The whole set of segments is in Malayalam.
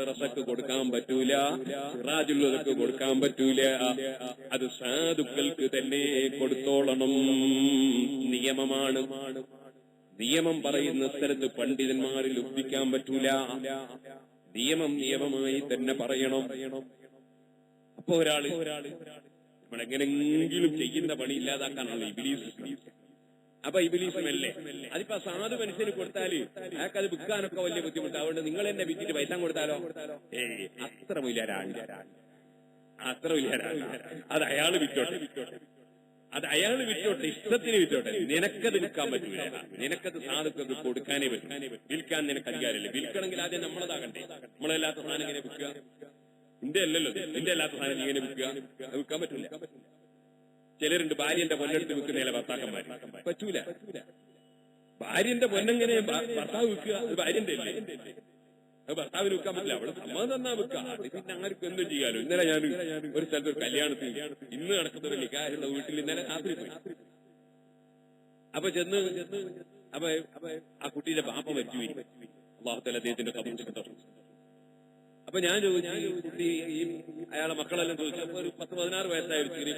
മദ്രസക്ക് കൊടുക്കാൻ പറ്റൂല, സിറാജുള്ളവർക്ക് കൊടുക്കാൻ പറ്റൂല. അത് സാധുക്കൾക്ക് തന്നെ കൊടുത്തോളണം. നിയമമാണ്. നിയമം പറയുന്ന സ്ഥലത്ത് പണ്ഡിതന്മാരിൽ ഒപ്പിക്കാൻ പറ്റൂല. നിയമം നിയമമായി തന്നെ പറയണം. അപ്പൊ ഒരാള് നമ്മളെങ്ങനെങ്കിലും ചെയ്യുന്ന പണി ഇല്ലാതാക്കാനാണ് ഇബ്ലീസ്. അപ്പൊ ഇബ്ലീസുമല്ലേ അതിപ്പോ സാധു മനുഷ്യന് കൊടുത്താല് അയാൾക്ക് അത് വിൽക്കാനൊക്കെ വലിയ ബുദ്ധിമുട്ട്. അതുകൊണ്ട് നിങ്ങൾ എന്നെ വിറ്റിട്ട് പൈസ കൊടുത്താലോ? അത്ര വലിയ അത്ര വലിയ അത് അയാള് വിറ്റോട്ടെ, അത് അയാള് വിറ്റോട്ടെ, ഇഷ്ടത്തിന് വിറ്റോട്ടെ. നിനക്കത് വിൽക്കാൻ പറ്റൂല. നിനക്കത് സാധുക്കൾക്ക് കൊടുക്കാനേ പറ്റും. വിൽക്കാൻ നിനക്ക് അധികാരമില്ല. വിൽക്കണമെങ്കിൽ ആദ്യം നമ്മളതാകണ്ടേ. നമ്മളല്ലാത്ത സാധനം ഇങ്ങനെ വിൽക്കുക? നിന്റെ അല്ലല്ലോ, നിന്റെ അല്ലാത്ത സാധനം ഇങ്ങനെ വിൽക്കുക? വിൽക്കാൻ പറ്റൂല. ചിലരുണ്ട് ഭാര്യന്റെ പൊന്നെടുത്ത് വിൽക്കുന്നതിലെ ഭർത്താക്കന്മാർ. പറ്റൂല. ഭാര്യന്റെ പൊന്നെങ്ങനെ ഭർത്താവ് വിൽക്കുക? അത് ഭാര്യന്റെ അല്ലേ, അത് ഭർത്താവിന് വിൽക്കാൻ പറ്റില്ല. അവിടെ സമ്മതം തന്നാ വിൽക്കുക. അത് പിന്നെ ആർക്കും എന്തും ചെയ്യാലോ. ഇന്നലെ ഞാൻ ഒരു സ്ഥലത്ത് ഒരു കല്യാണത്തിന്, ഇന്ന് നടക്കുന്ന ഒരു നിക്കാഹുള്ള വീട്ടിൽ ഇന്നലെ രാത്രി പോയി. അപ്പൊ ചെന്ന് അപ്പൊ ആ കുട്ടിയുടെ ബാപ്പ മരിച്ചു പോയി. അല്ലാഹു തആല അദ്ദേഹത്തിന്റെ കബറിൽ. അപ്പൊ ഞാൻ ചോദിച്ചു, കുട്ടി അയാളെ മക്കളെല്ലാം ചോദിച്ചു. അപ്പൊ ഒരു 10-16 വയസ്സായ ഒരു ചെറിയ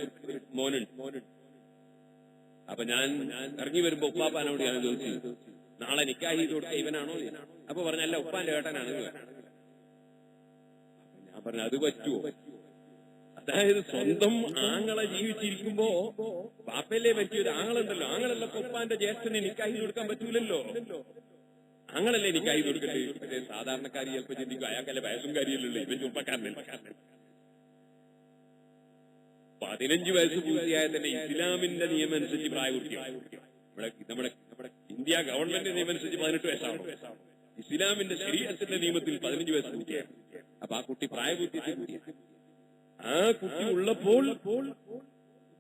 മോനുണ്ട്. അപ്പൊ ഞാൻ ഇറങ്ങി വരുമ്പോ ഉപ്പാപ്പാനോട് ഞാൻ ചോദിച്ചു, നാളെ നിക്കാഹ് ചെയ്ത് കൊടുത്ത ഇവനാണോ? അപ്പൊ പറഞ്ഞല്ല, ഉപ്പാന്റെ ഏട്ടനാണ്. ഞാൻ പറഞ്ഞു, അത് പറ്റുമോ? അതായത് സ്വന്തം ആങ്ങളെ ജീവിച്ചിരിക്കുമ്പോ ബാപ്പല്ലേ പറ്റിയൊരു ആങ്ങളുണ്ടല്ലോ, ആങ്ങളല്ല ഉപ്പാന്റെ ജ്യേഷ്ഠന് നിക്കാഹ് ചെയ്ത് കൊടുക്കാൻ പറ്റൂലല്ലോ. ആങ്ങളല്ലേ നിക്കാഹ് ചെയ്ത് കൊടുക്കട്ടെ. പക്ഷേ സാധാരണക്കാരി ചിലപ്പോ ചിന്തിക്കും, അയാൾക്കല്ലേ വയസ്സും കാര്യമല്ലോ, ഇവൻ ചെറുപ്പക്കാരനല്ല. 15 വയസ്സ് പൂർത്തിയായ തന്നെ ഇസ്ലാമിന്റെ നിയമം അനുസരിച്ച് പ്രായപൂർത്തിയാവും. നമ്മുടെ ഇന്ത്യ ഗവൺമെന്റ് നിയമം അനുസരിച്ച് 18 വയസ്സാണ്. ഇസ്ലാമിന്റെ ശരീഅത്തിന്റെ നിയമത്തിൽ 15 വയസ്സ് പൂർത്തിയായി. അപ്പൊ ആ കുട്ടി പ്രായപൂർത്തിയായി. ആ കുട്ടി ഉള്ളപ്പോൾ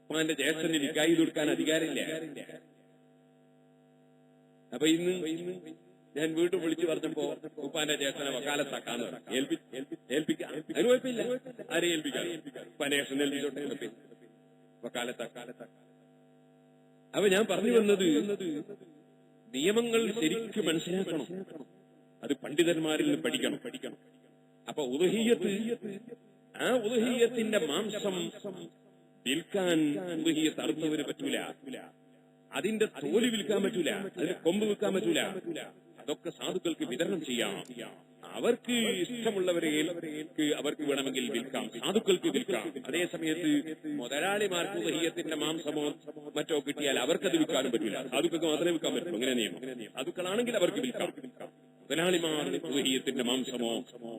ഉപ്പാന്റെ ജ്യേഷ്ഠന് നിക്കാഹ് ചെയ്ത് കൊടുക്കാൻ അധികാരമില്ല. അപ്പൊ ഇന്ന് ഞാൻ വീട്ടിൽ വിളിച്ചു പറഞ്ഞപ്പോ ഉപ്പാന്റെ ജ്യേഷ്ഠനെ വക്കാലത്താക്കാന്ന് ഏൽപ്പിക്കാം. അതിന് കുഴപ്പമില്ല. ആരെ ഏൽപ്പിക്കാം? ഉപ്പാന്റെ ജ്യേഷ്ഠനെ ഏൽപ്പിച്ചോട്ടെ, വക്കാലത്താക്കാം. അപ്പൊ ഞാൻ പറഞ്ഞു വന്നത്, നിയമങ്ങൾ ശരിക്കും മനസ്സിലാക്കണം. അത് പണ്ഡിതന്മാരിൽ നിന്ന് പഠിക്കണം. അപ്പൊ ഉദ്ഹിയ്യത്ത്, ആ ഉദ്ഹിയ്യത്തിന്റെ മാംസം വിൽക്കാൻ ഉദ്ഹിയ്യത്ത് അറുത്തവന് പറ്റൂല. അതിന്റെ തോല് വിൽക്കാൻ പറ്റൂല. അതിന്റെ കൊമ്പ് വിൽക്കാൻ പറ്റൂല. അതൊക്കെ സാധുക്കൾക്ക് വിതരണം ചെയ്യാം. അവർക്ക് ഇഷ്ടമുള്ളവർക്ക് അവർക്ക് വേണമെങ്കിൽ വിൽക്കാം, സാധുക്കൾക്ക് വിൽക്കാം. അതേ സമയത്ത് മുതലാളിമാർക്ക് ഉദ്ഹിയ്യത്തിന്റെ മാംസമോ മറ്റോ കിട്ടിയാൽ അവർക്കത് വിൽക്കാനും പറ്റൂല. സാധുക്കൾക്ക് മാത്രമേ വിൽക്കാൻ പറ്റുള്ളൂ. അങ്ങനെ നിയമം. സാധുക്കളാണെങ്കിൽ അവർക്ക് വിൽക്കാം. മുതലാളിമാർ ഉദ്ഹിയ്യത്തിന്റെ മാംസമോ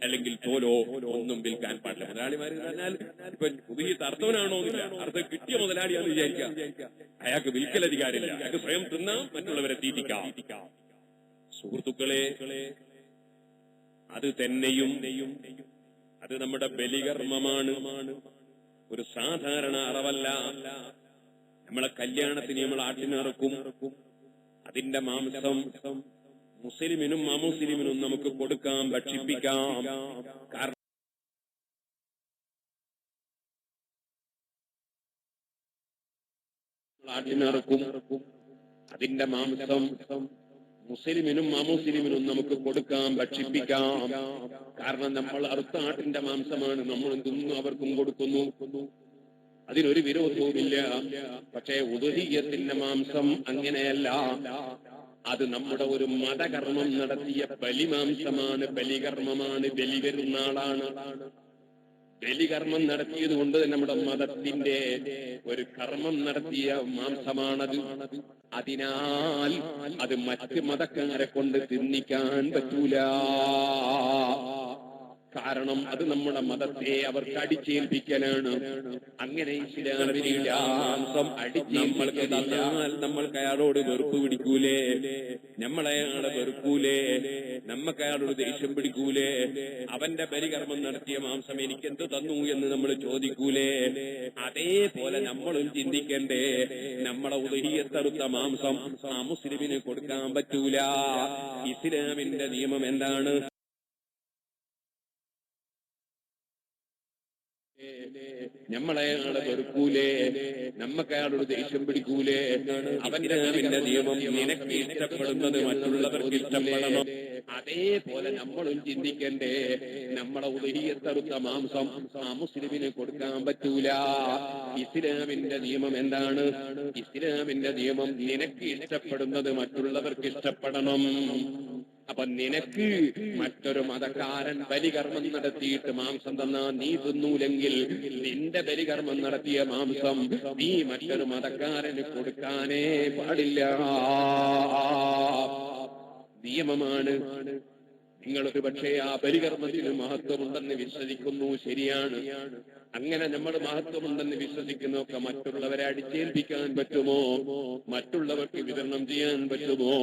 അല്ലെങ്കിൽ തോലോ ഒന്നും വിൽക്കാൻ പാടില്ല. മുതലാളിമാർ പറഞ്ഞാൽ ഇപ്പൊ ഉദ്ഹിയ്യത്ത് അർത്ഥവനാണോ എന്നില്ല, അർത്ഥം കിട്ടിയ മുതലാളിയാന്ന് വിചാരിക്കാം. അയാൾക്ക് വിൽക്കലധികാരമില്ല. അയാൾക്ക് സ്വയം തിന്നാം, മറ്റുള്ളവരെ തീറ്റിക്കാം. സുഹൃത്തുക്കളെ, അത് തന്നെയും അത് നമ്മുടെ ബലികർമ്മമാണ്. ഒരു സാധാരണ അറവല്ല. നമ്മളെ കല്യാണത്തിന് നമ്മൾ ആട്ടിനിറക്കും. അതിന്റെ മാംസം മുസ്ലിമിനും അമുസ്ലിമിനും നമുക്ക് കൊടുക്കാം, ഭക്ഷിപ്പിക്കാം. കാരണം ആട്ടിനിറക്കും. അതിന്റെ മാംസം മുസ്ലിമിനും അമുസ്ലിമിനും നമുക്ക് കൊടുക്കാം, ഭക്ഷിപ്പിക്കാം. കാരണം നമ്മൾ അറുത്ത ആട്ടിന്റെ മാംസമാണ്, നമ്മൾ തിന്നു അവർക്കും കൊടുക്കുന്നു. അതിനൊരു വിരോധവുമില്ല. പക്ഷേ ഉദ്ഹിയ്യത്തിന്റെ മാംസം അങ്ങനെയല്ല. അത് നമ്മുടെ ഒരു മതകർമ്മം നടത്തിയ ബലിമാംസമാണ്, ബലികർമ്മമാണ്, ബലി പെരുന്നാളാണ്. ബലികർമ്മം നടത്തിയത് കൊണ്ട് നമ്മുടെ മതത്തിന്റെ ഒരു കർമ്മം നടത്തിയ മാംസമാണത്. അതിനാൽ അത് മറ്റ് മതക്കാരെ കൊണ്ട് തിന്നിക്കാൻ പറ്റൂല. കാരണം അത് നമ്മുടെ മതത്തെ അവർക്ക് അടിച്ചേൽപ്പിക്കലാണ്. അങ്ങനെ ഇസ്ലാമിന്റെ മാംസം നമ്മൾക്ക് അയാളോട് വെറുപ്പ് പിടിക്കൂലേ? നമ്മളയാളെ വെറുക്കൂലേ? നമ്മക്ക് അയാളോട് ദേഷ്യം പിടിക്കൂലേ? അവന്റെ ബലികർമ്മം നടത്തിയ മാംസം എനിക്ക് എന്ത് തന്നു എന്ന് നമ്മൾ ചോദിക്കൂലേ? അതേപോലെ നമ്മളും ചിന്തിക്കണ്ടേ, നമ്മളെ ഉദ്ഹിയ്യത്തറുത്ത മാംസം ആ മുസ്ലിമിന് കൊടുക്കാൻ പറ്റൂല. ഇസ്ലാമിന്റെ നിയമം എന്താണ്? നമ്മളയാളെ വെറുക്കൂലേ, നമ്മക്കയാളോട് ദേഷ്യം പിടിക്കൂലേ? അവന്റെ നിയമം നിനക്ക് ഇഷ്ടപ്പെടുന്നത് മറ്റുള്ളവർക്ക് ഇഷ്ടപ്പെടണം. അതേപോലെ നമ്മളും ചിന്തിക്കണ്ടേ, നമ്മളെ ഉദഹിയത്തറുത്ത മാംസം ആ മുസ്ലിമിന് കൊടുക്കാൻ പറ്റൂല. ഇസ്ലാമിന്റെ നിയമം എന്താണ്? ഇസ്ലാമിന്റെ നിയമം നിനക്ക് ഇഷ്ടപ്പെടുന്നത് മറ്റുള്ളവർക്ക് ഇഷ്ടപ്പെടണം. അപ്പൊ നിനക്ക് മറ്റൊരു മതക്കാരൻ ബലികർമ്മം നടത്തിയിട്ട് മാംസം തന്നാ നീ തിന്നൂലെങ്കിൽ നിന്റെ ബലികർമ്മം നടത്തിയ മാംസം നീ മറ്റൊരു മതക്കാരന് കൊടുക്കാനേ പാടില്ല. നിയമമാണ്. നിങ്ങളൊരു പക്ഷേ ആ ബലികർമ്മത്തിന് മഹത്വമുണ്ടെന്ന് വിശ്വസിക്കുന്നു, ശരിയാണ്. അങ്ങനെ നമ്മൾ മഹത്വമുണ്ടെന്ന് വിശ്വസിക്കുന്നതൊക്കെ മറ്റുള്ളവരെ അടിച്ചേൽപ്പിക്കാൻ പറ്റുമോ? മറ്റുള്ളവർക്ക് വിതരണം ചെയ്യാൻ പറ്റുമോ?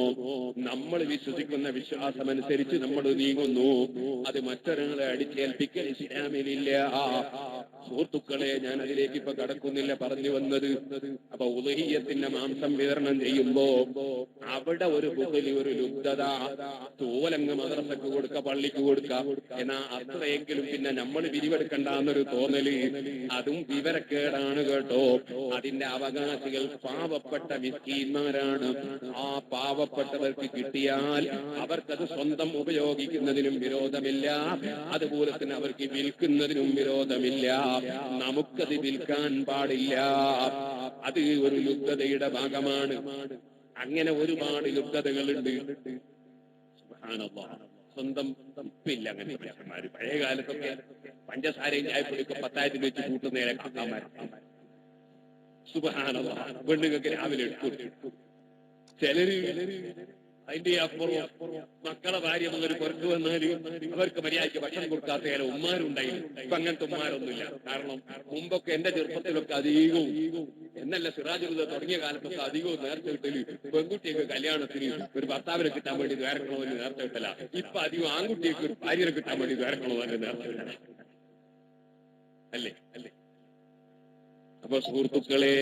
നമ്മൾ വിശ്വസിക്കുന്ന വിശ്വാസമനുസരിച്ച് നമ്മൾ നീങ്ങുന്നു, അത് മറ്റൊരാളെ അടിച്ചേൽപ്പിക്കൽ ഇസ്ലാമിലില്ല. സുഹൃത്തുക്കളെ, ഞാൻ അതിലേക്ക് ഇപ്പൊ കടക്കുന്നില്ല, പറഞ്ഞു വന്നത്. അപ്പൊ ഉദഹിയത്തിന്റെ മാംസം വിതരണം ചെയ്യുമ്പോ അവിടെ ഒരു ബുഹലി, ഒരു ലുബ്ധത, തോലങ്ങ് മദ്രസക്ക് കൊടുക്ക, പള്ളിക്ക് കൊടുക്ക, എന്നാ അത്രയെങ്കിലും പിന്നെ നമ്മൾ വിരിവെടുക്കണ്ടെന്നൊരു തോന്നല്, അതും വിവരക്കേടാണ് കേട്ടോ. അതിന്റെ അവകാശികൾ പാവപ്പെട്ട മിസ്കീന്മാരാണ്. ആ പാവപ്പെട്ടവർക്ക് കിട്ടിയാൽ അവർക്കത് സ്വന്തം ഉപയോഗിക്കുന്നതിനും വിരോധമില്ല, അതുപോലെ തന്നെ അവർക്ക് വിൽക്കുന്നതിനും വിരോധമില്ല. നമുക്കത് വിൽക്കാൻ പാടില്ല. അത് ഒരു ലുബ്ധതയുടെ ഭാഗമാണ്. അങ്ങനെ ഒരുപാട് ലുബ്ധതകളുണ്ട്. സുബ്ഹാനല്ലാഹ്. സ്വന്തം ഇപ്പില്ല അങ്ങനെ മനുഷ്യന്മാര്. പഴയ കാലത്തൊക്കെ പഞ്ചസാരയും ചായപ്പൊടിയൊക്കെ 10,000 വെച്ച് കൂട്ടുന്നേരെ കാക്കാമാർ. സുബ്ഹാനല്ലാഹ്. പെണ്ണുങ്ങൾക്ക് രാവിലെ എടുക്കും. ചിലര് അതിന്റെ അപ്പുറം മക്കളെ ഭാര്യ മുതൽ പുറത്തു വന്നാൽ അവർക്ക് മര്യാദയ്ക്ക് ഭക്ഷണം കൊടുക്കാത്ത ചില ഉമ്മാരുണ്ടായിരുന്നു. ഇപ്പൊ അങ്ങനത്തെ ഉമ്മാരൊന്നുമില്ല. കാരണം മുമ്പൊക്കെ എന്റെ ചെറുപ്പത്തിലൊക്കെ അധികവും, എന്നല്ല സിറാജുൽ തുടങ്ങിയ കാലത്തൊക്കെ അധികവും നേരത്തെ കിട്ടല് പെൺകുട്ടിയൊക്കെ കല്യാണത്തിന് ഒരു ഭർത്താവിനെ കിട്ടാൻ വേണ്ടി ദ്വാരക്കണമെന്ന് നേരത്തെ കിട്ടല. ഇപ്പൊ അധികം ആൺകുട്ടിയൊക്കെ ഒരു ഭാര്യനെ കിട്ടാൻ വേണ്ടി ദ്വാരക്കണമെന്ന് നേരത്തെ കിട്ടല. അല്ലേ? അപ്പൊ സുഹൃത്തുക്കളെ,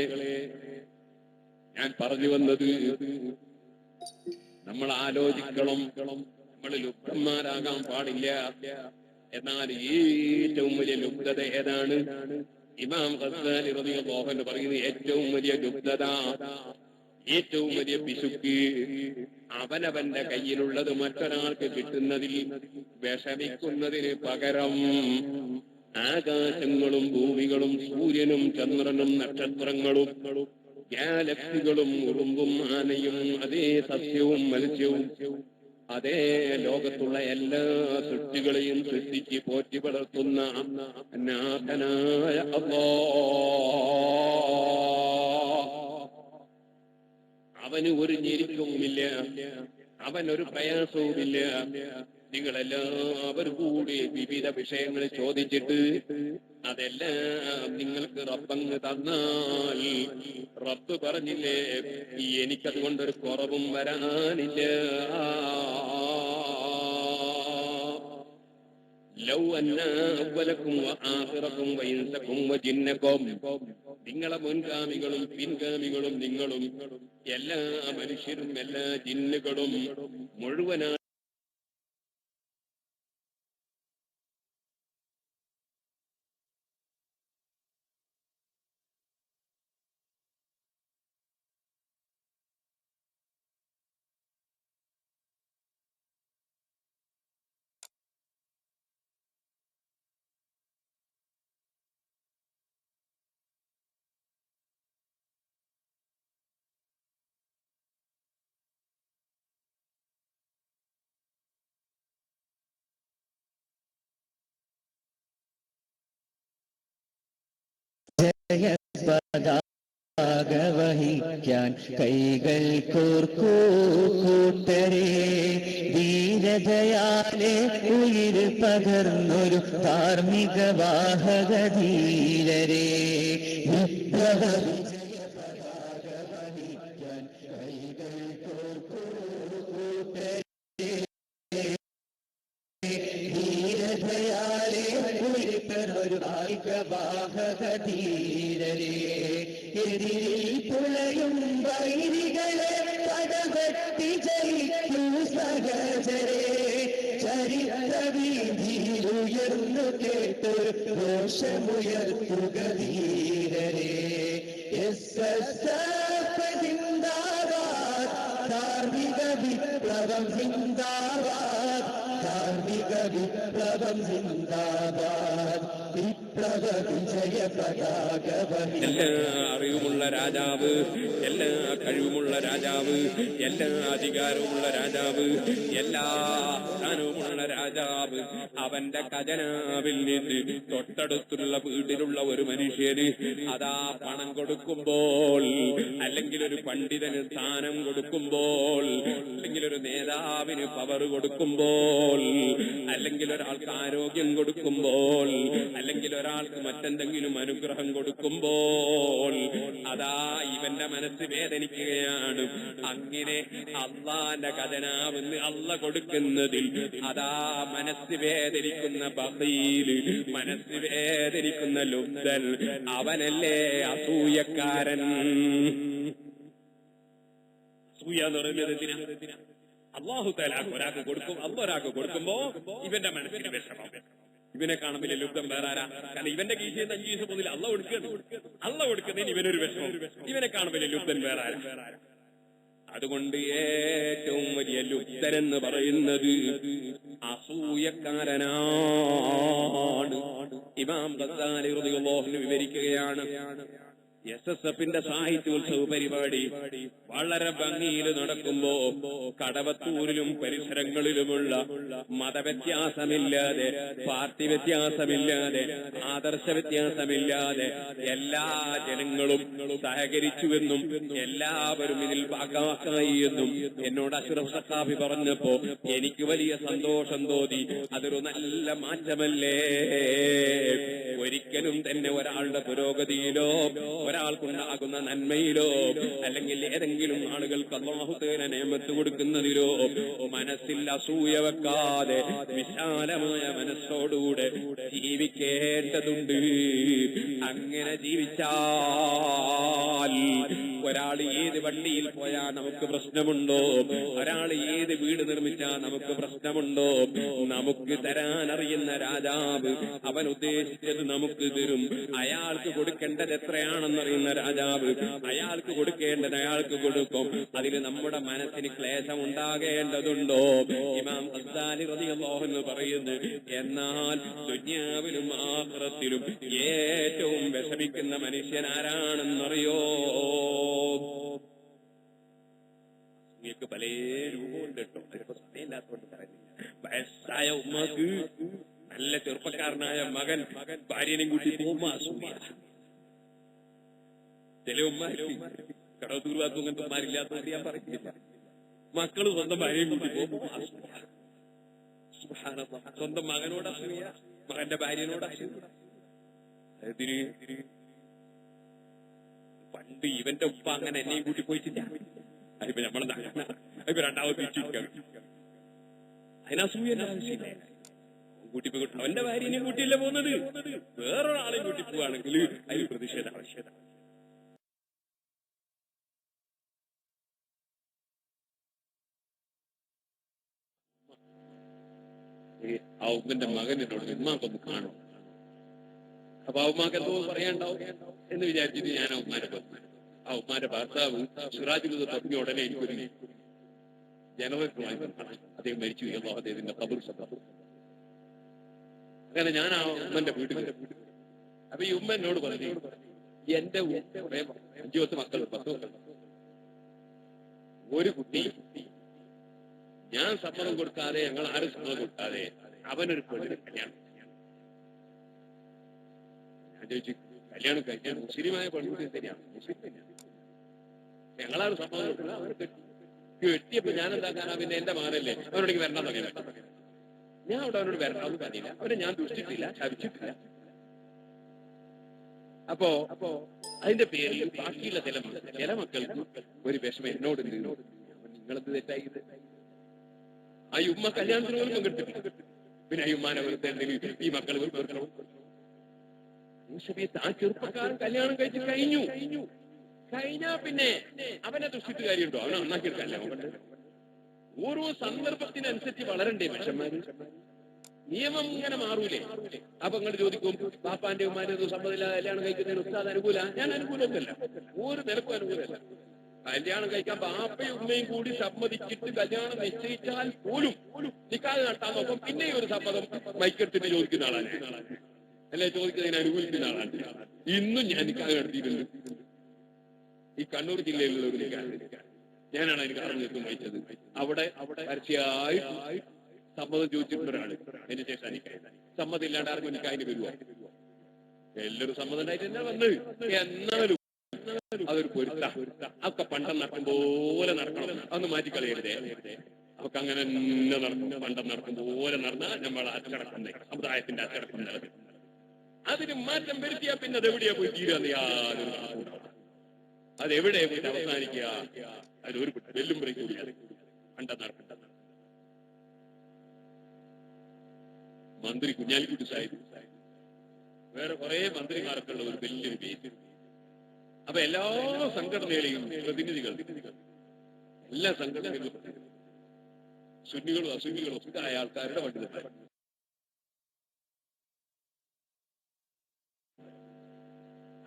ഞാൻ പറഞ്ഞു വന്നത്, നമ്മൾ ആലോചിക്കണം. നമ്മൾ ലുബ്ധന്മാരാകാൻ പാടില്ല. എന്നാൽ ഏറ്റവും വലിയ ലുബ്ധത ഏതാണ്? ഇമാം ഗസ്സാലി റളിയല്ലാഹു അൻഹു പറയുന്നത് ഏറ്റവും വലിയ ലുബ്ധത, ഏറ്റവും വലിയ പിശുക്ക് അവനവന്റെ കയ്യിലുള്ളത് മറ്റൊരാൾക്ക് കിട്ടുന്നതിൽ വിഷമിക്കുന്നതിന് പകരം ആകാശങ്ങളും ഭൂമികളും സൂര്യനും ചന്ദ്രനും നക്ഷത്രങ്ങളും ഗാലക്സികളും ഉറുമ്പും ആനയും അതേ സസ്യവും മത്സ്യവും അതേ ലോകത്തുള്ള എല്ലാ സൃഷ്ടികളെയും സൃഷ്ടിച്ച് പോറ്റി വളർത്തുന്ന നാഥനായ അല്ലാഹ്, അവന് ഒരു ഞെരുക്കവുമില്ല, അവനൊരു പ്രയാസവുമില്ല. നിങ്ങളെല്ലാവരും കൂടി വിവിധ വിഷയങ്ങൾ ചോദിച്ചിട്ട് അതെല്ലാം നിങ്ങൾക്ക് റബ്ബങ്ങ് തന്നാൽ, റബ്ബ് പറഞ്ഞില്ലേ എനിക്കതുകൊണ്ടൊരു കുറവും വരാനില്ല. ലൗ അന്ന അവലക്കും വആഖിറക്കും വഇൻസക്കും വജിന്നക്കും, നിങ്ങളെ മുൻഗാമികളും പിൻഗാമികളും നിങ്ങളും എല്ലാ മനുഷ്യരും എല്ലാ ജിന്നുകളും മുഴുവനായി വഹിക്കാൻ കൈകൾ കോർക്കൂ കൂട്ടരെ, ധീരതയാലെ ഉയിർ പകർന്നൊരു ധാർമ്മിക വാഹക ധീരരെ. ഒരു വാഹകധീരരെ, എതിരിൽ പുളയും വൈരികളെ പടവെട്ടി ജയിക്കൂ സഹചരെ. ചരിത്രവീതിയിലുയർന്നു കേട്ടൊരു ഘോഷമുയർത്തുക ധീരരെ. SSF ജിന്ദാബാദ്, ധാർമ്മിക വിപ്ലവം ജിന്ദാബാദ്, ധാർമ്മിക വിപ്ലവം ജിന്ദാബാദ്, വിപ്ലവ വിജയ പതാക എല്ലാ അറിവുമുള്ള രാജാവ്, എല്ലാ കഴിവുമുള്ള രാജാവ്, എല്ലാ അധികാരവുമുള്ള രാജാവ്, എല്ലാ സ്ഥാനവുമുള്ള രാജാവ്, അവന്റെ ഖജനാവിൽ നിന്ന് തൊട്ടടുത്തുള്ള വീട്ടിലുള്ള ഒരു മനുഷ്യന് അതാ പണം കൊടുക്കുമ്പോൾ, അല്ലെങ്കിൽ ഒരു പണ്ഡിതന് സ്ഥാനം കൊടുക്കുമ്പോൾ, അല്ലെങ്കിൽ ഒരു നേതാവിന് പവർ കൊടുക്കുമ്പോൾ, അല്ലെങ്കിൽ ഒരാൾക്ക് ആരോഗ്യം കൊടുക്കുമ്പോൾ, അല്ലെങ്കിൽ ഒരാൾക്ക് മറ്റെന്തെങ്കിലും അനുഗ്രഹം കൊടുക്കുമ്പോൾ അതാ ഇവന്റെ മനസ്സ് വേദനിക്കുകയാണ്. അങ്ങനെ അള്ളാന്റെ ഖജനാവെന്ന് അള്ള കൊടുക്കുന്നതിൽ അതാ മനസ്സ് വേദനിക്കുന്ന ബഖീൽ, മനസ്സ് വേദനിക്കുന്ന ലുബ്ധൻ, അവനല്ലേ അസൂയക്കാരൻ. അസൂയ എന്ന് പറയുന്നത് എന്തിനാ? അള്ളാഹു തആല ഒരാൾക്ക് കൊടുക്കും, ഒരാൾക്ക് കൊടുക്കുമ്പോ ഇവന്റെ മനസ്സിന് വിഷമം. ഇവനെ കാണുമ്പോൾ ലുബ്ധം വേറെ ആരാ? കാരണം ഇവന്റെ കീശയിൽ 5 ദിവസം മുതൽ അള്ള കൊടുക്കുന്നതിന് ഇവനൊരു വിഷമം. ഇവനെ കാണുമ്പോൾ ലുബ്ധൻ വേറെ ആരാ? അതുകൊണ്ട് ഏറ്റവും വലിയ ലുബ്ധൻ എന്ന് പറയുന്നത് അസൂയക്കാരനാണ്. ഇമാം ഗസാലി റളിയല്ലാഹു അൻഹു വിവരിക്കുകയാണ്, SSFന്റെ സാഹിത്യോത്സവ പരിപാടി വളരെ ഭംഗിയിൽ നടക്കുമ്പോ കടവത്തൂരിലും പരിസരങ്ങളിലുമുള്ള മതവ്യത്യാസമില്ലാതെ, പാർട്ടി വ്യത്യാസമില്ലാതെ, ആദർശ വ്യത്യാസമില്ലാതെ എല്ലാ ജനങ്ങളും സഹകരിച്ചുവെന്നും എല്ലാവരും ഇതിൽ ഭാഗമാക്കായി എന്നും എന്നോട് അഷ്റഫ് സഖാഫി പറഞ്ഞപ്പോ എനിക്ക് വലിയ സന്തോഷം തോന്നി. അതൊരു നല്ല മാറ്റമല്ലേ? ഒരിക്കലും തന്നെ ഒരാളുടെ പുരോഗതിയിലോ ഒരാൾക്കുണ്ടാകുന്ന നന്മയിലോ അല്ലെങ്കിൽ ഏതെങ്കിലും ആളുകൾക്ക് അല്ലാഹു തആല നിഅമത്ത് കൊടുക്കുന്നതിലോ മനസ്സിൽ അസൂയ വെക്കാതെ വിശാലമായ മനസ്സോടുകൂടെ ജീവിക്കേണ്ടതുണ്ട്. അങ്ങനെ ജീവിച്ചാൽ ഒരാൾ ഏത് വണ്ടിയിൽ പോയാൽ നമുക്ക് പ്രശ്നമുണ്ടോ? ഒരാൾ ഏത് വീട് നിർമ്മിച്ചാൽ നമുക്ക് പ്രശ്നമുണ്ടോ? നമുക്ക് തരാനറിയുന്ന രാജാവ് അവൻ ഉദ്ദേശിച്ചത് നമുക്ക് തരും. അയാൾക്ക് കൊടുക്കേണ്ടത് എത്രയാണെന്നറിയുന്ന രാജാവ് അയാൾക്ക് കൊടുക്കേണ്ടത് അയാൾക്ക് കൊടുക്കും. അതിന് നമ്മുടെ മനസ്സിന് ക്ലേശം ഉണ്ടാകേണ്ടതുണ്ടോ? ഇമാം ഗസാലി റളിയല്ലാഹു അൻഹു പറയുന്നു, എന്നാൽ ദുനിയാവിലും ആഖിറത്തിലും ഏറ്റവും വിഷമിക്കുന്ന മനുഷ്യൻ ആരാണെന്നറിയോ? നിങ്ങൾക്ക് പല രൂപമുണ്ട് കേട്ടോ, അതിപ്പോ സമയമില്ലാത്തതുകൊണ്ട് പറയുന്നില്ല. വയസ്സായ ഉമ്മക്ക് നല്ല ചെറുപ്പക്കാരനായ മകൻ ഭാര്യനെയും കൂട്ടി പോകുമ്പോ അസൂയ. ചില ഉമ്മാര് കടവത്തൂർ ഭാഗത്തും അങ്ങനത്തെ ഉമ്മാരില്ലാത്തതുകൊണ്ട് ഞാൻ പറയുന്നില്ല. മക്കള് സ്വന്തം ഭാര്യയും കൂട്ടി പോകുമ്പോ അസൂയ. സുബ്ഹാനല്ലാഹ്. സ്വന്തം മകനോട് അസൂയ, മകന്റെ ഭാര്യനോട് അസൂയ. അതിന് പണ്ട് ഇവന്റെ ഉപ്പ അങ്ങനെ എന്നെയും കൂട്ടി പോയിട്ടില്ല. അതിപ്പോ നമ്മളെന്താ അതിപ്പോ രണ്ടാമത് തിരിച്ചിരിക്കാം. അതിനസൂയ ആവശ്യമില്ല. കൂട്ടിപ്പോയി അവന്റെ ഭാര്യനെയും കൂട്ടിയല്ല പോകുന്നത്, വേറൊരാളെയും കൂട്ടി പോവാണെങ്കിൽ അതിൽ പ്രതിഷേധ ആവശ്യത. ആ ഉമ്മന്റെ മകൻ എന്നോട് ഉമ്മാക്കൊന്ന് കാണും. അപ്പൊ ആ ഉമ്മാക്ക് എന്തോ പറയാണ്ടാവും എന്ന് വിചാരിച്ചിട്ട് ഞാൻ ആ ഉമ്മാനെ പറഞ്ഞു. ആ ഉമ്മാന്റെ ഭർത്താവ് സിറാജുൽ തുടങ്ങിയ ഉടനെ എനിക്കൊരു ജനറേറ്ററുമായി ബന്ധമാണ്. അദ്ദേഹം മരിച്ചു. അദ്ദേഹത്തിന്റെ ഖബർ സദർ. അങ്ങനെ ഞാൻ ആ ഉമ്മന്റെ വീട്ടിൽ. അപ്പൊ ഈ ഉമ്മ എന്നോട് പറഞ്ഞു, എന്റെ 5 മക്കൾ 10 മക്കൾ, ഒരു കുട്ടി ഞാൻ സമ്മതം കൊടുക്കാതെ, ഞങ്ങൾ ആരും സമ്മതം കൊടുക്കാതെ അവനൊരു പെണ്ണിന് കല്യാണം. ഞാൻ ചോദിച്ചു, കല്യാണം കഴിക്കാൻ മുസ്ലിമായ പെൺകുട്ടി തന്നെയാണ്? മുസ്ലിം തന്നെയാണ്. ഞങ്ങളാരും സമ്മതം കൊടുക്കില്ല, അവരെ കെട്ടിയപ്പോ ഞാൻ എന്താക്കാനാ? പിന്നെ എന്റെ മകനല്ലേ, അവനോടേക്ക് വരണം തുടങ്ങി. ഞാൻ അവിടെ അവനോട് വരണമെന്ന് പറഞ്ഞില്ല. അവനെ ഞാൻ ദുഷിച്ചിട്ടില്ല, ശപിച്ചിട്ടില്ല. അപ്പോ അതിന്റെ പേരിൽ ബാക്കിയുള്ള ചില മക്കൾക്ക് ഒരു വിഷമം എന്നോട് നിങ്ങളെന്ത് തെറ്റായിട്ട്. ആ ഉമ്മ കല്യാണത്തിന് പോലും പങ്കെടുത്തിട്ടില്ല. പിന്നെ ഈ ഉമ്മാനെ വെറുതെ എന്തെങ്കിലും ഈ മക്കൾ വെറുക്കണം. ആ ചെറുപ്പക്കാരൻ കല്യാണം കഴിച്ച് കഴിഞ്ഞാ പിന്നെ അവനെ ദുഷിട്ട് കാര്യമുണ്ടോ? അവനെ നന്നാക്കിയെടുക്കല്ല. ഓരോ സന്ദർഭത്തിനനുസരിച്ച് വളരണ്ടേ മനുഷ്യന്മാര്? നിയമം ഇങ്ങനെ മാറൂലേ? അപ്പൊ നിങ്ങൾ ചോദിക്കും, പാപ്പാന്റെ ഉമ്മാന്റെ സമ്മതില്ല കല്യാണം കഴിക്കുന്നതിന് ഉസ്താദ് അനുകൂല? ഞാൻ അനുകൂലമല്ല, ഒരു നിലക്കും അനുകൂലമല്ല. കല്യാണം കഴിക്കാൻ ബാപ്പയും ഉമ്മയും കൂടി സമ്മതിച്ചിട്ട് കല്യാണം നിശ്ചയിച്ചാൽ പോലും നിക്കാഹ് നടത്താൻ നോക്കും. പിന്നെയും ഒരു സമ്മതം മൈക്കെടുത്തിട്ട് ചോദിക്കുന്ന ആളാണ്, അല്ലെ ചോദിക്കുന്നതിന് അനുകൂലിക്കുന്ന ആളാണ്. ഇന്നും ഞാൻ നിക്കാഹ് നടത്തിയിട്ടുണ്ട്. ഈ കണ്ണൂർ ജില്ലയിലുള്ള ഒരു നിക്കാഹ് ഞാനാണ് അതിന് കാരണം നിർത്തും വഹിച്ചത്. അവിടെ പരസ്യമായി സമ്മതം ചോദിച്ചിട്ടുള്ളൊരാള് അതിന് ശേഷം നിക്കാഹ്. സമ്മതം ഇല്ലാണ്ട് ആർക്കും നിക്കാഹിന് വരുവാ? എല്ലാവരും സമ്മതം ഉണ്ടായിട്ട് തന്നെ വന്ന്. എന്നാലും അതൊരു പൊരുത്ത. അതൊക്കെ പണ്ടം നടക്കും പോലെ നടക്കണം. അതൊന്ന് മാറ്റിക്കളയരുതേ. അവർക്ക് അങ്ങനെ തന്നെ നടക്കും. പണ്ടം നടക്കും പോലെ നടന്നാൽ നമ്മൾ അച്ചടക്കം, സമുദായത്തിന്റെ അച്ചടക്കം നടക്കും. അതിന് മാറ്റം വരുത്തിയാൽ പിന്നെ അതെവിടെയാ പോയി തീരാന്ന് യാതൊരു കണക്കുണ്ടാവും. അതെവിടെയാ പോയിട്ട് അവസാനിക്കുക? അതിലൊരു വെല്ലുമ്പറി കൂടിയാണ് പണ്ടം നടക്കും. മന്ത്രി കുഞ്ഞാലിക്കുട്ടി സാഹിബ്, വേറെ കുറെ മന്ത്രിമാരൊക്കെ ഉള്ള ഒരു വലിയൊരു പേര്. അപ്പൊ എല്ലാ സംഘടനകളെയും പ്രതിനിധികൾ, എല്ലാ സംഘടനകളിലും സുന്നികളും അസുന്നികളും ഒക്കെ ആയ ആൾക്കാരുടെ പണ്ഡിതന്മാർ.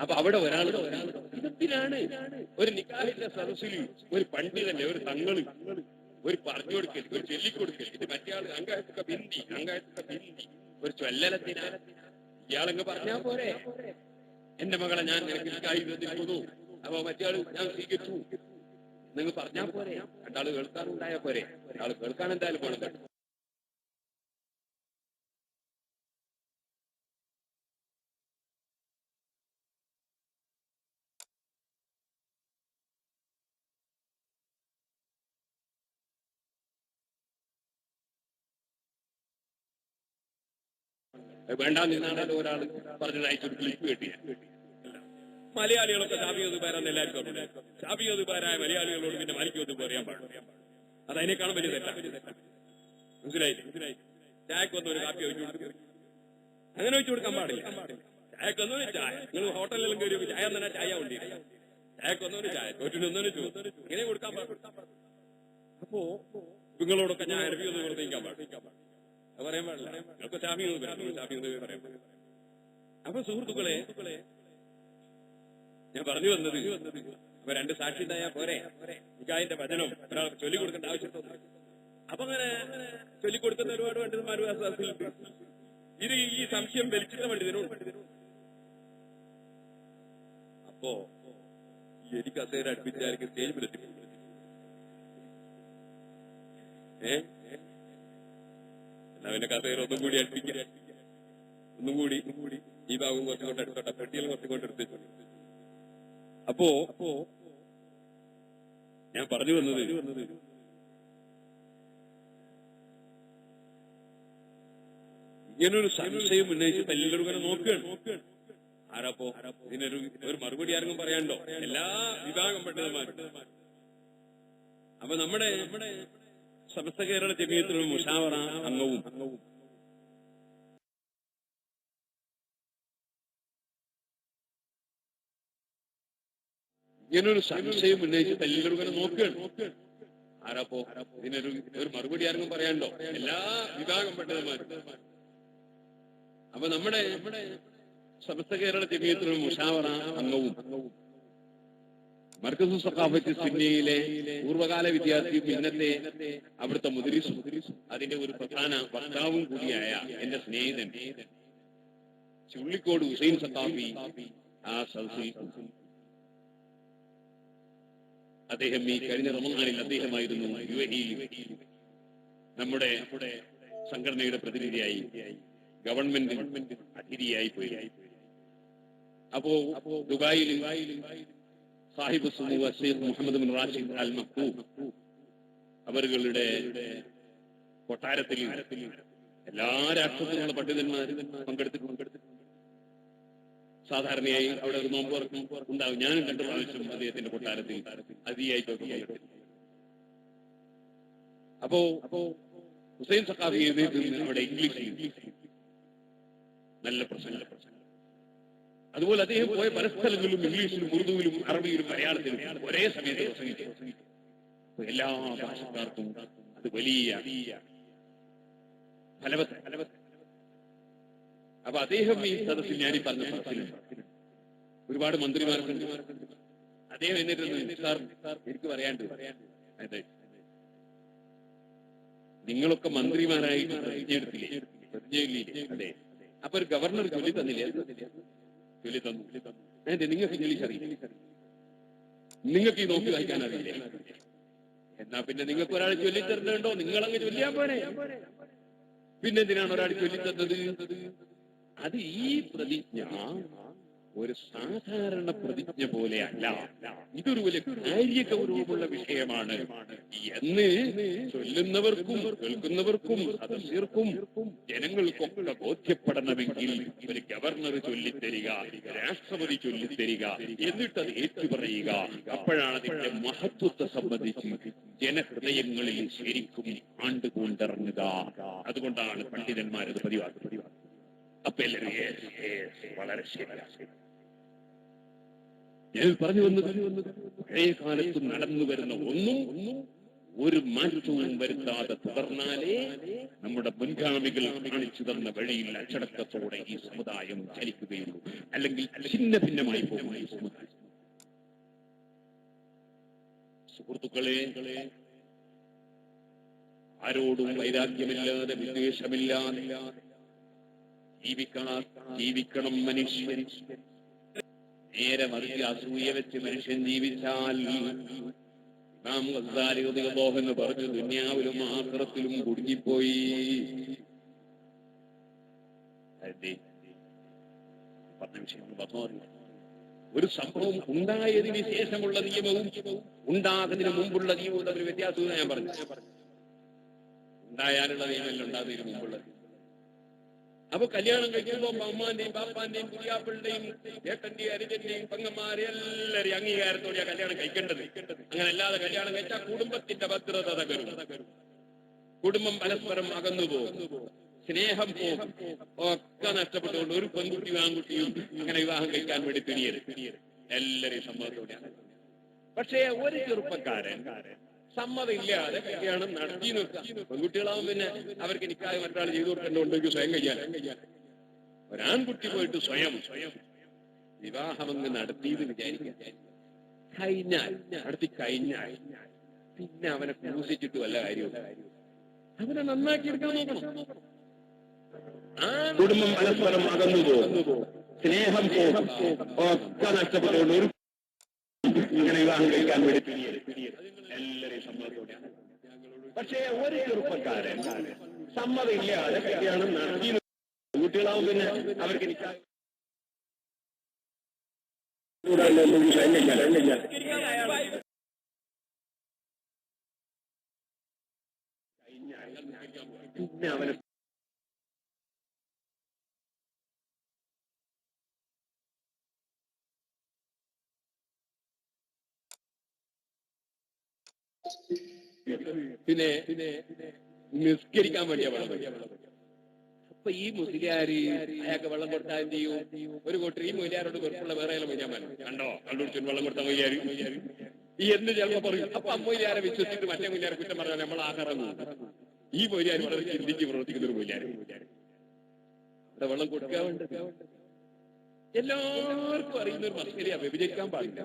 അപ്പൊ അവിടെ ഒരാൾ ഇതെന്തിനാണ് ഒരു നിക്കാഹിന്റെ സദസ്സിൽ ഒരു പണ്ഡിതന്റെ, ഒരു തങ്ങള് ഒരു പറഞ്ഞു കൊടുക്കൽ, ഒരു ചൊല്ലിക്കൊടുക്കൽ, ഇത് മറ്റേ ആൾ അങ്കായത്തൊക്കെ ബിന്ദി ഒരു ചൊല്ലലത്തിനാ? ഇയാളങ്ങ് പറഞ്ഞാ പോരെ, എന്റെ മകളെ ഞാൻ നിനക്ക് നിക്കാഹി തന്നിരിക്കുന്നു, അപ്പൊ മറ്റേ ആള് ഞാൻ സ്വീകരിച്ചു, നിങ്ങൾ പറഞ്ഞാൽ പോരെ? രണ്ടാള് കേൾക്കാനുണ്ടായാ പോരെ? ആള് കേൾക്കാൻ എന്തായാലും പോകണം. വേണ്ടാന്നാണല്ലോ ഒരാൾ പറഞ്ഞത്, അയച്ചൊരു ക്ലിപ്പ് കിട്ടിയ. മലയാളികളൊക്കെ ഷാഫിയൊതുബാരാന്ന് എല്ലാവർക്കും അറിയാം. ഷാഫിയൊതുബാരായ മലയാളികളോട് പിന്നെ മാലിക്കൊതുബ പറയാൻ പാടില്ല. അത് അതിനേക്കാളും വലിയ തെറ്റാണ്. മനസ്സിലായില്ലേ? ചായക്ക് വന്നൊരു കാപ്പി ഒഴിച്ചു കൊടുക്കും, അങ്ങനെ ഒഴിച്ചു കൊടുക്കാൻ പാടില്ല. ചായക്ക് വന്നൊരു ചായ, നിങ്ങൾ ഹോട്ടലിലും കയറി ചായ തന്നെ ചായ ഉണ്ട്, ചായക്ക് വന്നൊരു ചായ, തോറ്റിനൊന്നൊരു ഇങ്ങനെ കൊടുക്കാൻ പാടില്ല. അപ്പോ നിങ്ങളോടൊക്കെ ഞാൻ അരബിയൊന്ന് പ്രവർത്തിക്കാൻ പാടില്ല, അത് പറയാൻ പാടില്ല. നിങ്ങൾക്ക് ഷാഫിയൊന്ന് പറയാൻ പാടില്ല. അപ്പൊ സുഹൃത്തുക്കളെ, ഞാൻ പറഞ്ഞു വന്നത്, അപ്പൊ രണ്ട് സാക്ഷി ഉണ്ടായാൽ പോരെ? നിക്കാഹിന്റെ വചനം ഒരാൾ ചൊല്ലിക്കൊടുക്കേണ്ട ആവശ്യമില്ല. അപ്പൊ അങ്ങനെ ചൊല്ലിക്കൊടുക്കുന്ന ഒരുപാട് പണ്ഡിതന്മാരും ആ സദസ്സിലുണ്ട്. ഇത് ഈ സംശയം വലിച്ചിട്ട പണ്ഡിതനുണ്ട്. അപ്പോ എനിക്ക് അസേര അടുപ്പിച്ചായിരിക്കും സ്റ്റേജിലെത്തി. എന്നാ പിന്നെ കസേര ഒന്നും കൂടി അടുപ്പിക്കുക, ഒന്നും കൂടി ഈ ഭാഗം കുറച്ചുകൊണ്ട് എടുത്തോട്ടെ, പെട്ടിയിൽ കുറച്ചുകൊണ്ട് എടുത്തു. അപ്പോ ഞാൻ പറഞ്ഞു വന്നത്, ഇങ്ങനൊരു സംശയം ഉന്നയിച്ചിട്ട് എല്ലാവരും ഇങ്ങനെ നോക്കുകയാണ്. ആരാപ്പോ ഇതിനൊരു മറുപടി ആരെങ്കിലും പറയാനുണ്ടോ? എല്ലാ വിഭാഗം പണ്ഡിതന്മാരും. അപ്പൊ നമ്മുടെ സമസ്ത കേരള ജമിയത്തുൽ മുശാവറ അംഗവും ഇങ്ങനൊരു സംശയം ഉന്നയിച്ചിട്ട് എല്ലാവരും ഇങ്ങനെ നോക്കുകയാണ്. ആരാപ്പോ ഇതിനൊരു മറുപടി ആരെങ്കിലും പറയാനുണ്ടോ? എല്ലാ വിഭാഗം പണ്ഡിതന്മാരും. അപ്പൊ നമ്മുടെ സമസ്ത കേരള ജമിയത്തുൽ മുശാവറ അംഗവും മർക്കസു സഖാഫത്ത് സുന്നിയിലെ പൂർവ്വകാല വിദ്യാർത്ഥിയും ഇന്നത്തെ അവിടുത്തെ മുദരിസും അതിന്റെ ഒരു പ്രധാന വക്താവും കൂടിയായ എന്റെ സ്നേഹിതൻ ചുള്ളിക്കോട് ഹുസൈൻ സഖാഫി ആ സദസ്സിൽ, അദ്ദേഹം ഈ കഴിഞ്ഞ റമദാനിൽ അദ്ദേഹമായിരുന്നു UAE നമ്മുടെ സംഘടനയുടെ പ്രതിനിധിയായി, ഗവൺമെന്റ് അതിഥിയായി പോയി. അപ്പോ ദുബായിൽ സാഹിബ് Mohammed bin Rashid Al Maktoum അവരുടെ കൊട്ടാരത്തിൽ എല്ലാ രാഷ്ട്രത്തിലുള്ള പണ്ഡിതന്മാരും പങ്കെടുത്തിട്ടുണ്ട്. സാധാരണയായി അവിടെ ഒരു നോമ്പ് ഉണ്ടാവും. ഞാനും 2 പ്രാവശ്യം അദ്ദേഹത്തിന്റെ കൊട്ടാരത്തിൽ അതിഥിയായിട്ടൊക്കെ പങ്കെടുത്തു. അപ്പോ ഹുസൈൻ സഖാഫി അവിടെ ഇംഗ്ലീഷിൽ നല്ല പ്രസംഗം. അതുപോലെ അദ്ദേഹം പോയ പല സ്ഥലങ്ങളിലും ഇംഗ്ലീഷിലും ഉറുദുവിലും അറബിയിലും മലയാളത്തിലും ഒരേ സമയത്ത് പ്രസംഗിച്ചു. എല്ലാ ഭാഷക്കാർക്കും അത് വലിയ ഫലവത്ത് അപ്പൊ അദ്ദേഹം ഈ സദസ്സിൽ ഞാനീ പറഞ്ഞ സദസ്സിൽ ഒരുപാട് മന്ത്രിമാർക്കുണ്ട്. അദ്ദേഹം എന്നിട്ട് സാർ എനിക്ക് പറയാണ്ട് അതെ നിങ്ങളൊക്കെ മന്ത്രിമാരായി പ്രതിജ്ഞയില്ലേ? അതെ. അപ്പൊ ഒരു ഗവർണർ ചൊല്ലി തന്നില്ലേ? ചൊല്ലി തന്നു. അതെ, നിങ്ങൾക്ക് ഇംഗ്ലീഷ് അറിയില്ല, നിങ്ങൾക്ക് ഈ നോക്കി വായിക്കാൻ അറിയില്ലേ? എന്നാ പിന്നെ നിങ്ങൾക്ക് ഒരാൾ ചൊല്ലിത്തരുന്നുണ്ടോ? നിങ്ങളങ്ങ് ചൊല്ലിയാ പോരെ. പിന്നെന്തിനാണ് ഒരാൾ ചൊല്ലിത്തന്നത്? അത് ഈ പ്രതിജ്ഞ ഒരു സാധാരണ പ്രതിജ്ഞ പോലെയല്ല, ഇതൊരു വലിയ കാര്യഗൗരവമുള്ള വിഷയമാണ് എന്ന് ചൊല്ലുന്നവർക്കും കേൾക്കുന്നവർക്കും സദസ്യർക്കും ജനങ്ങൾക്കൊക്കെ ബോധ്യപ്പെടണമെങ്കിൽ ഒരു ഗവർണർ ചൊല്ലിത്തരിക, രാഷ്ട്രപതി ചൊല്ലിത്തരിക, എന്നിട്ടത് ഏറ്റുപറയുക. അപ്പോഴാണ് അതിന്റെ മഹത്വത്തെ സംബന്ധിച്ച് ജനഹൃദയങ്ങളിൽ ശരിക്കും ആണ്ടുകൊണ്ടിറങ്ങുക. അതുകൊണ്ടാണ് പണ്ഡിതന്മാരത് പതിവാക്കുന്നത്. അപ്പൊ എല്ലാവരും വളരെ ശരി. ഞാൻ പറഞ്ഞു വന്നത് പഴയ കാലത്ത് നടന്നു വരുന്ന ഒന്നും ഒരു മാറ്റവും വരുത്താതെ തുടർന്നാലേ നമ്മുടെ മുൻഗാമികൾ കാണിച്ചു തന്ന വഴിയിൽ അച്ചടക്കത്തോടെ ഈ സമുദായം ചലിക്കുകയുള്ളൂ. അല്ലെങ്കിൽ ഛിന്ന ഭിന്നമായി പോകും ഈ സമുദായം. സുഹൃത്തുക്കളെ, ആരോടും വൈരാഗ്യമില്ലാതെ വിദ്വേഷമില്ലാതെ ജീവിക്കണം മനുഷ്യൻ. നേരെ മറിച്ച് അസൂയ വെച്ച് മനുഷ്യൻ ജീവിച്ചാൽ ഇമാം ഗസ്സാലി റളിയല്ലാഹു അൻഹു പറഞ്ഞു, ദുനിയാവിലും ആഖിറത്തിലും കുടുങ്ങിപ്പോയി. ഒരു സംഭവം ഉണ്ടായതിന് ശേഷമുള്ള നിയമവും ഉണ്ടാകുന്നതിന് മുമ്പുള്ള നിയമവും തമ്മിൽ വ്യത്യാസവും ഞാൻ പറഞ്ഞു. ഉണ്ടായാലുള്ള നിയമമല്ല ഉണ്ടാകുന്നതിന് മുമ്പുള്ളത്. അപ്പൊ കല്യാണം കഴിക്കുമ്പോ അമ്മാന്റെയും ബാപ്പാന്റെയും കുര്യാപ്പിളുടെയും ഏട്ടന്റെയും അരിജന്റെയും പെങ്ങന്മാരെ എല്ലാവരെയും അംഗീകാരത്തോടെയാണ് കല്യാണം കഴിക്കേണ്ടത്. അങ്ങനെ അല്ലാതെ കല്യാണം കഴിച്ചാൽ കുടുംബത്തിന്റെ ഭദ്രത തകരും, കുടുംബം പരസ്പരം അകന്നു പോകും, സ്നേഹം പോകും, ഒക്കെ നഷ്ടപ്പെട്ടുകൊണ്ട് ഒരു പെൺകുട്ടിയും ആൺകുട്ടിയും അങ്ങനെ വിവാഹം കഴിക്കാൻ വേണ്ടി തിരിയരുത്. എല്ലാവരെയും സമ്മതത്തോടെയാണ്. പക്ഷേ ഒരു ചെറുപ്പക്കാരൻ സമ്മതമില്ലാതെ കല്യാണം നടത്തി നിർത്താം. പെൺകുട്ടികളാവും പിന്നെ അവർക്ക് നിക്കാതെ മറ്റൊരാൾ ചെയ്തു കൊടുക്കേണ്ടതുണ്ടെങ്കിൽ സ്വയം കഴിയാൻ. ഒരാൺകുട്ടി പോയിട്ട് സ്വയം വിവാഹമങ്ങ് നടത്തിയെന്ന് വിചാരിക്കാൻ നടത്തി കഴിഞ്ഞാൽ പിന്നെ അവനെ ക്രൂശിച്ചിട്ട് വല്ല കാര്യവും. അവനെ നന്നാക്കിയെടുക്കാൻ നോക്കണം. കുടുംബം പരസ്പരം അകന്നു പോകും, സ്നേഹം പോകും, ഒക്കെ നഷ്ടപ്പെട്ടുകൊണ്ട് ഒരു ഇങ്ങനെ വിവാഹം കഴിക്കാൻ വേണ്ടി എല്ലാവരെയും സമ്മതത്തോടെയാണ്. പക്ഷേ ഒരു ചെറുപ്പക്കാരൻ സമ്മതമില്ലാതെ കല്യാണം നടത്തി കുട്ടികളാവും പിന്നെ അവർക്ക് നിൽക്കാൻ പിന്നെ അവനെ പിന്നെ നിസ്കരിക്കാൻ വേണ്ടിയാ വെള്ളം. അപ്പൊ ഈ മുസ്ലിയാര് അയാൾക്ക് വെള്ളം കൊടുത്താൽ എന്ത് ചെയ്യും? ഒരു കൂട്ടർ ഈ മൊയ്യാരോട് വെറുപ്പുള്ള വേറെ മൊയ്യാൻ കണ്ടോ കണ്ടുപിടിച്ചു വെള്ളം കൊടുത്ത മൊയ്യാര് ഈ എന്ന് ചിലപ്പോ പറയും. അപ്പൊ അമ്മൊയ്യാരെ വിശ്വസിച്ചിട്ട് മറ്റേ മൊയ്യാരെ കുറ്റം പറഞ്ഞാൽ നമ്മൾ ആഹാരം ഈ മൊയ്യാര് വളരെ ചിന്തിച്ച് പ്രവർത്തിക്കുന്ന ഒരു മൊയ്യാര്. അവിടെ വെള്ളം കൊടുക്കാൻ വേണ്ടി എല്ലാവർക്കും അറിയുന്ന ഒരു മസ്കരിയാ, വ്യഭിചരിക്കാൻ പാടില്ല.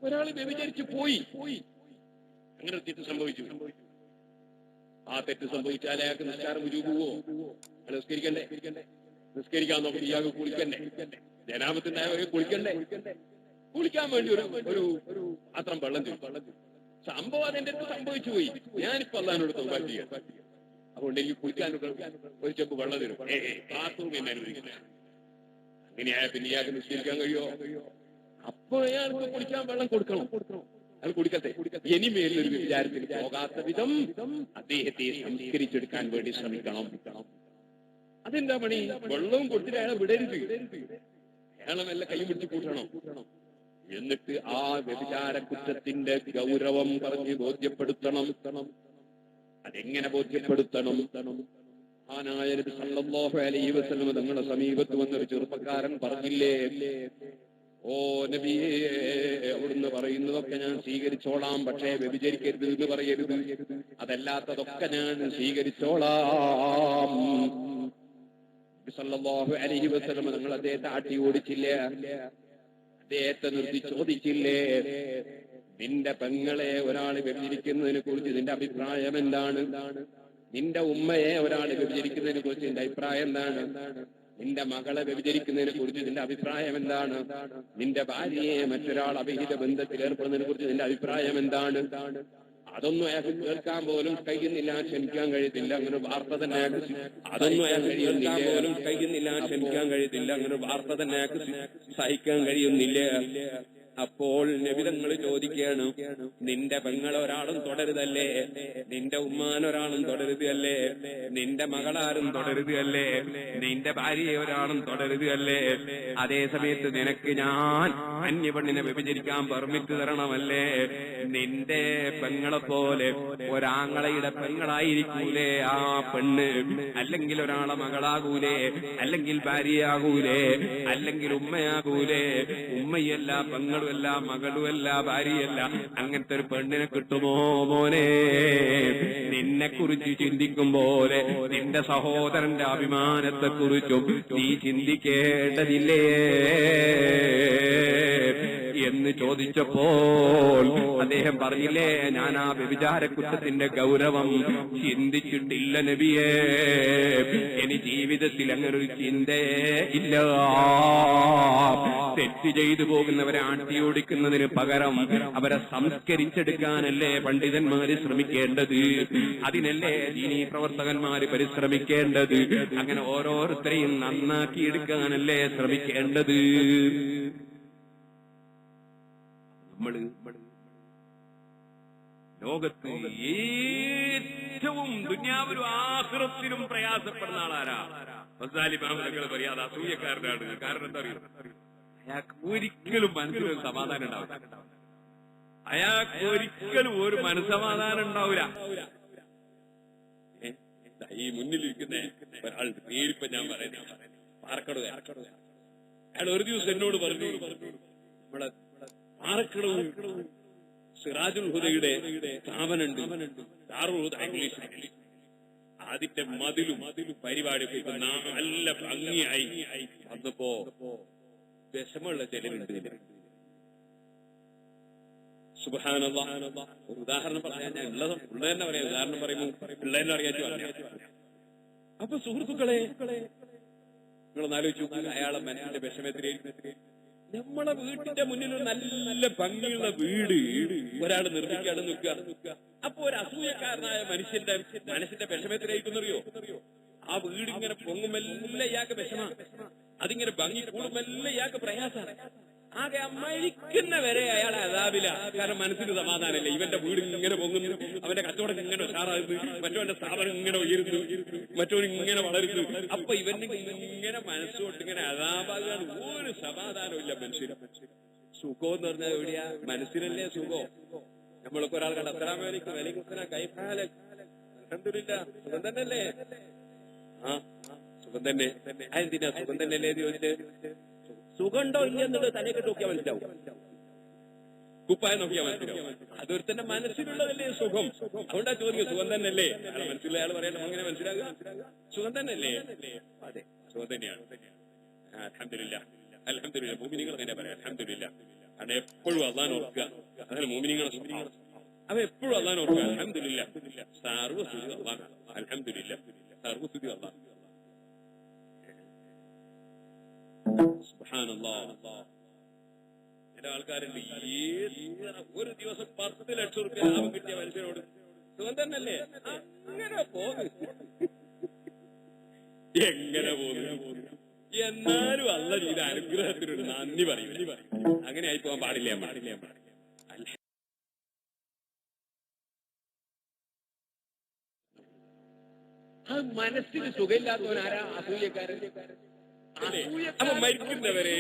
ഒരാള് വ്യഭിചരിച്ച് പോയി, അങ്ങനെ തെറ്റ് സംഭവിച്ചു. ആ തെറ്റ് സംഭവിച്ചാൽ അയാൾക്ക് നിസ്കാരം രുചിപോവോ? നിസ്കരിക്കണ്ടേ? നിസ്കരിക്കാൻ നോക്കി ഇയാൾക്ക് കുളിക്കണ്ടേ? ജനാപത്തിന്റെ കുളിക്കണ്ടേ? കുളിക്കാൻ വേണ്ടി ഒരു അത്രം വെള്ളം ചെയ്യും. സംഭവം അതിന്റെ അടുത്ത് സംഭവിച്ചു പോയി. ഞാനിപ്പോ അള്ളാഹിനോട് തൗബ ചെയ്യാം. അതുകൊണ്ട് എനിക്ക് കുളിക്കാൻ ഒരു ചെമ്പ് വെള്ളം തരും. ബാത്റൂം എന്നെ അനുവദിക്കില്ല. അങ്ങനെയായ പിന്നെ ഇയാൾക്ക് നിസ്കരിക്കാൻ കഴിയോ? അപ്പൊ അയാൾക്ക് കുളിക്കാൻ വെള്ളം കൊടുക്കണം. അയാൾ കുടിക്കട്ടെ. ഇനിമേലൊരു വിചാരത്തിന് പോകാത്ത വിധം അദ്ദേഹത്തെ സംസ്കരിച്ചെടുക്കാൻ വേണ്ടി ശ്രമിക്കണം. അതെന്താ പണി? വെള്ളവും കൊടുത്തിട്ട് അയാളെ വിടരുത്. അയാളെ മെല്ലെ കൈ പിടിച്ച് കൂട്ടണം. എന്നിട്ട് ആ വ്യഭിചാര കുറ്റത്തിന്റെ ഗൗരവം പറഞ്ഞ് ബോധ്യപ്പെടുത്തണം. അതെങ്ങനെ ബോധ്യപ്പെടുത്തണം? മഹാനായ നബി സല്ലല്ലാഹു അലൈഹി വസല്ലം തങ്ങളുടെ സമീപത്ത് വന്നൊരു ചെറുപ്പക്കാരൻ പറഞ്ഞില്ലേ, ഓ നബിയേ, അവിടുന്ന് പറയുന്നതൊക്കെ ഞാൻ സ്വീകരിച്ചോളാം, പക്ഷേ വ്യഭിചരിക്കരുത് എന്ന് പറയരുത്. അതല്ലാത്തതൊക്കെ ഞാൻ സ്വീകരിച്ചോളാം. സല്ലല്ലാഹു അലൈഹി വസല്ലം നിങ്ങൾ അദ്ദേഹത്തെ ആട്ടി ഓടിച്ചില്ലേ? അദ്ദേഹത്തെ നിർത്തി ചോദിച്ചില്ലേ, നിന്റെ പെങ്ങളെ ഒരാൾ വ്യഭിചരിക്കുന്നതിനെ കുറിച്ച് നിന്റെ അഭിപ്രായം എന്താണ്? നിന്റെ ഉമ്മയെ ഒരാൾ വ്യഭിചരിക്കുന്നതിനെ കുറിച്ച് നിന്റെ അഭിപ്രായം എന്താണ്? നിന്റെ മകളെ വ്യഭിചരിക്കുന്നതിനെ കുറിച്ച് നിന്റെ അഭിപ്രായം എന്താണ്? നിന്റെ ഭാര്യയെ മറ്റൊരാൾ അവിഹിത ബന്ധത്തിൽ ഏർപ്പെടുന്നതിനെ കുറിച്ച് നിന്റെ അഭിപ്രായം എന്താണ്? അതൊന്നും അയാൾക്ക് കേൾക്കാൻ പോലും കഴിയുന്നില്ല, ക്ഷമിക്കാൻ കഴിയത്തില്ല. അങ്ങനെ വാർത്ത തന്നെ അയാൾക്ക് അതൊന്നും അയാൾക്ക് കേൾക്കാൻ പോലും കഴിയുന്നില്ല, ക്ഷമിക്കാൻ കഴിയത്തില്ല. അങ്ങനെ വാർത്ത തന്നെ അയാൾക്ക് സഹിക്കാൻ കഴിയുന്നില്ല. അപ്പോൾ നബിതങ്ങൾ ചോദിക്കുകയാണ്, നിന്റെ പെങ്ങളെ ഒരാളും തുടരുതല്ലേ? നിന്റെ ഉമ്മാനൊരാളും തുടരുതല്ലേ? നിന്റെ മകളാരും തുടരുതല്ലേ? നിന്റെ ഭാര്യയെ ഒരാളും തുടരുതല്ലേ? അതേ സമയത്ത് നിനക്ക് ഞാൻ അന്യപെണ്ണിനെ വ്യഭിചരിക്കാൻ പെർമിറ്റ് തരണമല്ലേ? നിന്റെ പെങ്ങളെ പോലെ ഒരാങ്ങളയുടെ പെങ്ങളായിരിക്കൂലേ ആ പെണ്ണ്? അല്ലെങ്കിൽ ഒരാളെ മകളാകൂലേ? അല്ലെങ്കിൽ ഭാര്യയാകൂലേ? അല്ലെങ്കിൽ ഉമ്മയാകൂലേ? ഉമ്മയല്ല, പെങ്ങളുമല്ല, മകളുമല്ല, ഭാര്യയല്ല. അങ്ങനത്തെ ഒരു പെണ്ണിനെ കിട്ടുമോ മോനെ? നിന്നെ കുറിച്ച് ചിന്തിക്കും പോലെ നിന്റെ സഹോദരന്റെ അഭിമാനത്തെക്കുറിച്ചും നീ ചിന്തിക്കേണ്ടതില്ലേ എന്ന് ചോദിച്ചപ്പോൾ അദ്ദേഹം പറഞ്ഞില്ലേ, ഞാൻ ആ വ്യഭിചാര കുറ്റത്തിന്റെ ഗൗരവം ചിന്തിച്ചിട്ടില്ല നബിയേ. ഇനി ജീവിതത്തിൽ അങ്ങനെ ഒരു ചിന്തയേ ഇല്ല. തെറ്റ് ചെയ്തു പോകുന്നവരെ ആട്ടിയോടിക്കുന്നതിന് പകരം അവരെ സംസ്കരിച്ചെടുക്കാനല്ലേ പണ്ഡിതന്മാര് ശ്രമിക്കേണ്ടത്? അതിനല്ലേ ദീനീ പ്രവർത്തകന്മാര് പരിശ്രമിക്കേണ്ടത്? അങ്ങനെ ഓരോരുത്തരെയും നന്നാക്കിയെടുക്കാനല്ലേ ശ്രമിക്കേണ്ടത്? നമ്മള് ലോകത്ത് ഏറ്റവും ദുനിയാവിലും ആഖിറത്തിലും പ്രയാസപ്പെടുന്ന ആളാരാ? നിങ്ങൾ പറയാതെ അസൂയക്കാരനാണ്. കാരണം എന്താ അറിയോ? അയാൾക്ക് ഒരിക്കലും മനസ്സിലൊരു സമാധാനം ഉണ്ടാവില്ല. അയാൾക്ക് ഒരിക്കലും ഒരു മനസ്സമാധാനം ഉണ്ടാവില്ല. ഈ മുന്നിലിരിക്കുന്ന ഒരാളുടെ പേരിപ്പ ഞാൻ പറയുന്നത് പാറക്കടവ്. അയാൾ ഒരു ദിവസം എന്നോട് പറഞ്ഞു, നമ്മളെ പാറക്കടവ് സിറാജുൽ ഹുദയുടെ സ്ഥാപനമുണ്ട്, ദാറുൽ ഹുദ ഇംഗ്ലീഷ്. അതിന്റെ മതിലും പരിപാടിയൊക്കെ നല്ല ഭംഗിയായി വന്നപ്പോ വിഷമുള്ള ചിലരുണ്ട്. സുബ്ഹാനല്ലാഹ്. ഒരു ഉദാഹരണം പറയാൻ ഞാൻ ഉള്ളത് തന്നെ പറയാം. ഉദാഹരണം പറയുമ്പോൾ പിള്ളേരെ അറിയാച്ചു പറഞ്ഞു. അപ്പൊ സുഹൃത്തുക്കളെ, നിങ്ങളൊന്ന് ആലോചിച്ചു, അയാളെ മനസ്സിന്റെ വിഷമത്തിലേക്ക് നമ്മളെ വീട്ടിന്റെ മുന്നിൽ ഒരു നല്ല ഭംഗിയുള്ള വീട് ഒരാൾ നിർമ്മിക്കാതെ നിൽക്കുക. അപ്പൊ ഒരു അസൂയക്കാരനായ മനുഷ്യന്റെ മനസ്സിന്റെ വിഷമത്തിലേക്കെന്നറിയോ? ആ വീട് ഇങ്ങനെ പൊങ്ങുമെല്ലാം ഇയാൾക്ക് വിഷമ, അതിങ്ങനെ ഭംഗി കൂടുമെല്ലാം ഇയാൾക്ക് പ്രയാസമാണ്. ആകെ മരിക്കുന്ന വരെ അയാളെ അതാവില്ല. കാരണം മനസ്സിന് സമാധാനമില്ല. ഇവന്റെ വീട് ഇങ്ങനെ പൊങ്ങുന്നു, അവന്റെ കച്ചവടം ഇങ്ങനെ ഉഷാറാകുന്നു, മറ്റവന്റെ സ്ഥാപനം ഇങ്ങനെ ഉയരുന്നു, മറ്റവൻ ഇങ്ങനെ വളരുന്നു. അപ്പൊ ഇവന് ഇങ്ങനെ മനസ്സുകൊണ്ട് ഇങ്ങനെ അതാപാകാൻ ഒരു സമാധാനമില്ല മനുഷ്യന്. സുഖം എന്ന് പറഞ്ഞാൽ എവിടെയാ? മനസ്സിനല്ലേ സുഖം. നമ്മളൊക്കെ ഒരാൾ കണ്ട അസ്സലാമു അലൈക്കും കൈഫാല അൽഹംദുലില്ലാ, സുഖം തന്നെയല്ലേ? ആ സുഖം തന്നെ. അതെന്തിനാ സുഖം തന്നെയല്ലേ എന്ന് ചോദിച്ച് സുഖമുണ്ടോ ഇല്ല എന്നുള്ളത് തലയൊക്കെ നോക്കിയാൽ മനസ്സിലാവും, കുപ്പായ നോക്കിയാൽ മനസ്സിലാവും. അതൊരുത്തന്റെ മനസ്സിലുള്ളതല്ലേ സുഖം. അതുകൊണ്ടാ ചോദിക്കുക സുഖം തന്നെയല്ലേ? അയാളെ മനസ്സിലുള്ള അയാൾ പറയണം അങ്ങനെ മനസ്സിലാകുക, സുഖം തന്നെയല്ലേ? അതെ സുഖം തന്നെയാണ്. അൽഹംദുലില്ലാ, അൽഹംദുലില്ലാ. മുഅ്മിനീങ്ങൾ തന്നെ പറയാം അൽഹംദുലില്ലാ. കാരണം എപ്പോഴും അല്ലാഹനെ ഓർക്കുക, അങ്ങനെ മുഅ്മിനീങ്ങളെ സ്വഭാവം. അവ എപ്പോഴും അല്ലാഹനെ ഓർക്കുക. അൽഹംദുലില്ലാ, സർവ്വസ്തുതി അല്ലാഹ്. അൽഹംദുലില്ലാ, സർവ്വസ്തുതി അല്ലാഹ്. സുബ്ഹാനല്ലാഹ്. ചില ആൾക്കാരുണ്ട് ഒരു ദിവസം 10 ലക്ഷം റുപ്യ ലാഭം കിട്ടിയ മനുഷ്യരോട് സുഖം തന്നെയല്ലേ? അങ്ങനെ പോകും. എങ്ങനെ പോകുന്നു? എന്നാലും അല്ല ചെയ്ത അനുഗ്രഹത്തിനൊരു നന്ദി പറയൂല. അങ്ങനെ ആയി പോകാൻ പാടില്ല. മനസ്സിന് സുഖമില്ലാത്തവനാരാ? അസൂയക്കാരൻ. അപ്പൊ മരിക്കുന്നവരെ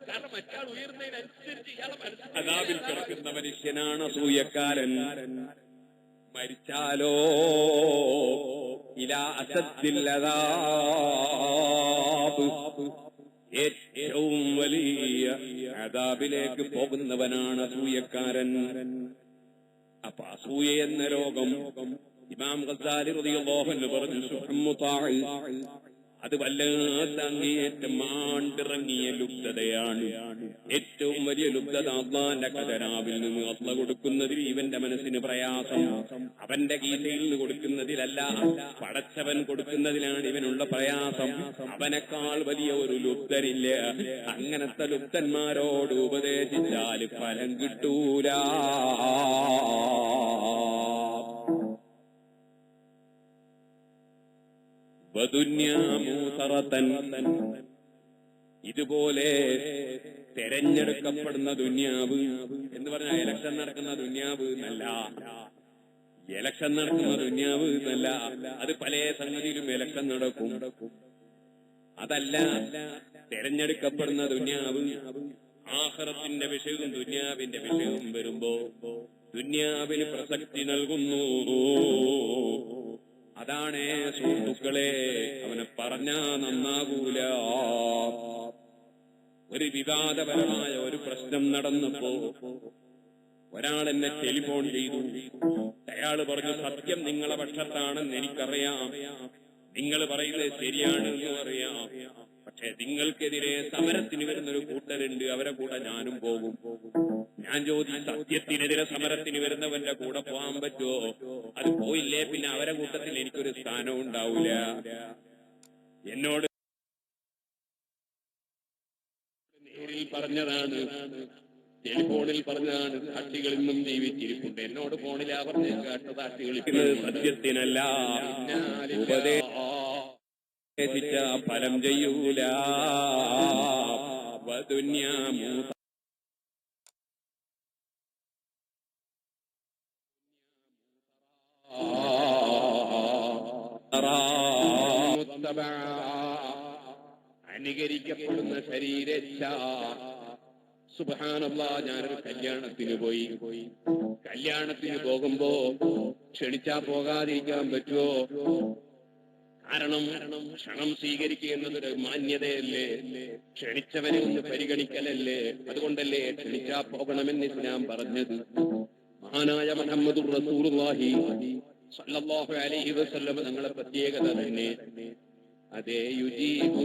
കാരണം മറ്റാൾ ഉയർന്നതിനനുസരിച്ച് ഇയാളെ മനസ്സിൽ അദാബിൽ കിടക്കുന്ന മനുഷ്യനാണ് അസൂയക്കാരൻ. മരിച്ചാലോ ഇലാ അസദ്ദിൽ അദാബ്, ഏറ്റവും വലിയ അദാബിലേക്ക് പോകുന്നവനാണ് അസൂയക്കാരൻ. അപ്പൊ അസൂയ എന്ന രോഗം ഇമാം ഗസാലി റളിയല്ലാഹു അൻഹു പറഞ്ഞു, അത് വല്ലാത്ത അങ്ങേയറ്റം മാണ്ടിറങ്ങിയ ലുബ്ധതയാണ്. ഏറ്റവും വലിയ ലുബ്ധത അള്ളാന്റെ ഖജനാവിൽ നിന്ന് അള്ളാഹ് കൊടുക്കുന്നതിൽ ഇവന്റെ മനസ്സിന് പ്രയാസം. അവന്റെ ഗീതയിൽ നിന്ന് കൊടുക്കുന്നതിലല്ല, പടച്ചവൻ കൊടുക്കുന്നതിലാണ് ഇവനുള്ള പ്രയാസം. അവനേക്കാൾ വലിയ ഒരു ലുബ്ധനില്ല. അങ്ങനത്തെ ലുബ്ധന്മാരോട് ഉപദേശിച്ചാൽ ഫലം കിട്ടൂല. ഇതുപോലെ തെരഞ്ഞെടുക്കപ്പെടുന്ന ദുന്യാവ് എന്ന് പറഞ്ഞാൽ ഇലക്ഷൻ നടക്കുന്ന ദുന്യാവ് എന്നല്ല. ഇലക്ഷൻ നടക്കുന്ന ദുന്യാവ് എന്നല്ല, അത് പല സംഗതിയിലും ഇലക്ഷൻ നടക്കും. അതല്ല തെരഞ്ഞെടുക്കപ്പെടുന്ന ദുന്യാവ്. ആഖിറത്തിന്റെ വിഷയവും ദുന്യാവിന്റെ വിഷയവും വരുമ്പോ ദുന്യാവിന് പ്രസക്തി നൽകുന്നു. അതാണ് സുഹൃത്തുക്കളെ, അവനെ പറഞ്ഞാ നന്നാകൂല. ഒരു വിവാദപരമായ ഒരു പ്രശ്നം നടന്നപ്പോ ഒരാൾ എന്നെ ടെലിഫോൺ ചെയ്തു. അയാൾ പറഞ്ഞു, സത്യം നിങ്ങളെ പക്ഷത്താണെന്ന് എനിക്കറിയാം, നിങ്ങൾ പറയുന്നത് ശരിയാണെന്നും അറിയാം, പക്ഷെ നിങ്ങൾക്കെതിരെ സമരത്തിന് വരുന്നൊരു കൂട്ടരുണ്ട്, അവരെ കൂടെ ഞാനും പോകും. ഞാൻ ചോദിച്ചു, സത്യത്തിനെതിരെ സമരത്തിന് വരുന്നവന്റെ കൂടെ പോകാൻ പറ്റുമോ? അത് പോയില്ലേ പിന്നെ അവരെ കൂട്ടത്തിൽ എനിക്കൊരു സ്ഥാനവും ഉണ്ടാവൂല. എന്നോട് നേരിൽ പറഞ്ഞതാണ്, ടെലിഫോണിൽ പറഞ്ഞതാണ്. സാക്ഷികൾ ഇന്നും ജീവിച്ചിരിപ്പുണ്ട്. എന്നോട് ഫോണിലാ പറഞ്ഞ കേട്ട സാക്ഷികൾ സത്യത്തിനല്ല, ഉപദേശിച്ച ഫലം ചെയ്യൂല. അനുകരിക്കപ്പെടുന്ന ശരീരച്ച. സുബ്ഹാനല്ലാഹ്, ഞാനൊരു കല്യാണത്തിന് പോയി. കല്യാണത്തിന് പോകുമ്പോ ക്ഷണിച്ചാ പോകാതിരിക്കാൻ പറ്റുമോ? കാരണം ക്ഷണം സ്വീകരിക്കുക എന്നതൊരു മാന്യതയല്ലേ, ക്ഷണിച്ചവനെ ഒന്ന് പരിഗണിക്കലല്ലേ. അതുകൊണ്ടല്ലേ ക്ഷണിച്ചാ പോകണമെന്ന് ഇസ്ലാം പറഞ്ഞത്. മഹാനായ മുഹമ്മദുർ റസൂലുള്ളാഹി സ്വല്ലല്ലാഹു അലൈഹി വസല്ലം തങ്ങളുടെ പ്രത്യേകത തന്നെ അതേ. യുജീബു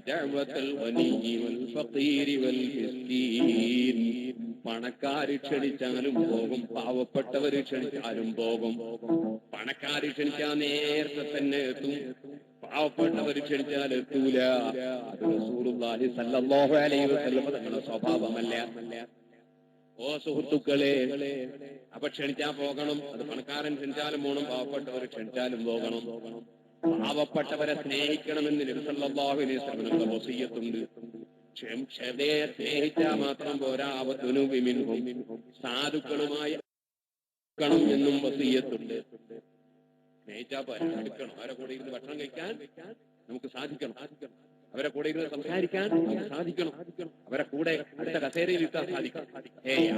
ദഅവത്തൽ ഗനിയ്യി വൽ ഫഖീരി വൽ മിസ്കീൻ. പണക്കാര് ക്ഷണിച്ചാലും പോകും, പാവപ്പെട്ടവര് ക്ഷണിച്ചാലും പോകും. പണക്കാര് ക്ഷണിച്ചാൽ നേരത്തെ തന്നെ എത്തും, പാവപ്പെട്ടവര് ക്ഷണിച്ചാൽ എത്തൂല. അത് റസൂലുള്ളാഹി സ്വല്ലല്ലാഹു അലൈഹി വസല്ലം തങ്ങളുടെ സ്വഭാവമല്ല. ഓ സുഹൃത്തുക്കളെ, അപ്പൊ ക്ഷണിച്ചാൽ പോകണം. അത് പണക്കാരൻ ക്ഷണിച്ചാലും പോകണം, പാവപ്പെട്ടവര് ക്ഷണിച്ചാലും പോകണം. പാവപ്പെട്ടവരെ സ്നേഹിക്കണമെന്ന് നബി സല്ലല്ലാഹു അലൈഹി വസല്ലം വസിയ്യത്തുണ്ട്. സ്നേഹിച്ചാൽ മാത്രം പോരാ, സാധുക്കളുമായി എന്നും വസിയ്യത്തുണ്ട്. സ്നേഹിച്ചാൽ പോരാ, അടുക്കണം. അവരെ കൂടെ ഇരുന്ന് ഭക്ഷണം കഴിക്കാൻ നമുക്ക് സാധിക്കണം, അവരെ കൂടെ ഇരുന്ന് സംസാരിക്കാൻ നമുക്ക് സാധിക്കണം, അവരെ കൂടെ അടുത്ത കസേരയിൽ ഇരുത്താൻ സാധിക്കണം.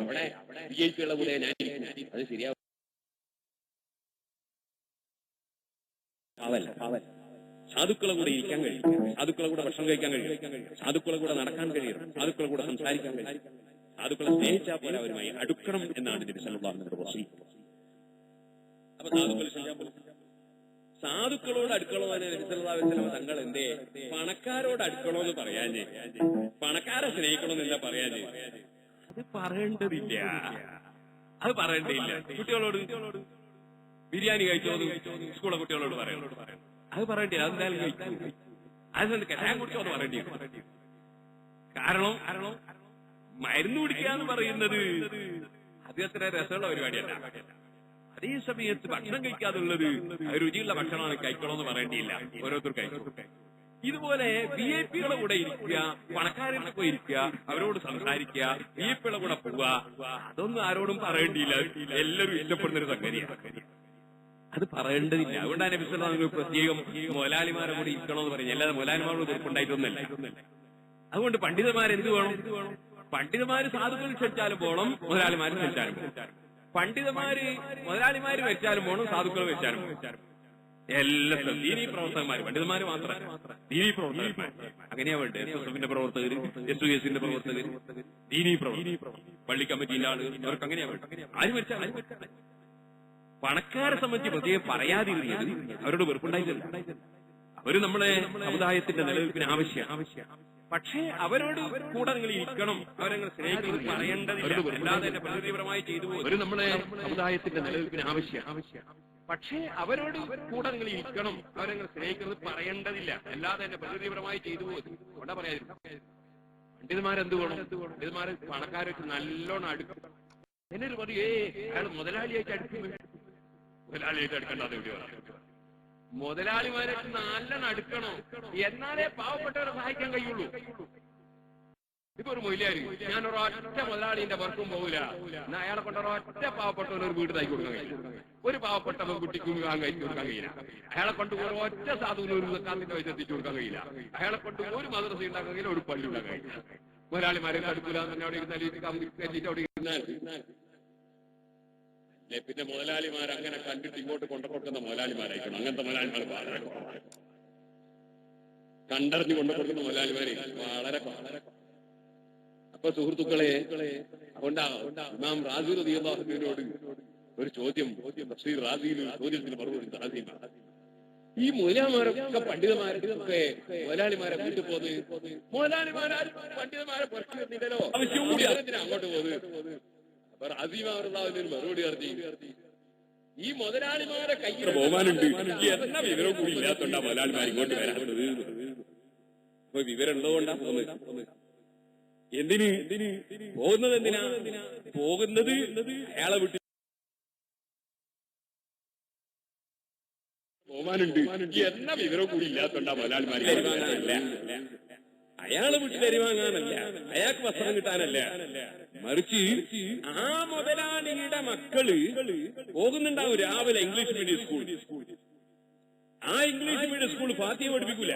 അവിടെ വിജയിച്ചുള്ള കൂടെ ഞാൻ അത് ശരിയാവും. സാധുക്കളെ കൂടെ ഇരിക്കാൻ കഴിയും, സാധുക്കളെ കൂടെ ഭക്ഷണം കഴിക്കാൻ കഴിയും, സാധുക്കളെ കൂടെ നടക്കാൻ കഴിയും, സാധുക്കളെ കൂടെ സംസാരിക്കാൻ കഴിയും. സാധുക്കളെ സ്നേഹിച്ചാൽ പോലെ അവരുമായി അടുക്കണം എന്നാണ് നബി സല്ലല്ലാഹു അലൈഹി വസല്ലം. അപ്പൊ സാധുക്കളോട് അടുക്കളോ നബി സല്ലല്ലാഹു അലൈഹി വസല്ലം തങ്ങൾ എന്തേ പണക്കാരോട് അടുക്കളോ എന്ന് പറയാഞ്ഞേ? പണക്കാരെ സ്നേഹിക്കണമെന്നില്ല പറയാഞ്ഞേ? അത് പറയേണ്ടതില്ല, അത് പറയേണ്ടതില്ല. കുട്ടികളോട് ബിരിയാണി കഴിച്ചോന്ന് സ്കൂളിലെ കുട്ടികളോട് പറയണം, അത് പറയേണ്ടി. അതെന്തായാലും കഴിക്കും. അതെന്ത് കഷായം കുടിച്ചോന്ന് പറയേണ്ടി. കാരണം മരുന്ന് കുടിക്കുക എന്ന് പറയുന്നത് അത് അത്ര രസമുള്ള പരിപാടിയല്ല. അതേ സമയത്ത് ഭക്ഷണം കഴിക്കാതുള്ളത് രുചിയുള്ള ഭക്ഷണമാണ് കഴിക്കണമെന്ന് പറയേണ്ടിയില്ല, ഓരോരുത്തർ കഴിക്കും. ഇതുപോലെ VIP കളെ കൂടെ ഇരിക്കുക, പണക്കാരുടെ കൂടെ ഇരിക്കുക, അവരോട് സംസാരിക്കുക, VIP കളെ കൂടെ പോവുക, അതൊന്നും ആരോടും പറയേണ്ടിയില്ല. എല്ലാവരും ഇഷ്ടപ്പെടുന്നൊരു സംഗതിയാണ്, അത് പറയേണ്ടതില്ല. അതുകൊണ്ടാണ് നബി സല്ലല്ലാഹു അലൈഹി വസല്ലം പ്രത്യേകം മുതലാളിമാരെ കൂടി ഇരിക്കണമെന്ന് പറയും. അല്ലാതെ മുതലാളിമാരോട് എതിർപ്പുണ്ടായിട്ടൊന്നല്ല. അതുകൊണ്ട് പണ്ഡിതന്മാരെന്ത് വേണം? പണ്ഡിതന്മാര് സാധുക്കൾ ക്ഷണിച്ചാലും പോകണം, മുതലാളിമാര് ക്ഷണിച്ചാലും പോകണം. മുതലാളിമാര് വെച്ചാലും പോകണം, സാധുക്കൾ വെച്ചാലും പോകണം. എല്ലാ ദീനീ പ്രവർത്തകന്മാര്, പണ്ഡിതന്മാര് മാത്രമല്ല, ദീനീ പ്രവർത്തകന്മാർ അങ്ങനെയാ വേണ്ടത്. SSFന്റെ പ്രവർത്തകർ, SUSന്റെ പ്രവർത്തകർ, ദീനീ പ്രവർത്തകർ, പള്ളി കമ്മിറ്റിയിലെ ആളുകൾ, അവർക്ക് അങ്ങനെയാ വേണ്ടത്. ആര് വെച്ചാൽ പണക്കാരെ സംബന്ധിച്ച് പ്രത്യേകം പറയാതിരുന്നത് അവരോട് വെറുപ്പുണ്ടായില്ല. ഒരു നമ്മുടെ സമുദായത്തിന്റെ നിലനിൽപ്പിന് ആവശ്യം. പക്ഷേ അവരോട് കൂടെ നിങ്ങൾ ഇരിക്കണം, അവരെ സ്നേഹിക്കുന്നത് പറയേണ്ടതില്ല, അല്ലാതെ തന്നെ പ്രകൃതിപരമായി ചെയ്തു പോകും. ഒരു നമ്മുടെ സമുദായത്തിന്റെ നിലനിൽപ്പിന് ആവശ്യം. പക്ഷേ അവരോട് കൂടെ നിങ്ങൾ ഇരിക്കണം, അവരെ സ്നേഹിക്കുന്നത് പറയേണ്ടതില്ല, അല്ലാതെ തന്നെ പ്രകൃതിപരമായി ചെയ്തു പോകും. അവിടെ പറയാതിരിക്കും. പണ്ഡിതന്മാരെന്ത് വേണം? പണ്ഡിതന്മാരെ പണക്കാരെ വെച്ച് നല്ലോണം അടുക്കും. എന്നൊരു പറയേ അയാൾ മുതലാളിയായിട്ട് അടുക്കുന്നു. മുതലാളിയായിട്ട് അടുക്കണ്ടാതെ മുതലാളിമാരെ നല്ലോണം അടുക്കണം, എന്നാലേ പാവപ്പെട്ടവരെ സഹായിക്കാൻ കഴിയുള്ളൂ. ഇപ്പൊ ഒരു മൊയിലാരി, ഞാൻ ഒരൊറ്റ മുതലാളിന്റെ വർക്കും പോകില്ല, എന്നാ അയാളെ കൊണ്ട് ഒരൊറ്റ പാവപ്പെട്ടവന് ഒരു വീട് താക്കി കൊടുക്കാൻ കഴിയും, ഒരു പാവപ്പെട്ട കുട്ടിക്ക് കഴിച്ചു കൊടുക്കാൻ കഴിയില്ല, അയാളെ കൊണ്ട് ഒരൊറ്റ സാധുവിന് ഒരു കാത്തിന്റെ പൈസ എത്തിച്ചു കൊടുക്കാൻ കഴിയില്ല, അയാളെ കൊണ്ട് ഒരു മദ്രസ ഉണ്ടാക്കാൻ കഴിയില്ല, ഒരു പള്ളി ഉണ്ടാക്കാൻ കഴിയില്ല. മുതലാളിമാരെ അടുക്കൂല തന്നെ അവിടെ ഇരുന്നാൽ അവിടെ ഇരുന്നാൽ പിന്നെ മുതലാളിമാർ അങ്ങനെ കണ്ടിട്ട് ഇങ്ങോട്ട് കൊണ്ടുകൊടുക്കുന്ന മുതലാളിമാരായിരിക്കണം. അങ്ങനത്തെ മുതലാളിമാർ വളരെ കണ്ടറിഞ്ഞു കൊണ്ടുകൊടുക്കുന്ന മുതലാളിമാരെ വളരെ. അപ്പൊ സുഹൃത്തുക്കളെ, അതുകൊണ്ടാ ഇമാം റാസി റളിയല്ലാഹു അൻഹുവിനോട് ഒരു ചോദ്യം, തഫ്സീർ റാസിയിൽ ചോദ്യത്തിന് മറുപടി റാസിയിൽ, ഈ മുതലാളിമാരൊക്കെ പണ്ഡിതന്മാരൊക്കെ മുതലാളിമാരെ വീട്ടിൽ പോകുന്നത്, മുതലാളിമാരും പണ്ഡിതന്മാരെ പുറത്തു വരുന്നില്ലല്ലോ, അങ്ങോട്ട് പോകുന്നത്. അപ്പൊ റാസിമ അവരുള്ളതിന് മറുപടി നടത്തി, ഈ മുതലാളിമാരെ കയ്യിൽ ബഹുമാനുണ്ട്, എന്ന വിവരവും കൂടി ഇല്ലാത്തോണ്ടാ മുതലാളിമാർ ഇങ്ങോട്ട് വരാത്തത്. അപ്പൊ വിവരം ഉള്ളതുകൊണ്ടാ പോകുന്നത്. എന്തിന് പോകുന്നത്? എന്തിനാ പോകുന്നത്? അയാളെ വിട്ട് ബഹുമാനുണ്ട് എന്ന വിവരവും കൂടി ഇല്ലാത്തോണ്ടാ മുതലാളിമാർ വരുവാങ്ങാനല്ല, അയാളെ വിട്ട് വരുവാങ്ങാനല്ല, അയാൾക്ക് വസ്ത്രം കിട്ടാനല്ല, മറിച്ച് ആ മുതലാളിയുടെ മക്കള് പോകുന്നുണ്ടാവും രാവിലെ ഇംഗ്ലീഷ് മീഡിയം സ്കൂൾ. ആ ഇംഗ്ലീഷ് മീഡിയം സ്കൂൾ ഫാത്തിഹ പഠിപ്പിക്കൂല,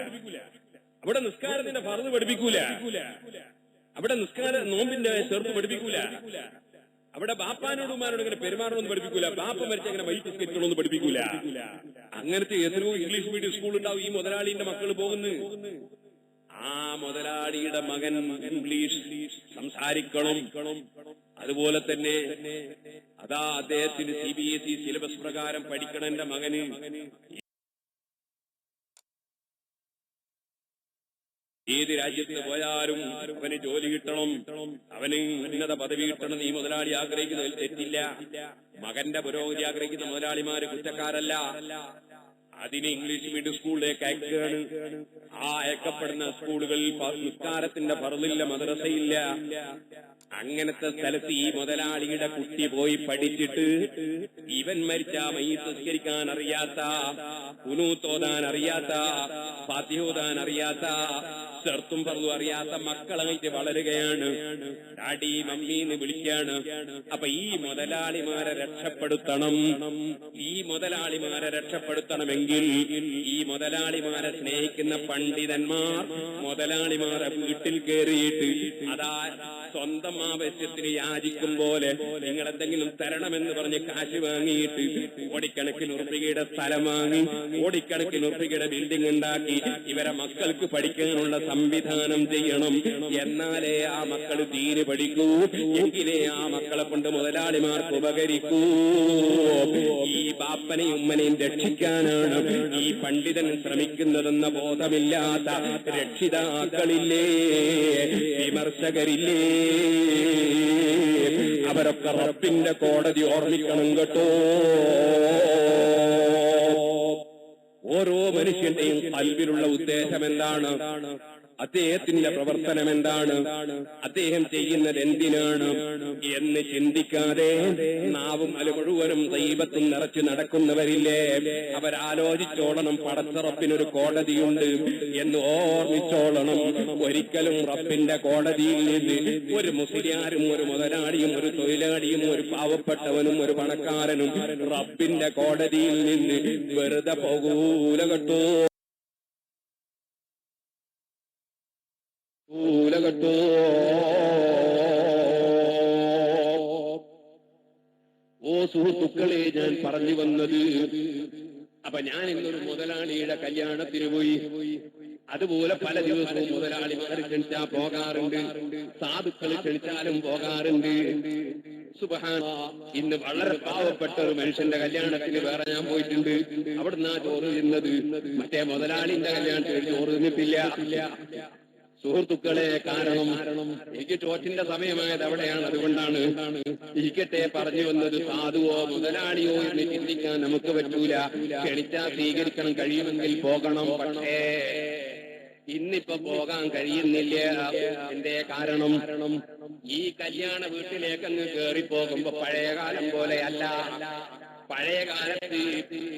അവിടെ നിസ്കാരത്തിന്റെ ഫർദ് പഠിപ്പിക്കൂല, അവിടെ നോമ്പിന്റെ ചെറുപ്പ് പഠിപ്പിക്കൂല, അവിടെ ബാപ്പാനോടും ഉമ്മാനോടും ഇങ്ങനെ പെരുമാറണമെന്ന് പഠിപ്പിക്കൂല, ബാപ്പ മരിച്ച അങ്ങനെ വൈറ്റ് സ്കെറ്റണമെന്ന് പഠിപ്പിക്കൂല. അങ്ങനത്തെ എത്രയോ ഇംഗ്ലീഷ് മീഡിയം സ്കൂൾ ഉണ്ടാവും. ഈ മുതലാളിന്റെ മക്കൾ പോകുന്നു. ആ മുതലാളിയുടെ മകൻ ഇംഗ്ലീഷ് സംസാരിക്കണം. അതുപോലെ തന്നെ അതാ അദ്ദേഹത്തിന് CBSE സിലബസ് പ്രകാരം പഠിക്കണം. എന്റെ മകന് ഏത് രാജ്യത്തിന് പോയാലും അവന് ജോലി കിട്ടണം, അവന് ഉന്നത പദവി കിട്ടണം. ഈ മുതലാളി ആഗ്രഹിക്കുന്നതിൽ തെറ്റില്ല. മകന്റെ പുരോഗതി ആഗ്രഹിക്കുന്ന മുതലാളിമാര് കുറ്റക്കാരല്ല. അതിന് ഇംഗ്ലീഷ് മീഡിയം സ്കൂളിലേക്ക് അയക്കുകയാണ്. ആ അയക്കപ്പെടുന്ന സ്കൂളുകളിൽ നിസ്കാരത്തിന്റെ ഫർളില്ല, മദ്രസയില്ല. അങ്ങനത്തെ സ്ഥലത്ത് ഈ മുതലാളിയുടെ കുട്ടി പോയി പഠിച്ചിട്ട് ഇവൻ മരിച്ച മയ്യിത്ത് നിസ്കരിക്കാൻ അറിയാത്ത, കുനൂത്തോതാൻ അറിയാത്ത, ഫാത്തിഹ ഓതാൻ അറിയാത്ത, ചെറുത്തും ഫർളും അറിയാത്ത മക്കളായിട്ട് വളരുകയാണ്. ഡാഡി മമ്മീന്ന് വിളിക്കാണ്. അപ്പൊ ഈ മുതലാളിമാരെ രക്ഷപ്പെടുത്തണം. ഈ മുതലാളിമാരെ രക്ഷപ്പെടുത്തണമെങ്കിൽ ഈ മുതലാളിമാരെ സ്നേഹിക്കുന്ന പണ്ഡിതന്മാർ മുതലാളിമാരെ വീട്ടിൽ കയറിയിട്ട് അതാ സ്വന്തം ആവശ്യത്തിന് യാചിക്കും പോലെ നിങ്ങൾ എന്തെങ്കിലും തരണമെന്ന് പറഞ്ഞ് കാശ് വാങ്ങിയിട്ട് കോടിക്കണക്കിന് ഉറുപ്പികയുടെ സ്ഥലം വാങ്ങി കോടിക്കണക്കിന് ഉറുപ്പികയുടെ ബിൽഡിംഗ് ഉണ്ടാക്കി ഇവരെ മക്കൾക്ക് പഠിക്കാനുള്ള സംവിധാനം ചെയ്യണം. എന്നാലേ ആ മക്കൾ ദീന് പഠിക്കൂ, എങ്കിലേ ആ മക്കളെ കൊണ്ട് മുതലാളിമാർക്ക് ഉപകരിക്കൂ. ഈ ബാപ്പനെയും ഉമ്മനെയും രക്ഷിക്കാനാണ് ഈ പണ്ഡിതൻ ശ്രമിക്കുന്നതെന്ന ബോധമില്ലാത്ത രക്ഷിതാക്കളില്ലേ, വിമർശകരില്ലേ, അവരൊക്കെ റബ്ബിന്റെ കോടതി ഓർമ്മിക്കണം കേട്ടോ. ഓരോ മനുഷ്യന്റെയും കൽബിലുള്ള ഉദ്ദേശം എന്താണ്? അദ്ദേഹത്തിന്റെ പ്രവർത്തനം എന്താണ്? അദ്ദേഹം ചെയ്യുന്നത് എന്തിനാണ് എന്ന് ചിന്തിക്കാതെ നാവും അല മുഴുവനും ദൈവത്തും നിറച്ചു നടക്കുന്നവരില്ലേ, അവരാലോചിച്ചോളണം പടച്ച റബ്ബിനൊരു കോടതിയുണ്ട് എന്ന് ഓർമ്മിച്ചോളണം. ഒരിക്കലും റബ്ബിന്റെ കോടതിയിൽ നിന്ന് ഒരു മുസ്ലിയാരും ഒരു മുതലാളിയും ഒരു തൊഴിലാളിയും ഒരു പാവപ്പെട്ടവനും ഒരു പണക്കാരനും റബ്ബിന്റെ കോടതിയിൽ നിന്ന് വെറുതെ പോകൂല കേട്ടോ. ഓ സുഹൃത്തുക്കളെ, ഞാൻ പറഞ്ഞു വന്നത്, അപ്പൊ ഞാൻ ഇന്നൊരു മുതലാളിയുടെ കല്യാണത്തിന് പോയി. അതുപോലെ പല ദിവസവും മുതലാളിമാർ ക്ഷണിച്ചാൽ പോകാറുണ്ട്, സാധുക്കൾ ക്ഷണിച്ചാലും പോകാറുണ്ട്. സുബ്ഹാനല്ലാഹ്. ഇന്ന് വളരെ പാവപ്പെട്ട ഒരു മനുഷ്യന്റെ കല്യാണത്തിന് വേറെ ഞാൻ പോയിട്ടുണ്ട്. അവിടുന്ന് ആ ചോറ് തിന്നത്. മറ്റേ മുതലാളിന്റെ കല്യാണത്തിന് ചോറ് തിന്നിട്ടില്ല. സുഹൃത്തുക്കളെ, കാരണം എനിക്ക് ചോറ്റിന്റെ സമയമായത് അവിടെയാണ്. അതുകൊണ്ടാണ് ഇരിക്കട്ടെ പറഞ്ഞു വന്നത്. സാധുവോ മുതലാളിയോ എന്ന് ചിന്തിക്കാൻ നമുക്ക് പറ്റൂല. ക്ഷണിച്ചാൽ സ്വീകരിക്കണം, കഴിയുമെങ്കിൽ പോകണം. പക്ഷേ ഇന്നിപ്പോ പോകാൻ കഴിയുന്നില്ല. എന്റെ കാരണം ഈ കല്യാണ വീട്ടിലേക്ക് അങ്ങ് കയറി പോകുമ്പോ പഴയകാലം പോലെയല്ല. പഴയ കാലത്ത്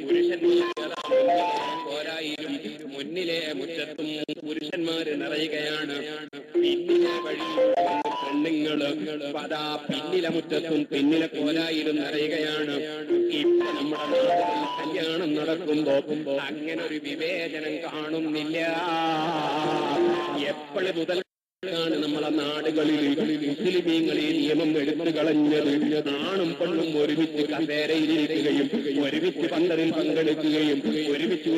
പുരുഷന്മാരായാലും മുന്നിലെ മുറ്റത്തും പുരുഷന്മാര് നിറയുകയാണ്. പിന്നിലെ വഴി പെണ്ണുങ്ങള് പതാ പിന്നിലെ മുറ്റത്തും പിന്നിലെ കോലായിലും നിറയുകയാണ്. ഇപ്പൊ നമ്മുടെ നാടുകളിൽ കല്യാണം നടക്കുമ്പോ അങ്ങനെ ഒരു വിവേചനം കാണുന്നില്ല. എപ്പോഴും മുതൽ ാണ് നമ്മളെ നാടുകളിൽ മുസ്ലിമീങ്ങളെ നിയമം എടുത്തു കളഞ്ഞത്. ആണും പെണ്ണും ഒരുമിച്ച് കസേരയിലിരിക്കുകയും ഒരുമിച്ച് പന്തലിൽ പങ്കെടുക്കുകയും ഒരുമിച്ച്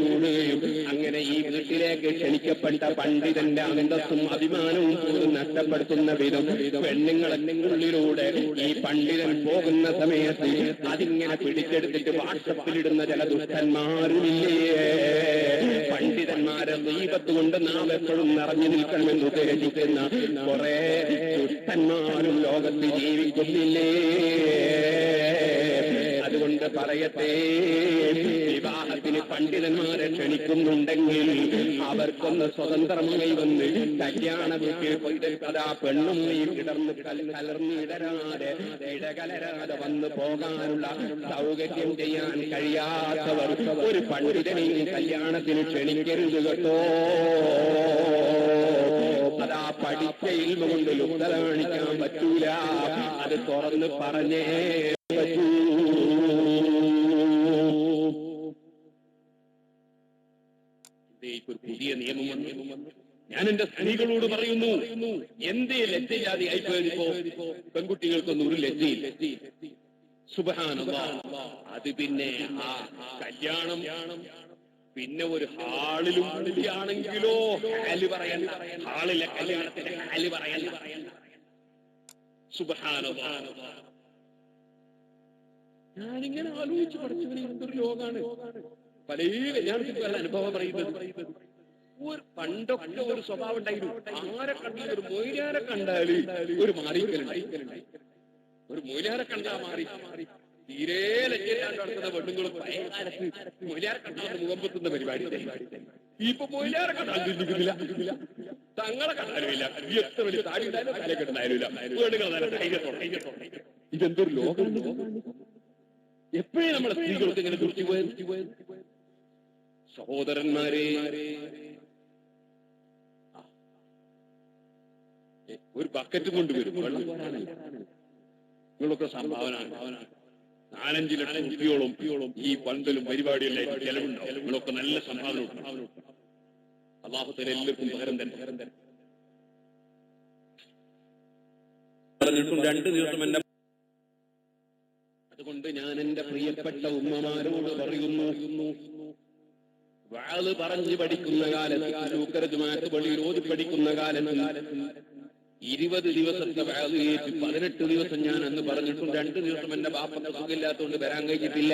ഊടുകയും അങ്ങനെ ഈ വീട്ടിലേക്ക് ക്ഷണിക്കപ്പെട്ട പണ്ഡിതന്റെ അന്തസ്സും അഭിമാനവും പോലും നഷ്ടപ്പെടുത്തുന്ന വിധം പെണ്ണുങ്ങളെന്നുള്ളിലൂടെ ഈ പണ്ഡിതൻ പോകുന്ന സമയത്ത് അതിങ്ങനെ പിടിച്ചെടുത്തിട്ട് വാട്സപ്പിലിടുന്ന ചില ദുഷ്ടന്മാരില്ലേ. പണ്ഡിതന്മാരെ ദീപത്ത് കൊണ്ട് നാം എപ്പോഴും നിറഞ്ഞു നിൽക്കണമെന്ന് ഉദ്ദേശിക്കുന്ന കുറെ ദുഷ്ടന്മാരും ലോകത്ത് ജീവിക്കുന്നില്ലേ. അതുകൊണ്ട് പറയട്ടെ, വിവാഹത്തിന് പണ്ഡിതന്മാരെ ക്ഷണിക്കുന്നുണ്ടെങ്കിൽ അവർക്കൊന്ന് സ്വതന്ത്രമായി വന്ന് കല്യാണ വീട്ടിൽ പോയിട്ട് അതാ പെണ്ണും കിടന്ന് കലർന്നിടരാതെ ഇടകലരാതെ വന്ന് പോകാനുള്ള സൗകര്യം ചെയ്യാൻ കഴിയാത്തവർ ഒരു പണ്ഡിതനെയും കല്യാണത്തിന് ക്ഷണിക്കരുത് കേട്ടോ. അതാ പഠിച്ച ഇൽമ കൊണ്ട് ലുപ്തരാണിക്കാൻ പറ്റൂല. അത് തുറന്ന് പറഞ്ഞേ പറ്റൂ. ഒരു പുതിയ നിയമം വന്നു. ഞാൻ എന്റെ സ്ത്രീകളോട് പറയുന്നു, എന്തേ ലജ്ജയില്ലാതെ ആയിപ്പോയതിപ്പോ പെൺകുട്ടികൾക്കൊന്നും ഒരു ലജ്ജയില്ല. സുബ്ഹാനല്ലാഹ്. അത് പിന്നെ ആ കല്യാണം പിന്നെ ഒരു ഹാളിലും ആണെങ്കിലോ ഹാല് പറയണ്ട. ഹാളിലെ കല്യാണത്തിന്റെ ഹാല് പറയണ്ട. സുബ്ഹാനല്ലാഹ്. ഞാനിങ്ങനെ ആലോചിച്ച് പഠിച്ചവന് എന്തൊരു ലോകാണ്. പല കല്യാണത്തിന് പല അനുഭവം പറയുന്നത്. ഒരു പണ്ടൊക്കെ ഒരു സ്വഭാവം ഉണ്ടായിരുന്നു. ആരെ കണ്ടാലും ഒരു മൊയ്ലാരെ കണ്ടാല് ഒരു മാറിക്കലുണ്ടായി. ഒരു മൊയ്ലാരെ കണ്ടാ മാറി. തീരെ ലജ്ജയില്ലാണ്ട് നടക്കുന്ന പെണ്ണുങ്ങളും പഴയ കാലത്ത് മൊയ്ലാരെ കണ്ടാൽ മുഖമ്പെത്തുന്ന പരിപാടി. ഇപ്പൊ മൊയ്ലാരെ കണ്ടാൽ ചിന്തിക്കുന്നില്ല, തങ്ങളെ കണ്ടാലുമില്ല. എത്ര വലിയ താടി ഉണ്ടായാലും തലക്കെട്ടുണ്ടായാലും പെണ്ണുങ്ങൾ. ഇതെന്തൊരു ലോകം. എപ്പോഴും നമ്മളെ സ്ത്രീകൾക്ക് ഇങ്ങനെ ദുർത്തി പോയത്. സഹോദരന്മാരെ, ഒരു ബക്കറ്റ് കൊണ്ടുവരും വെള്ളം പോരാനല്ല. നിങ്ങളൊക്കെ സംഭാവന 4-5 ലക്ഷം രൂപയോളം ഈ പന്തലും പരിപാടിയല്ലേ ചെലവുണ്ടാവും. നിങ്ങളൊക്കെ നല്ല സംഭാവന. അല്ലാഹു തആല എല്ലാവർക്കും പകരം തന്നെ. 2 ദിവസം എന്നെ. അതുകൊണ്ട് ഞാൻ എന്റെ പ്രിയപ്പെട്ട ഉമ്മമാരോട് പറയുന്നു, വാള് പറഞ്ഞു പഠിക്കുന്ന കാലത്ത് പള്ളിയിൽ ഓതി പഠിക്കുന്ന കാലത്ത് 20 ദിവസത്തെ വാള് ഏറ്റ് 18 ദിവസം ഞാൻ അന്ന് പറഞ്ഞിട്ടും 2 ദിവസം എന്റെ ബാപ്പക്ക് സുഖമില്ലാത്തതുകൊണ്ട് വരാൻ കഴിഞ്ഞിട്ടില്ല.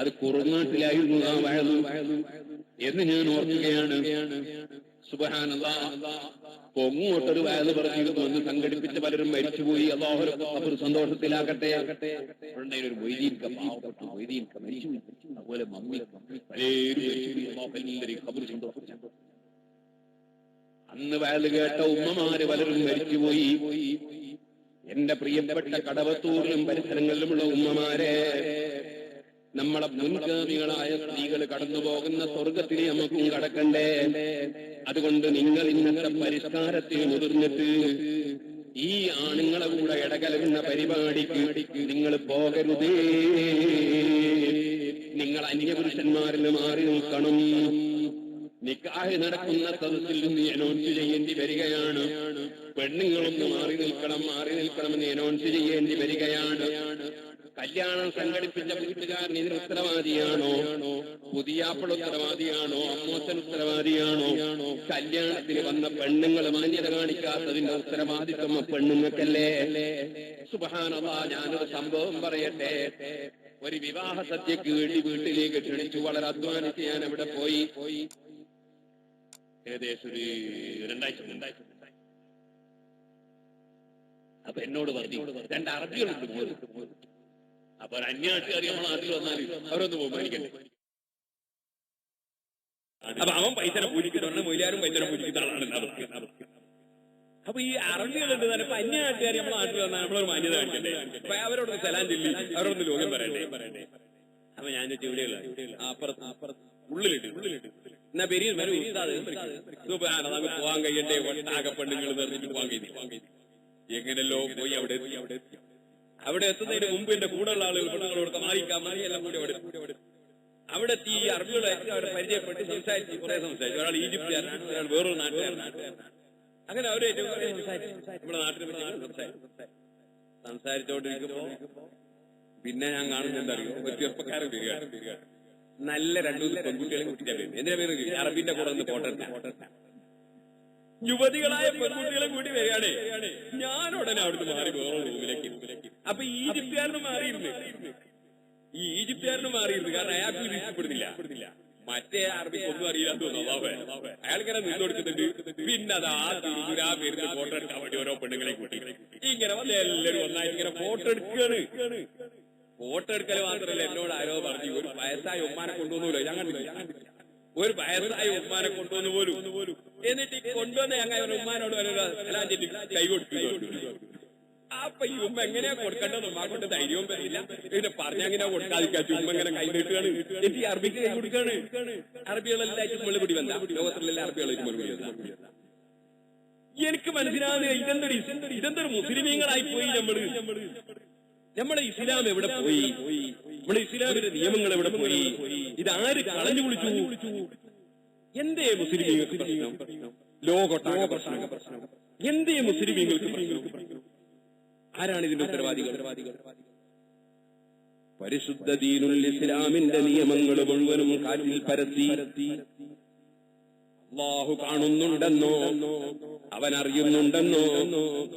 അത് കുറുനാട്ടിലായിരുന്നു ആ വാള് എന്ന് ഞാൻ ഓർക്കുകയാണ്. സുബ്ഹാനല്ലാഹ്. പൊങ്ങോട്ടൊരു വാള് പറഞ്ഞിരുന്നു. അന്ന് സംഘടിപ്പിച്ച പലരും മരിച്ചുപോയി. അല്ലാഹു അവർ സന്തോഷത്തിലാകട്ടെ. ഒരു മൊയ്തീൻക പാവപ്പെട്ടു, മൊയ്തീൻക മരിച്ചു. അതുപോലെ മമ്മി സന്തോഷിച്ചു. അന്ന് വാള് കേട്ട ഉമ്മമാര് പലരും മരിച്ചുപോയി. എന്റെ പ്രിയപ്പെട്ട കടവത്തൂരിലും പരിസരങ്ങളിലുമുള്ള ഉമ്മമാരെ, നമ്മളെ മുൻഗാമികളായ സ്ത്രീകൾ കടന്നു പോകുന്ന സ്വർഗത്തിൽ നമുക്കും കടക്കണ്ടേ. അതുകൊണ്ട് നിങ്ങൾ ഇന്നത്തെ പരിഷ്കാരത്തിൽ മുതിർന്നിട്ട് ഈ ആണുങ്ങളെ കൂടെ ഇടകലരുന്ന പരിപാടിക്ക് നിങ്ങൾ പോകരുതേ. നിങ്ങൾ അന്യപുരുഷന്മാരിൽ മാറി നിൽക്കണം. നിക്കാഹ് നടക്കുന്ന സദസ്സിൽ നിന്ന് അനൗൺസ് ചെയ്യേണ്ടി വരികയാണ്. പെണ്ണുങ്ങളൊന്ന് മാറി നിൽക്കണമെന്ന് അനൗൺസ് ചെയ്യേണ്ടി വരികയാണ്. കല്യാണം സംഘടിപ്പിച്ച വീട്ടുകാരൻ ഇതിന് ഉത്തരവാദിയാണോ? പുതിയാപ്പിള ഉത്തരവാദിയാണോ? അമ്മോച്ചൻ ഉത്തരവാദിയാണോ? കല്യാണത്തിന് വന്ന പെണ്ണുങ്ങൾ മാന്യത കാണിക്കാത്തതിന്റെ ഉത്തരവാദിത്വം പെണ്ണുങ്ങൾക്കല്ലേ? സുബ്ഹാനല്ലാഹ്, ഞാനൊരു സംഭവം പറയട്ടെ. ഒരു വിവാഹ സദ്യക്ക് വേണ്ടി വീട്ടിലേക്ക് ക്ഷണിച്ചു. വളരെ അധ്വാനിച്ച് ഞാൻ അവിടെ പോയി. ഏകദേശം ഒരു 2 ആഴ്ച. അപ്പൊ എന്നോട് പറഞ്ഞു 2 അറബികളുണ്ട് പോലും. അപ്പൊ ഒരു അന്യാട്ടുകാർ നമ്മളെ നാട്ടിൽ വന്നാൽ അവരൊന്ന് ബഹുമാനിക്കണ്ടേ? അപ്പൊ അവൻ പൈസനെ പൂജിക്കുന്നുണ്ട്, മൊയിലാരും പൈസനെ പൂജിക്കുന്ന ആളാണ്. അപ്പൊ ഈ അറബികളുണ്ട് തന്നെ അന്യനാട്ടുകാർ നമ്മളെ നാട്ടിൽ വന്നാൽ നമ്മളൊരു മാന്യത കാണിക്കണ്ടേ? അപ്പൊ അവരോടൊന്ന് സലാം ചൊല്ലി അവരോടൊന്ന് ലോകം പറയണ്ടേ? അപ്പൊ ഞാൻ ഇവിടെയുള്ള അപ്പുറത്ത് ഉള്ളിലിട്ട് എന്നാ പെരിയ നമുക്ക് പോകാൻ കഴിയണ്ടേ? ഒട്ടാകെ പെണ്ണുങ്ങൾ നിർമ്മിച്ച് പോകാൻ കഴിയുന്നു. എങ്ങനെയല്ലോ പോയി അവിടെ എത്തുന്നതിന് മുമ്പ് എന്റെ കൂടെയുള്ള ആളുകൾ പെണ്ണുങ്ങളോട് മാറിക്കാൻ എല്ലാം കൂടി അവിടെ എത്തി ഈ അറബികളെ അവരെ പരിചയപ്പെട്ട് സംസാരിച്ച് കുറെ സംസാരിച്ചു. ഒരാൾ ഈജിപ്തുകാരൻ, ഒരാൾ വേറൊരു നാട്ടുകാരനാണ്. അങ്ങനെ അവരെ നമ്മുടെ നാട്ടിൽ സംസാരിച്ചോണ്ടിരിക്കുമ്പോ പിന്നെ ഞാൻ കാണുന്നത് എന്താ അറിയോ? ഒരു ചെറുപ്പക്കാരൻ വരികയാണ്. നല്ല 2-3 പെൺകുട്ടികളെ കൂട്ടിട്ടാ വരുന്നത്. എന്തിനാ പേര്? അറബിന്റെ കൂടെ ഒന്ന് ഫോട്ടോ യുവതികളായ പെൺകുട്ടികളെ കൂട്ടി വരികയാണ്. ഞാൻ ഉടനെ അവിടുന്ന് മാറി വേറെ റൂമിലേക്ക്. അപ്പൊ ഈജിപ്തുകാരന് മാറിയിരുന്നു. കാരണം അയാൾക്ക് ഇത് ഇഷ്ടപ്പെടുന്നില്ല. മറ്റേ അറബിക്ക് ഒന്നും അറിയാത്ത അയാൾക്കിങ്ങനെ നിന്ന് കൊടുക്കുന്നുണ്ട്. പിന്നെ അത് ആ തിരുപുരാ പേരുന്ന് ഫോട്ടോ എടുക്കാൻ വേണ്ടി ഓരോ പെണ്ണുങ്ങളെ കൂട്ടി ഇങ്ങനെ വന്ന് എല്ലാവരും ഒന്നായിട്ട് ഇങ്ങനെ ഫോട്ടോ എടുക്കുകയാണ്. ഫോട്ടോ എടുക്കൽ മാത്രമല്ല, എന്നോട് ആരോ പറഞ്ഞു ഒരു വയസ്സായ ഉമ്മാനെ കൊണ്ടുവന്നുപോലും. ഞാൻ കണ്ടില്ല, ഒരു വയസ്സായ ഉമ്മാനെ കൊണ്ടുവന്നു പോലും. എന്നിട്ട് കൊണ്ടുവന്ന ഞങ്ങൾ ഉമ്മാനോട് കൈ കൊടുക്കുന്നു. അപ്പൊ ഈ ഉമ്മ എങ്ങനെയാ കൊടുക്കേണ്ടത്? ഉമ്മ കൊണ്ട് ധൈര്യവും വരില്ല. പിന്നെ പറഞ്ഞങ്ങനെ കൊടുക്കാതിരിക്കാച്ചു. ഉമ്മ ഇങ്ങനെ കൈ നീട്ടുകയാണ്. എനിക്ക് അറബിക്ക് കൈ കൊടുക്കുകയാണ്. അറബികളെല്ലാം മുള്ളുപിടി വന്ന ലോകത്തിലെല്ലാം അറബികളായിട്ട് മുള്ളുപിടി വന്ന എനിക്ക് മനസ്സിലാവുന്ന ഇതെന്തൊരു മുസ്ലിമീങ്ങളായി പോയി. നമ്മുടെ ഇസ്ലാം എവിടെ പോയി? നമ്മുടെ ഇസ്ലാമിന്റെ നിയമങ്ങൾ എവിടെ പോയി? ഇതാര് കളഞ്ഞു കുളിച്ചു? എന്തേ മുസ്ലിമീങ്ങൾക്ക് പ്രശ്നം? ലോകോട്ടാകെ പ്രശ്നം. എന്തേ മുസ്ലിമീങ്ങൾക്ക് പ്രശ്നം? ആരാണ് ഇതിന്റെ ഉത്തരവാദികൾ? പരിശുദ്ധ ദീനുൽ ഇസ്ലാമിന്റെ നിയമങ്ങൾ മുഴുവനും കാറ്റിൽ പരത്തി അല്ലാഹു കാണുന്നുണ്ടെന്നോ, അവൻ അറിയുന്നുണ്ടെന്നോ,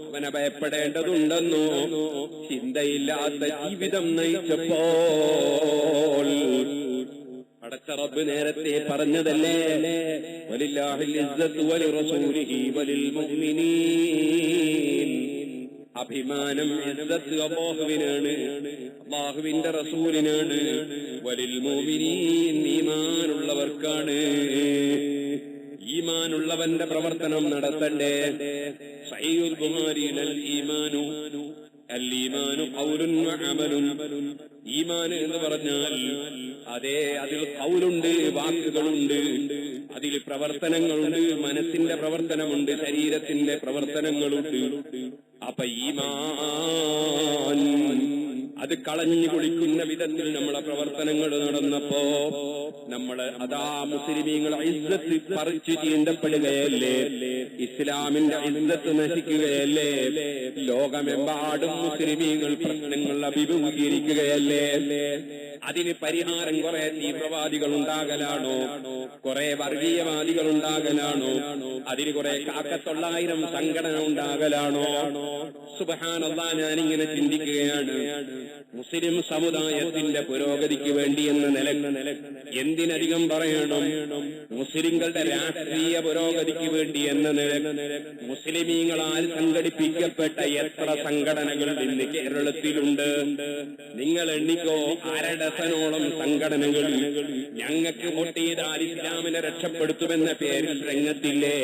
അവനെ ഭയപ്പെടേണ്ടതുണ്ടെന്നോ ചിന്തയില്ലാത്ത ജീവിതം നയിച്ചപ്പോൾ പടച്ച റബ്ബ് നേരത്തെ പറഞ്ഞതല്ലേ, വലില്ലാഹിൽ ഇസ്സത്തു വലിറസൂലിഹി വലിൽ മുഅ്മിനീൻ. അഭിമാനം ഇസ്സത്ത് അല്ലാഹുവിനാണ്, അല്ലാഹുവിന്റെ റസൂലിനാണ്. വലിൽ മുഅ്മിനീൻ, ഈമാനുള്ളവർക്കാണ്. ഈമാനുള്ളവന്റെ പ്രവർത്തനം നടത്തണ്ടേ. സഹീഹുൽ ബുഖാരിയിൽ അൽ-ഈമാനു ഖൗലുൻ വഅമലുൻ. ഈമാൻ എന്ന് പറഞ്ഞാൽ അതേ അതിൽ ഖൗലുണ്ട്, വാക്കുകളുണ്ട്, അതിൽ പ്രവർത്തനങ്ങളുണ്ട്, മനസ്സിന്റെ പ്രവർത്തനമുണ്ട്, ശരീരത്തിന്റെ പ്രവർത്തനങ്ങളുണ്ട്. അപ്പൊ ഈമാൻ അത് കളഞ്ഞു കുളിക്കുന്ന വിധത്തിൽ നമ്മളെ പ്രവർത്തനങ്ങൾ നടന്നപ്പോ നമ്മള് അതാ മുസ്ലിമീങ്ങൾ ഇസ്സത്ത് പറിച്ചു ചീന്തപ്പെടുകയല്ലേ, ഇസ്ലാമിന്റെ ഇസ്സത്ത് നശിക്കുകയല്ലേ, ലോകമെമ്പാടും മുസ്ലിമീങ്ങൾ പ്രശ്നങ്ങൾ അഭിമുഖീകരിക്കുകയല്ലേ. അതിന് പരിഹാരം കുറെ തീവ്രവാദികൾ ഉണ്ടാകലാണോ, കുറെ വർഗീയവാദികൾ ഉണ്ടാകലാണോ, അതിന് കുറെ 900 സംഘടന ഉണ്ടാകലാണോ? സുബ്ഹാനല്ലാഹ്, ഞാനിങ്ങനെ ചിന്തിക്കുകയാണ്. മുസ്ലിം സമുദായത്തിന്റെ പുരോഗതിക്ക് വേണ്ടി എന്ന നിലക്ക് എന്തിനധികം പറയണം, മുസ്ലിങ്ങളുടെ രാഷ്ട്രീയ പുരോഗതിക്ക് വേണ്ടി എന്ന നിലക്ക് മുസ്ലിമീങ്ങളാൽ സംഘടിപ്പിക്കപ്പെട്ട എത്ര സംഘടനകൾ ഇന്ന് കേരളത്തിലുണ്ട്? നിങ്ങൾ എണ്ണിക്കോ, 1/2 ഡസനോളം സംഘടനകൾ. ഞങ്ങൾക്ക് വോട്ട് ചെയ്താൽ ഇസ്ലാമിനെ രക്ഷപ്പെടുത്തുമെന്ന പേരിൽ രംഗത്തില്ലേ?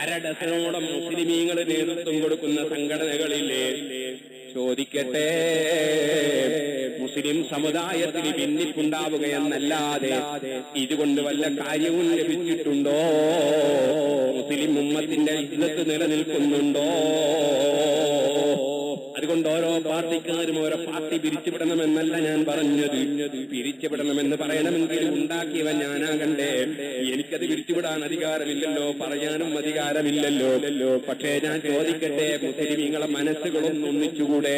1/2 ഡസനോളം മുസ്ലിമീങ്ങൾ നേതൃത്വം കൊടുക്കുന്ന സംഘടനകളില്ലേ? ചോദിക്കട്ടെ, മുസ്ലിം സമുദായത്തിന് ഭിന്നിപ്പുണ്ടാവുകയെന്നല്ലാതെ ഇതുകൊണ്ട് വല്ല കാര്യവും ലഭിച്ചിട്ടുണ്ടോ? മുസ്ലിം ഉമ്മത്തിന്റെ ഇസ്സത്ത് നിലനിൽക്കുന്നുണ്ടോ? അതുകൊണ്ട് ഓരോ പാർട്ടിക്കാരും ഓരോ പാർട്ടി പിരിച്ചുവിടണമെന്നല്ല ഞാൻ പറഞ്ഞത്. പിരിച്ചുവിടണമെന്ന് പറയണമെങ്കിൽ ഉണ്ടാക്കിയവൻ ഞാനാകണ്ടേ. എനിക്കത് പിരിച്ചുവിടാൻ അധികാരമില്ലല്ലോ, പറയാനും അധികാരമില്ലല്ലോ. പക്ഷേ ഞാൻ ചോദിക്കട്ടെ, മുസ്ലിമീങ്ങളെ മനസ്സുകളൊന്ന് ഒന്നിച്ചുകൂടെ?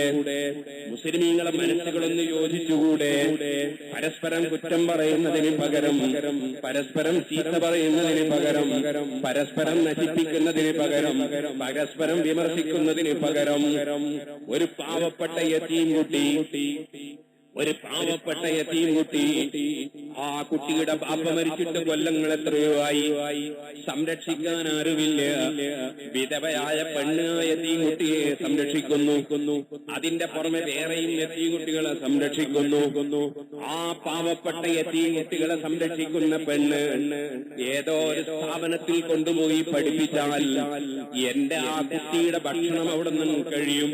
മുസ്ലിമീങ്ങളെ മനസ്സുകളൊന്ന് യോജിച്ചുകൂടെ? പരസ്പരം കുറ്റം പറയുന്നതിന് പകരം, പരസ്പരം ചീത്ത പറയുന്നതിന് പകരം, പരസ്പരം നശിപ്പിക്കുന്നതിന് പകരം, പരസ്പരം വിമർശിക്കുന്നതിന് പകരം ഒരു പാവപ്പെട്ട യതീം കുട്ടി, ആ കുട്ടിയുടെ ബാപ്പ മരിച്ചിട്ട് കൊല്ലങ്ങൾ എത്രയോ ആയി, സംരക്ഷിക്കാൻ ആരുമില്ല. വിധവയായ പെണ്ണ് യതീം കുട്ടിയെ സംരക്ഷിക്കുന്നു, അതിന്റെ പുറമെ വേറെയും യതീം കുട്ടികളെ സംരക്ഷിക്കുന്നു. ആ പാവപ്പെട്ട യതീം കുട്ടികളെ സംരക്ഷിക്കുന്ന പെണ്ണ് ഏതോ ഒരു സ്ഥാപനത്തിൽ കൊണ്ടുപോയി പഠിപ്പിച്ചാൽ എന്റെ ആ കുട്ടിയുടെ ഭക്ഷണം അവിടെ നിന്ന് കഴിയും,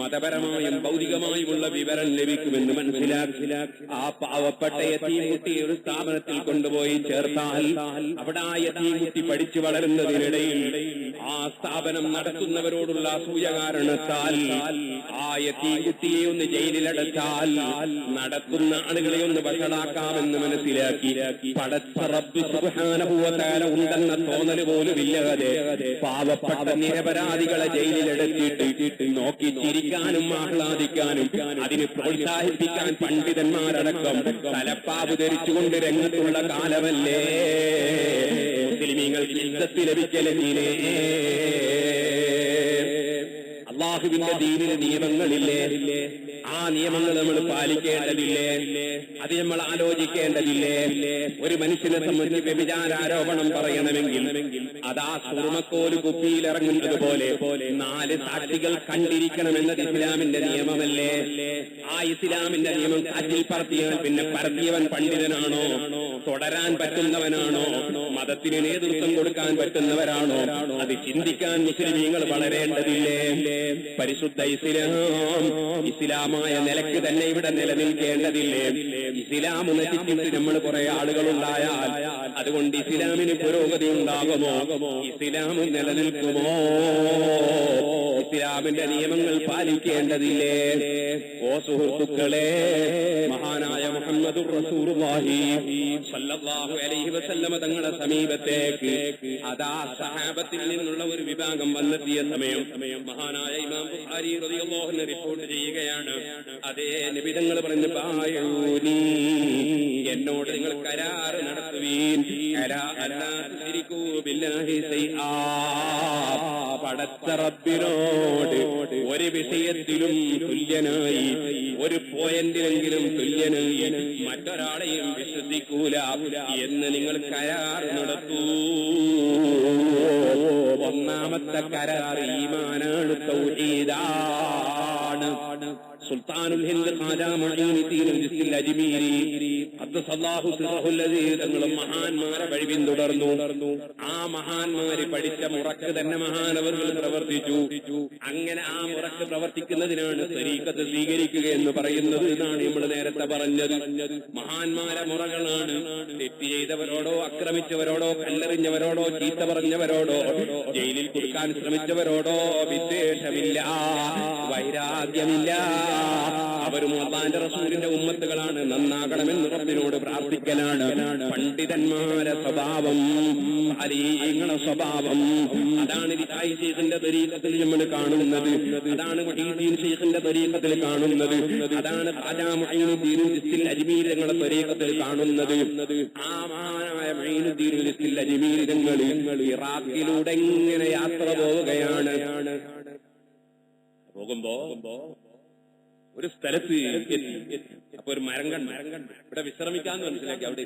മതപരമായും ഭൗതികമായുമുള്ള വിവരം ലഭിക്കുമെന്ന് മനസ്സിലാക്കി ആ പാവപ്പെട്ട യതീം കുട്ടിയെ ഒരു സ്ഥാപനത്തിൽ കൊണ്ടുപോയി ചേർത്താൽ അവിടെ ആ യതീം കുട്ടി പഠിച്ചു വളരുന്നതിനിടയിൽ ആ സ്ഥാപനം നടത്തുന്നവരോടുള്ള അസൂയ കാരണത്താൽ ആ യതീം കുട്ടിയെ ഒന്ന് ജയിലിലടച്ചാൽ നടക്കുന്ന ആളുകളെ ഒന്ന് വഷളാക്കാമെന്ന് മനസ്സിലാക്കി പടച്ച റബ്ബ് സുബ്ഹാനഹു വ തആല ഉണ്ടെന്ന തോന്നൽ പോലുമില്ലാതെ പാവപ്പെട്ട നിരപരാധികളെ ജയിലിലടച്ചിട്ട് നോക്കി ചിരിക്കാനും ആഹ്ലാദിക്കാനും അതിന് പ്രോത്സാഹിപ്പിക്കാൻ പണ്ഡിതന്മാരടക്കം തലപ്പാവ് ധരിച്ചുകൊണ്ട് രംഗത്തുള്ള കാലമല്ലേ. മുസ്ലിമീങ്ങൾക്ക് ഇസ്സത്ത് ലഭിക്കലെങ്കിലേ അല്ലാഹുവിന്റെ ദീനിലെ നിയമങ്ങളില്ലേ, ആ നിയമങ്ങൾ നമ്മൾ പാലിക്കേണ്ടതില്ലേ, അത് നമ്മൾ ആലോചിക്കേണ്ടതില്ലേ? ഒരു മനുഷ്യനെ സംബന്ധിച്ച് വ്യഭിചാരാരോപണം പറയണമെങ്കിൽ അതാ സുറുമക്കോല് കുപ്പിയിലിറങ്ങുന്നത് പോലെ 4 സാക്ഷികൾ കണ്ടിരിക്കണമെന്നത് ഇസ്ലാമിന്റെ നിയമമല്ലേ? ആ ഇസ്ലാമിന്റെ നിയമം കാറ്റിൽ പറത്തിയാൽ പിന്നെ പറത്തിയവൻ പണ്ഡിതനാണോ, തുടരാൻ പറ്റുന്നവനാണോ, മതത്തിന് നേതൃത്വം കൊടുക്കാൻ പറ്റുന്നവരാണോ? അത് ചിന്തിക്കാൻ മുസ്ലിമീങ്ങൾ വളരേണ്ടതില്ലേ? പരിശുദ്ധ ഇസ്ലാമായ നിലയ്ക്ക് തന്നെ ഇവിടെ നിലനിൽക്കേണ്ടതില്ലേ? ഇസ്ലാം നശിച്ചിട്ട് നമ്മൾ കുറെ ആളുകളുണ്ടായാൽ അതുകൊണ്ട് ഇസ്ലാമിന് പുരോഗതി ഉണ്ടാകുമോ? ഇസ്ലാം നിലനിൽക്കുമോ? ഇസ്ലാമിന്റെ നിയമങ്ങൾ പാലിക്കേണ്ടതില്ലേ? ഓ സുഹൃത്തുക്കളെ, മഹാനായ മുഹമ്മദുർ റസൂലുള്ളാഹി സ്വല്ലല്ലാഹു അലൈഹി വസല്ലമ തങ്ങളുടെ സമീപത്തേക്ക് അതാ സഹാബത്തിൽ നിന്നുള്ള ഒരു വിഭാഗം വന്നെത്തിയ സമയം മഹാനായ ഇമാം ബുഖാരി റളിയല്ലാഹു അൻഹു റിപ്പോർട്ട് ചെയ്യുകയാണ്. അതേ നബി തങ്ങൾ പറഞ്ഞു, ബായൂനി, എന്നോട് നിങ്ങൾ കരാർ നടത്തുവീൻ. പടച്ച റബ്ബിനോട് ഒരു വിഷയത്തിലും തുല്യനായി, ഒരു പോയിന്റിലെങ്കിലും തുല്യനായി മറ്റൊരാളെയും വിശ്വസിക്കൂല എന്ന് നിങ്ങൾ കരാർ നടത്തൂ. ഒന്നാമത്തെ കരാർ ഈമാനാണ്, തൗഹീദാണ്. സുൽത്താനുൽ ഹിന്ദ് ഖാജ മുഈനുദ്ദീൻ ജിസ്തിൽ അജ്മീരി ഖദ്ദസല്ലാഹു സിറഹു അല്ലദീ തങ്ങളും മഹാന്മാരെ വഴി പിന്തുടർന്നു. ആ മഹാന്മാര് പഠിച്ച മുറക്ക് തന്നെ മഹാനവറുകൾ പ്രവർത്തിച്ചു. അങ്ങനെ ആ മുറക്ക് പ്രവർത്തിക്കുന്നതിനാണ് തരീഖത്ത് സ്വീകരിക്കുക എന്ന് പറയുന്നത് എന്നാണ് നമ്മൾ നേരത്തെ പറഞ്ഞത്. മഹാന്മാരെ മുറകളാണ്. തെറ്റ് ചെയ്തവരോടോ, അക്രമിച്ചവരോടോ, കല്ലെറിഞ്ഞവരോടോ, ചീത്ത പറഞ്ഞവരോടോ, ജയിലിൽ കൊടുക്കാൻ ശ്രമിച്ചവരോടോ വിദ്വേഷമില്ല, വൈരാഗ്യമില്ല. അവരും അല്ലാഹുവിന്റെ റസൂലിന്റെ ഉമ്മത്തുകളാണ്. നന്നാകണമെന്ന് റബ്ബിനോട് പ്രാർത്ഥിക്കലാണ്. പണ്ഡിതന്മാരെ സ്വഭാവം, അലീങ്ങളെ സ്വഭാവം, അതാണ് റിഫായി ശൈഖിന്റെ തരീഖത്തിൽ നമ്മൾ കാണുന്നത്. അതാണ് മുഈനുദ്ദീൻ ശൈഖിന്റെ തരീഖത്തിൽ കാണുന്നത്. അതാണ് ഖാജാ മുഈനുദ്ദീൻ ജിസ്തിൽ അജ്മീരി തങ്ങളുടെ തരീഖത്തിൽ കാണുന്നത്. ആ മഹാനായ മുഈനുദ്ദീൻ ജിസ്തിൽ അജ്മീരി തങ്ങൾ ഇറാഖിലൂടെ ഇങ്ങനെ യാത്ര പോവുകയാണ്. പോകുമ്പോ ഒരു സ്ഥലത്ത് അപ്പൊ ഒരു മരം കണ്ട് ഇവിടെ വിശ്രമിക്കാന്ന് മനസ്സിലാക്കി. അവിടെ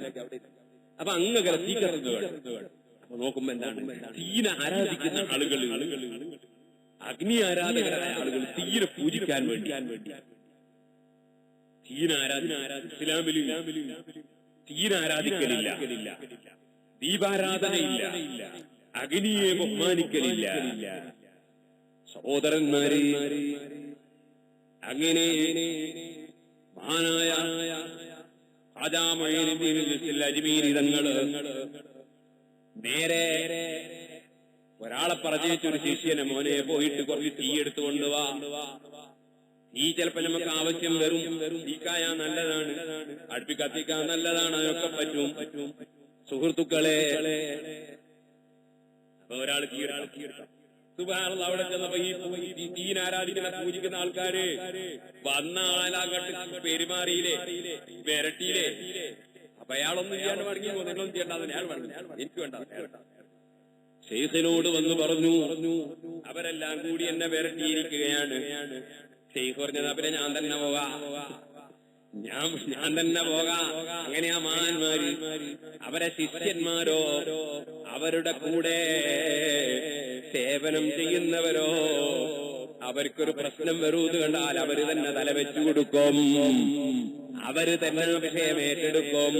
അപ്പൊ അങ്ങകലെ തീക്കറുന്നത് അപ്പൊ നോക്കുമ്പോ എന്താണ്, തീനെ ആരാധിക്കുന്ന ആളുകൾ, അഗ്നി ആരാധകരായ ആളുകൾ തീരെ പൂജിക്കാൻ വേണ്ടി തീനെ ഇസ്ലാമിൽ തീനെ ആരാധിക്കലില്ല, ദീപാരാധനയില്ല, അഗ്നിയെ ബഹുമാനിക്കലില്ല. സഹോദരന്മാരെ, അങ്ങനെ മഹാനായ ഖാജാ മുഈനുദ്ദീൻ ജിസ്തിൽ അജ്മീരി തങ്ങൾ നേരെ ഒരാളെ പറഞ്ഞൊരു ശിഷ്യനെ, മോനെ പോയിട്ട് കുറച്ച് തീ എടുത്തു കൊണ്ടുവാ, ഈ ചിലപ്പോ നമുക്ക് ആവശ്യം വരും. തീക്കായാൻ നല്ലതാണ്, അടുപ്പി കത്തിക്കാൻ നല്ലതാണ്, അതൊക്കെ പറ്റും. സുഹൃത്തുക്കളെ, ഒരാൾ സുബ്ഹാനല്ലാഹ് അവിടെ ചെന്നപ്പോ ഈ ദീൻ ആരാധിക്കുന്ന പൂജിക്കുന്ന ആൾക്കാര് വന്ന ആളാകട്ടെ പെരുമാറിയില്ലേ, വിരട്ടിയില്ലേ. അപ്പൊ അയാളൊന്നും ചെയ്യാണ്ട് മടങ്ങി നിങ്ങളൊന്നും ചെയ്യേണ്ടതിന് അയാൾ പറഞ്ഞു, എനിക്ക് വേണ്ട. ഷെയ്ഖിനോട് വന്ന് പറഞ്ഞു, അവരെല്ലാം കൂടി എന്നെ വിരട്ടിയിരിക്കുകയാണ്. ഷെയ്ഖ് പറഞ്ഞത് അവരെ ഞാൻ തന്നെ പോകാം, ഞാൻ തന്നെ പോകാം. അങ്ങനെയാ മഹാന്മാര്. അവരെ ശിഷ്യന്മാരോ അവരുടെ കൂടെ സേവനം ചെയ്യുന്നവരോ അവർക്കൊരു പ്രശ്നം വരുന്നത് കണ്ടാൽ അവര് തന്നെ തലവെച്ചു കൊടുക്കും, അവര് തന്നെ വിഷയം ഏറ്റെടുക്കും.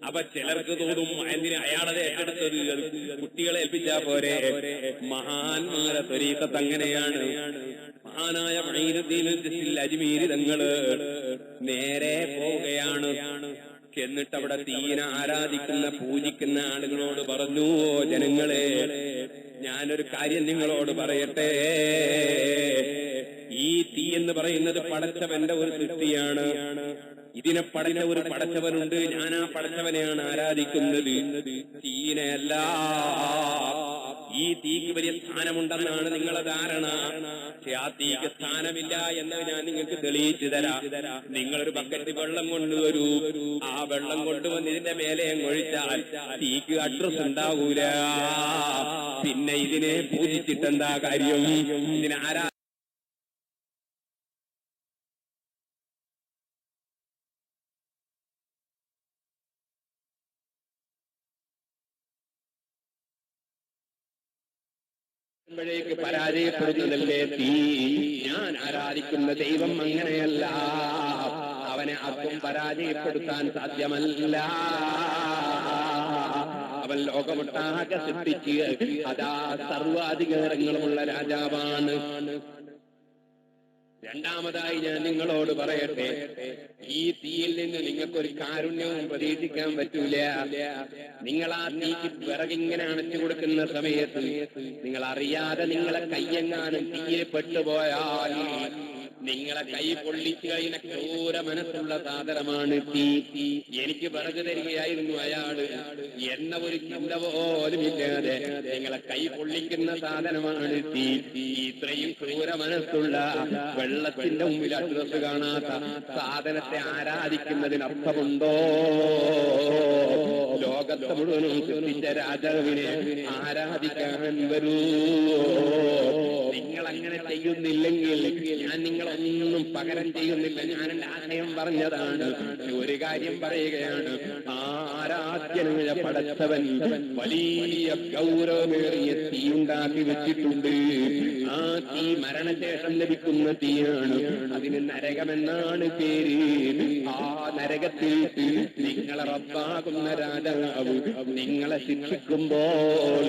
അപ്പൊ ചിലർക്ക് തോന്നും എന്തിന് അയാളത് ഏറ്റെടുത്തത്, കുട്ടികളെ ഏൽപ്പിച്ചാ പോരെ. മഹാന്മാരെ ത്വരീഖത്ത് അങ്ങനെയാണ്. മഹാനായ മഈനുദ്ദീൻ അജ്മീരി തങ്ങള് നേരെ പോവുകയാണ്. എന്നിട്ട് അവിടെ തീനെ ആരാധിക്കുന്ന പൂജിക്കുന്ന ആളുകളോട് പറഞ്ഞു, ജനങ്ങളെ, ഞാനൊരു കാര്യം നിങ്ങളോട് പറയട്ടെ. ഈ തീ എന്ന് പറയുന്നത് പടച്ചവന്റെ ഒരു സൃഷ്ടിയാണ്. ഇതിനെ പടച്ച ഒരു പടച്ചവനുണ്ട്, ഞാൻ ആ പടച്ചവനെയാണ് ആരാധിക്കുന്നത്, തീനെയല്ല. ഈ തീക്ക് വലിയ സ്ഥാനമുണ്ടെന്നാണ് നിങ്ങളെ ധാരണ. പക്ഷെ ആ തീക്ക് സ്ഥാനമില്ല എന്ന് ഞാൻ നിങ്ങൾക്ക് തെളിയിച്ചു തരാം. നിങ്ങളൊരു ബക്കറ്റ് വെള്ളം കൊണ്ടുവരൂ, ആ വെള്ളം കൊണ്ടുവന്ന് ഇതിന്റെ മേലെ ഒഴിച്ചാൽ തീക്ക് അഡ്രസ് ഉണ്ടാവൂല. പിന്നെ ഇതിനെ പൂജിച്ചിട്ടെന്താ കാര്യം? ഇതിനാരാ ഴേക്ക് പരാജയപ്പെടുന്നതല്ലേ തീ? ഞാൻ ആരാധിക്കുന്ന ദൈവം അങ്ങനെയല്ല, അവനെ ആർക്കും പരാജയപ്പെടുത്താൻ സാധ്യമല്ല. അവൻ ലോകമൊട്ടാകെ സൃഷ്ടിച്ച് അതാ സർവാധികാരങ്ങളുമുള്ള രാജാവാണ്. രണ്ടാമതായി ഞാൻ നിങ്ങളോട് പറയട്ടെ, ഈ തീയിൽ നിന്ന് നിങ്ങൾക്കൊരു കാരുണ്യവും പ്രതീക്ഷിക്കാൻ പറ്റൂല. നിങ്ങൾ ആ തീക്ക് വിറകിങ്ങനെ അണച്ചു കൊടുക്കുന്ന സമയത്ത് നിങ്ങൾ അറിയാതെ നിങ്ങളെ കയ്യെങ്ങാനും തീയെ പെട്ടുപോയാൽ നിങ്ങളെ കൈ പൊള്ളിച്ചു കഴിഞ്ഞ ക്രൂര മനസ്സുള്ള സാധനമാണ് തീ. എനിക്ക് വിറക് തരികയായിരുന്നു അയാള് എന്ന ഒരു ചിന്ത പോലും ഇല്ലാതെ നിങ്ങളെ കൈ പൊള്ളിക്കുന്ന സാധനമാണ് തീ. ഇത്രയും ക്രൂര മനസ്സുള്ള വെള്ളത്തിന്റെ മുമ്പിൽ അഡ്രസ് കാണാത്ത സാധനത്തെ ആരാധിക്കുന്നതിനർത്ഥമുണ്ടോ? ലോകത്തെ മുഴുവനും സൃഷ്ടിച്ച രാജാവിനെ ആരാധിക്കാൻ വരൂ. നിങ്ങൾ അങ്ങനെ ചെയ്യുന്നില്ലെങ്കിൽ ഞാൻ നിങ്ങളൊന്നും പകരം ചെയ്യുന്നില്ല. ഞാൻ എന്റെ ആശയം പറഞ്ഞതാണ്. ഒരു കാര്യം പറയുകയാണ്, ആരാധ്യനായ പടച്ചവൻ വലിയ ഗൗരവമേറിയ തീ ഉണ്ടാക്കി വെച്ചിട്ടുണ്ട്. ആ തീ മരണശേഷം ലഭിക്കുന്ന തീയാണ്. അതിന് നരകമെന്നാണ് പേര്. ആ നരകത്തിൽ നിങ്ങളെ റബ്ബാകുന്ന രാജാവ് നിങ്ങളെ ശിക്ഷിക്കുമ്പോൾ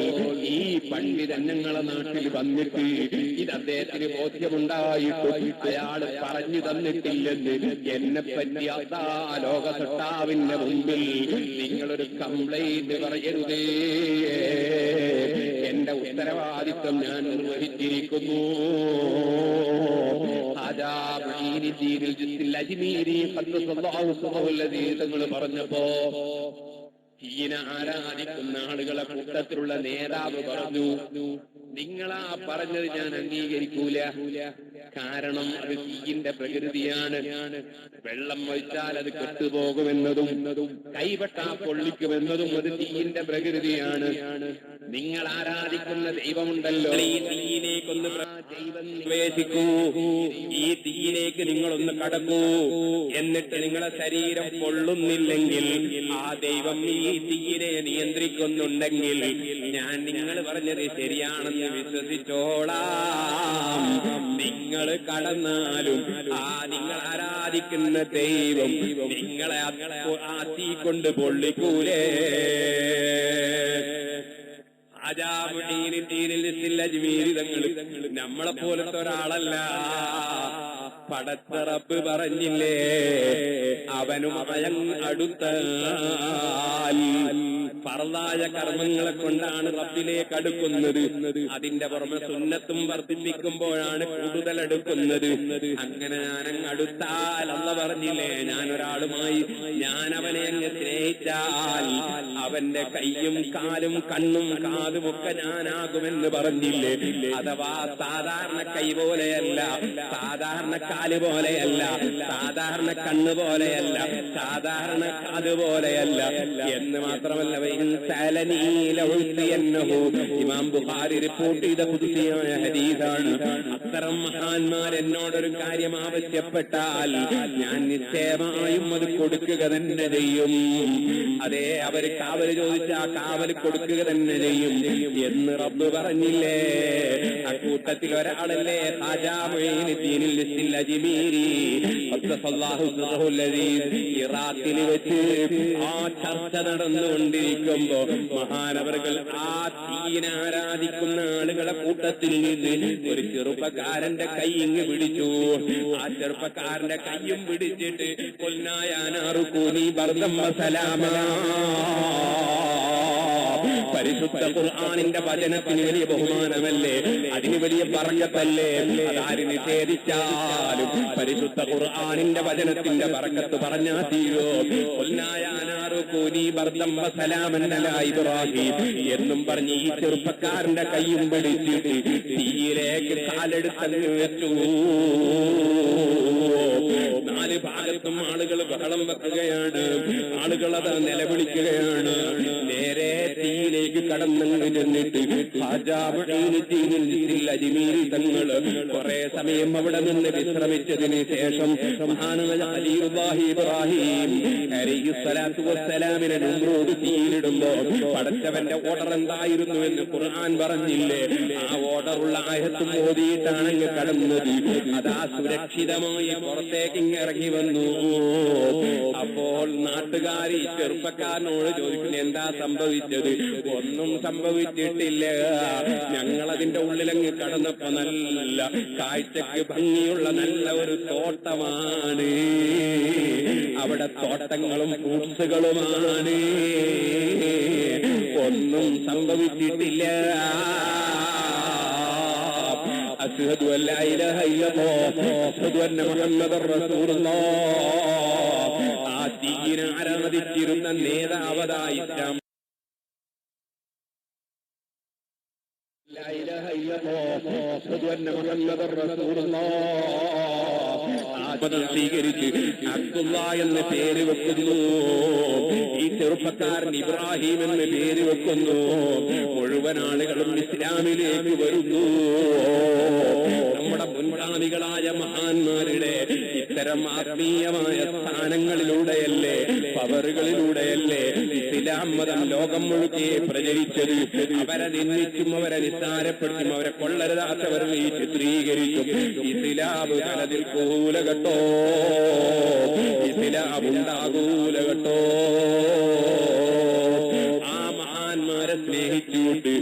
ഈ പണ്ഡിതൻ ഞങ്ങളെ നാട്ടിൽ വന്നിട്ട് ഇത് അദ്ദേഹത്തിന് ബോധ്യമുണ്ടായിട്ടും അയാൾ പറഞ്ഞു തന്നിട്ടില്ലെന്ന് എന്നെ പറ്റി അതാ ലോകസട്ടാവിന്റെ മുമ്പിൽ നിങ്ങളൊരു കംപ്ലൈന്റ് പറയരുതേ. എന്റെ ഉത്തരവാദിത്വം ഞാൻ നിർവഹിച്ചിരിക്കുന്നു. തങ്ങൾ പറഞ്ഞപ്പോ തീനെ ആരാധിക്കുന്ന ആളുകളെ കൂട്ടത്തിലുള്ള നേതാവ് പറഞ്ഞു, നിങ്ങളാ പറഞ്ഞത് ഞാൻ അംഗീകരിക്കൂല. കാരണം അത് തീയിന്റെ പ്രകൃതിയാണ്. വെള്ളം ഒഴിച്ചാൽ അത് കെട്ടുപോകുമെന്നതും കൈവെട്ടാ പൊള്ളിക്കുമെന്നതും അത് തീയിന്റെ പ്രകൃതിയാണ്. നിങ്ങൾ ആരാധിക്കുന്ന ദൈവമുണ്ടല്ലോ, തീയിലേക്കൊന്ന് പ്രവേശിക്കൂ, ഈ തീയിലേക്ക് നിങ്ങളൊന്ന് കടക്കൂ. എന്നിട്ട് നിങ്ങളെ ശരീരം പൊള്ളുന്നില്ലെങ്കിൽ ആ ദൈവം ഈ തീയിനെ നിയന്ത്രിക്കുന്നുണ്ടെങ്കിൽ ഞാൻ നിങ്ങൾ പറഞ്ഞത് ശരിയാണെന്ന് വിശ്വസിച്ചോളാം. നിങ്ങൾ കടന്നാലും ആ നിങ്ങൾ ആരാധിക്കുന്ന ദൈവം നിങ്ങളെ ആ തീ കൊണ്ട് പൊള്ളിക്കൂലേ. നമ്മളെ പോലത്തെ ഒരാളല്ല. പടച്ച റബ്ബ് പറഞ്ഞില്ലേ, അവനും അടുത്താൽ ഫർളായ കർമ്മങ്ങളെ കൊണ്ടാണ് റബ്ബിലേക്ക് അടുക്കുന്നത്. അതിന്റെ പുറമെ സുന്നത്തും വർദ്ധിപ്പിക്കുമ്പോഴാണ് കൂടുതൽ അടുക്കുന്നത്. അങ്ങനെ ഞാനങ്ങ് അടുത്താൽ അല്ലാഹു പറഞ്ഞില്ലേ, ഞാൻ ഒരാളുമായി ഞാൻ അവനെ അങ്ങ് സ്നേഹിച്ചാൽ അവന്റെ കൈയും കാലും കണ്ണും കാതും ഒക്കെ ഞാനാകുമെന്ന് പറഞ്ഞില്ലേ. അഥവാ സാധാരണ കൈ പോലെയല്ല, സാധാരണ കാല് പോലെയല്ല, സാധാരണ കണ്ണ് പോലെയല്ല, സാധാരണ കാത് പോലെയല്ല എന്ന് മാത്രമല്ല, ഇമാം ബുഖാരി റിപ്പോർട്ട് ചെയ്ത ഖുദ്സിയായ ഹദീസാണ്. അത്തരം മഹാന്മാർ എന്നോടൊരു കാര്യം ആവശ്യപ്പെട്ടാൽ ഞാൻ നിശ്ചയമായും അത് കൊടുക്കുക തന്നെ ചെയ്യും. അതെ, അവര് കാവല് ചോദിച്ചാ കാവല് കൊടുക്കുക തന്നെ ചെയ്യും എന്ന് റബ്ബ് പറഞ്ഞില്ലേ. അക്കൂട്ടത്തിൽ ഒരാളല്ലേ ഖാജാ മുഈനുദ്ദീനിൽ അജ്മീരി ഇറാഖിൽ വെച്ച് ആ ചർച്ച നടന്നുകൊണ്ടിരിക്കുമ്പോ മഹാനവറുകൾ ആ തീയിനെ ആരാധിക്കുന്ന ആളുകളെ കൂട്ടത്തിൽ നിന്ന് ഒരു ചെറുപ്പക്കാരന്റെ കൈ ഇങ്ങ് പിടിച്ചു. ആ ചെറുപ്പക്കാരന്റെ കൈയും പിടിച്ചിട്ട് കൊൽനായാനാറുകൂനി ബർദം വസലാമാ, പരിശുദ്ധ ഖുർആനിന്റെ വചനത്തിന് വലിയ ബഹുമാനമല്ലേ, അതിന് വലിയ ബറക്കത്തല്ലേ. അതാര് നിഷേധിച്ചാലും പരിശുദ്ധ ഖുർആനിന്റെ വചനത്തിന്റെ ബറക്കത്ത് പറഞ്ഞാൽ തീരോ. എന്നും പറഞ്ഞ് ഈ ചെറുപ്പക്കാരന്റെ കൈയും പിടിച്ചിട്ട് തീയിലേക്ക് കാലെടുത്തങ്ങ് വെച്ചു. നാല് ഭാഗത്തും ആളുകൾ ബഹളം വെക്കുകയാണ്, ആളുകൾ അത് നിലവിളിക്കുകയാണ്. നേരെ തീയിലേക്ക് കടന്നങ്ങ് ചെന്നിട്ട് ഖാജാ മുഈനുദ്ദീൻ അജ്മീരി തങ്ങൾ കുറെ സമയം അവിടെ നിന്ന് വിശ്രമിച്ചതിന് ശേഷം മഹാനായ ഖലീലുല്ലാഹി ഇബ്രാഹിം അലൈഹിസ്സലാത്തു വസ്സലാമിനെ നമ്രൂദ് തീയിലിടുമ്പോ പടച്ചവന്റെ ഓർഡർ എന്തായിരുന്നു എന്ന് ഖുർആൻ പറഞ്ഞില്ലേ. ആ ഓർഡറുള്ള ആയത്തും ഓതിയിട്ടാണ് അങ്ങ് കടന്നത്. അതാ സുരക്ഷിതമായി പുറത്തേക്ക് ഇറങ്ങി വന്നു. അപ്പോൾ നാട്ടുകാരി ചെറുപ്പക്കാരനോട് ചോദിക്കുന്നു, എന്താ സംഭവിച്ചത്? ഒന്നും സംഭവിച്ചിട്ടില്ല, ഞങ്ങളതിന്റെ ഉള്ളിലങ്ങ് കടന്നപ്പോ നല്ല കാഴ്ചക്ക് ഭംഗിയുള്ള നല്ല ഒരു തോട്ടമാണ്, അവിടെ തോട്ടങ്ങളും ഫ്രൂട്ട്സുകളുമാണ്, ഒന്നും സംഭവിച്ചിട്ടില്ല. അശ്ഹദു അല്ലാ ഇലാഹ ഇല്ലല്ലാഹ് അശ്ഹദു അന്ന മുഹമ്മദർ റസൂലുള്ളാഹ്. ആ ദീനിനെ ആരാധിച്ചിരുന്ന നേതാവതായി ഇസ്ലാം സ്വീകരിച്ച് അബ്ദുള്ള എന്ന പേര് വെക്കുന്നു. ഈ ചെറുപ്പക്കാരൻ ഇബ്രാഹിം എന്ന പേര് വെക്കുന്നു. മുഴുവൻ ആളുകളും ഇസ്ലാമിലേക്ക് വരുന്നു. നമ്മുടെ മുൻഗാമികളായ മഹാന്മാരുടെ ഇത്തരം ആത്മീയമായ സ്ഥാനങ്ങളിലൂടെയല്ലേ, പവറുകളിലൂടെയല്ലേ ഇസ്ലാം മതം ലോകം മുഴുക്കെ പ്രചരിച്ചത്. അവരെ നിന്ദിച്ചും അവരെ നിസ്സാരപ്പെടുത്തും അവരെ കൊള്ളരുതാത്തവർ ഈ ചിത്രീകരിച്ചും ഇസ്ലാം നിലനിൽക്കൂല കേട്ടോ, ഇസ്ലാം ഉണ്ടാകൂല കേട്ടോ. ആ മഹാന്മാരെ സ്നേഹിച്ചുകൊണ്ട്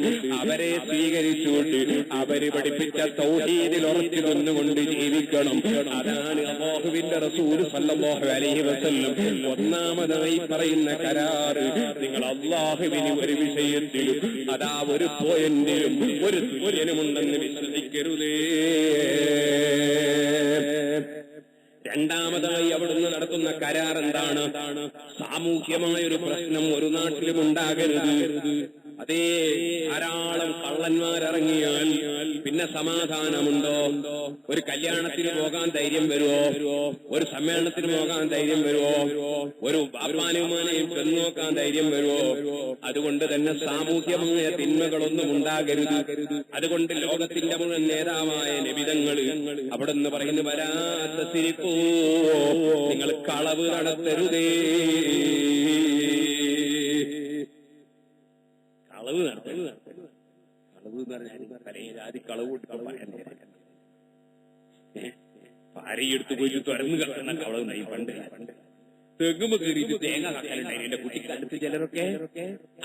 അവരെ സ്വീകരിച്ചുകൊണ്ട് അവര് പഠിപ്പിച്ച തൗഹീദിൽ ഉറച്ചു നിന്നുകൊണ്ട് ജീവിക്കണം. അതാണ് അല്ലാഹുവിന്റെ റസൂൽ സല്ലല്ലാഹു അലൈഹി വസല്ലം ഒന്നാമതായി പറയുന്ന കരാറ്. നിങ്ങൾ അല്ലാഹുവിന് ഒരു വിഷയത്തിലും അതാ ഒരു പോയിന്റിലും ഒരു തുല്യനുമുണ്ടെന്ന് വിശ്വസിക്കരുതേ. രണ്ടാമതായി അവിടുന്ന് നടത്തുന്ന കരാർ എന്താണ്? സാമൂഹ്യമായൊരു പ്രശ്നം ഒരു നാട്ടിലും ഉണ്ടാകരുത്. അതേ, ധാരാളം കള്ളന്മാരിറങ്ങിയാൽ പിന്നെ സമാധാനമുണ്ടോ? ഒരു കല്യാണത്തിന് പോകാൻ ധൈര്യം വരുമോ? ഒരു സമ്മേളനത്തിന് പോകാൻ ധൈര്യം വരുമോ? ഒരു ബാപ്പാനുമാനെയും ചെന്ന് നോക്കാൻ ധൈര്യം വരുമോ? അതുകൊണ്ട് തന്നെ സാമൂഹ്യമായ തിന്മകളൊന്നും ഉണ്ടാകരുത്. അതുകൊണ്ട് ലോകത്തിന്റെ മുഴുവൻ നേതാവായ നബിതങ്ങൾ അവിടുന്ന് പറയുന്നു, വരാത്ത സിരിക്കൂ, നിങ്ങൾ കളവ് നടത്തരുതേ. കളവ് നടത്തരുത്. കളവ് എന്ന് പറഞ്ഞാൽ പല ജാതി കളവ് കൊടുക്കാൻ പറയാൻ ഭാര്യയെടുത്ത് പോയിട്ട് തുറന്നു കിടക്കുന്ന കളവ് നയി പണ്ട് തെങ്ങുമ്പോ കയറിയിട്ട് തേങ്ങ കക്കലുണ്ടായി എന്റെ കുട്ടിക്കാലത്ത് ചിലരൊക്കെ.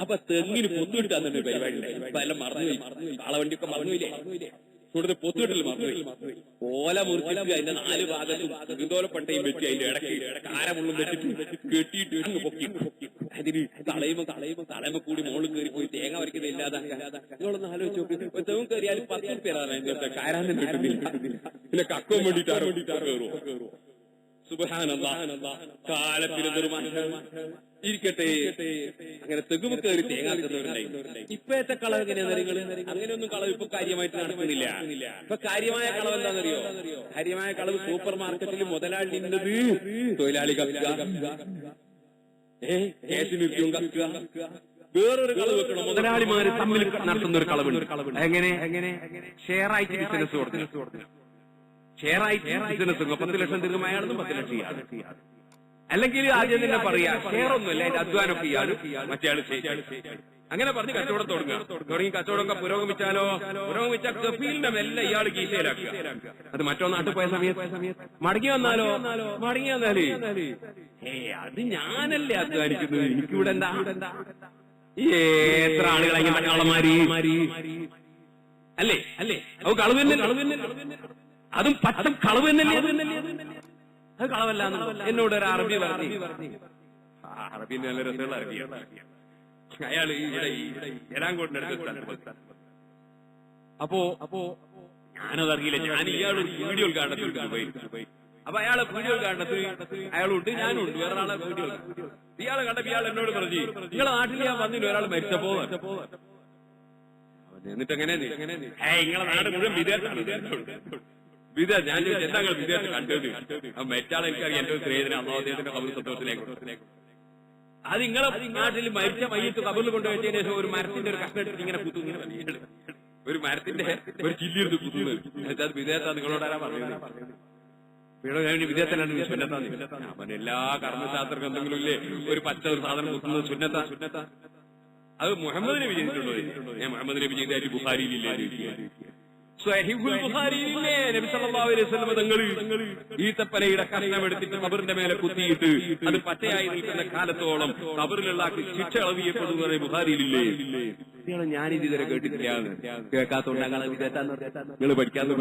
അപ്പൊ തെങ്ങിന് പൊത്തുവിട്ട് തന്നൊരു പരിപാടി ഉണ്ടായി. അപ്പൊ എല്ലാം മറന്നുപോയി, കാളവണ്ടിയൊക്കെ മറന്നുപോയില്ലേ, ഇവിടുത്തെ പൊത്തുവിട്ടല് മറന്നുപോയി. ഓല മുറിച്ചിട്ട് അതിന്റെ 4 ഭാഗത്തും തെങ്ങുതോലപ്പട്ടയും വെച്ച് അതിന്റെ ഇടയ്ക്ക് കാരമുള്ളും വെച്ചിട്ട് കെട്ടിയിട്ട് അങ്ങ് പൊക്കി അതിന് തളയുമ്പോ കൂടി മോളിൽ കയറി പോയി തേങ്ങ വരയ്ക്കുന്നത് ഇല്ലാതാക്കാൻ നിങ്ങളൊന്ന് ആലോചിച്ച് നോക്കി. തെവും കയറിയാലും 10 പേരാണ് കാരാൻ തന്നെ കിട്ടുന്നില്ല. പിന്നെ കക്കുവാൻ വേണ്ടിയിട്ട് കയറുമോ? സുബ്ഹാനല്ലാഹ്, കാലത്തിന് ദുർമാർഗ്ഗം ഇരിക്കട്ടെ. അങ്ങനെ തെങ്ങുമ്പോ കയറി തേങ്ങാക്കുന്നവരുണ്ടായി. ഇപ്പോഴത്തെ കളവ് എങ്ങനെയാ നിങ്ങൾ? അങ്ങനെയൊന്നും കളവ് ഇപ്പൊ കാര്യമായിട്ട് നടക്കുന്നില്ല. ഇപ്പൊ കാര്യമായ കളവ് എന്താണെന്നറിയോ? കാര്യമായ കളവ് സൂപ്പർ മാർക്കറ്റിൽ മുതലാളി നിന്നത് തൊഴിലാളി കക്കുക, കേസ് നിർത്തിയും കക്കുക. വേറൊരു കളവ് വെക്കണം, മുതലാളിമാര് തമ്മിൽ നടത്തുന്ന ഒരു കളവുണ്ട്. എങ്ങനെ ഷെയറായിട്ട് ബിസിനസ് കൊടുക്കണം. ഷെയറായിട്ട് ബിസിനസ് 10 ലക്ഷം തീർക്കും അയാളൊന്നും 10 ലക്ഷം ചെയ്യാതെ. അല്ലെങ്കിൽ ആദ്യം തന്നെ പറയാ ഷെയറൊന്നുമല്ല, അതിന്റെ അധ്വാനമൊക്കെ ഇയാള് മറ്റേയാള് അങ്ങനെ പറഞ്ഞ് കച്ചവടം തുടങ്ങി കച്ചവടമൊക്കെ പുരോഗമിച്ചാൽ കഫീലിന്റെ മെല്ലെ ഇയാൾ കീശയിലാക്കുക. അത് മറ്റോ നാട്ടിൽ പോയ സമയത്ത് മടങ്ങി വന്നാലേ അത് ഞാനല്ലേ അധ്വാനിക്കുന്നത്, എനിക്കിവിടെ എന്താ? എത്ര ആളുകളെ കള്ളമാരി അല്ലേ? അത് കളവ് തന്നെ, അതും പച്ചം കളവ് തന്നെയല്ലേ? അത് കളവല്ല. എന്നോട് ഒരു അറബി പറഞ്ഞു, അറബി നല്ല രസമുള്ള അറബിയാണ്. അയാള് എരാങ്കോട്ടിനടുത്ത് അപ്പോ ഞാനതറിയില്ല. ഞാൻ ഇയാളൊരു വീഡിയോ കാണത്തിൽ പോയി. അപ്പൊ അയാളെ വീഡിയോ കാണത്ത് അയാളുണ്ട്, ഞാനുണ്ട്, വേറൊരാളെ വീഡിയോ. ഇയാളെ കണ്ടപ്പോ ഇയാൾ എന്നോട് പറഞ്ഞു, നിങ്ങളെ നാട്ടിൽ ഞാൻ വന്നില്ല, ഒരാൾ മരിച്ചപ്പോ. എന്നിട്ട് എങ്ങനെ നിങ്ങളെ നാട് മുഴുവൻ വിദേശ ഞാൻ എന്താ വിദേശത്ത് കണ്ടത്? മറ്റാളെ എനിക്കറിയാം, എന്റെ ഒരു സ്നേഹിതനെ അദ്ദേഹത്തിന്റെ കബർ സന്തോഷത്തിലേക്ക്. അത് നിങ്ങളെ നാട്ടിൽ മരിച്ച മയ്യത്ത് കബറിൽ കൊണ്ടുവച്ചതിന് ശേഷം ഒരു മരത്തിന്റെ ഒരു കഷ്ണം എടുത്തിട്ട് ഇങ്ങനെ കുത്തുന്നു, ഒരു മരത്തിന്റെ ഒരു ചില്ലിയെടുത്ത് കുത്തുന്നത്. അത് വിദേശത്താ നിങ്ങളോട് ആരാ പറയുന്നത്? വിദേശത്തിലാണ് സുന്നത്താന്ന്. എല്ലാ കർമ്മശാസ്ത്രക്കും എന്തെങ്കിലും ഇല്ലേ ഒരു പച്ച ഒരു സാധനം കുത്തുന്നത് സുന്നത്താ. അത് മുഹമ്മദ് നബി ചെയ്തിട്ടുണ്ടോ? ഞാൻ മുഹമ്മദ് നബി ചെയ്ത ബുഖാരിയിലില്ലേ? സ്വഹീഹുൽ ബുഖാരിയിലില്ലേ നബി സല്ലല്ലാഹു അലൈഹി വസല്ലം തങ്ങൾ ഈത്തപ്പനയുടെ കഷ്ണം എടുത്തിട്ട് ഖബറിന്റെ മേലെ കുത്തിയിട്ട് അത് പച്ചയായി നിൽക്കുന്ന കാലത്തോളം ഖബറിലുള്ള ശിക്ഷ ഇളവിയപ്പെടുന്നത് ബുഖാരിയിലില്ലേ? ഞാനിത് ഇതുവരെ കേട്ടിട്ടില്ല. കേൾക്കാത്തോണ്ടാണ് നിങ്ങൾ പഠിക്കാതെ.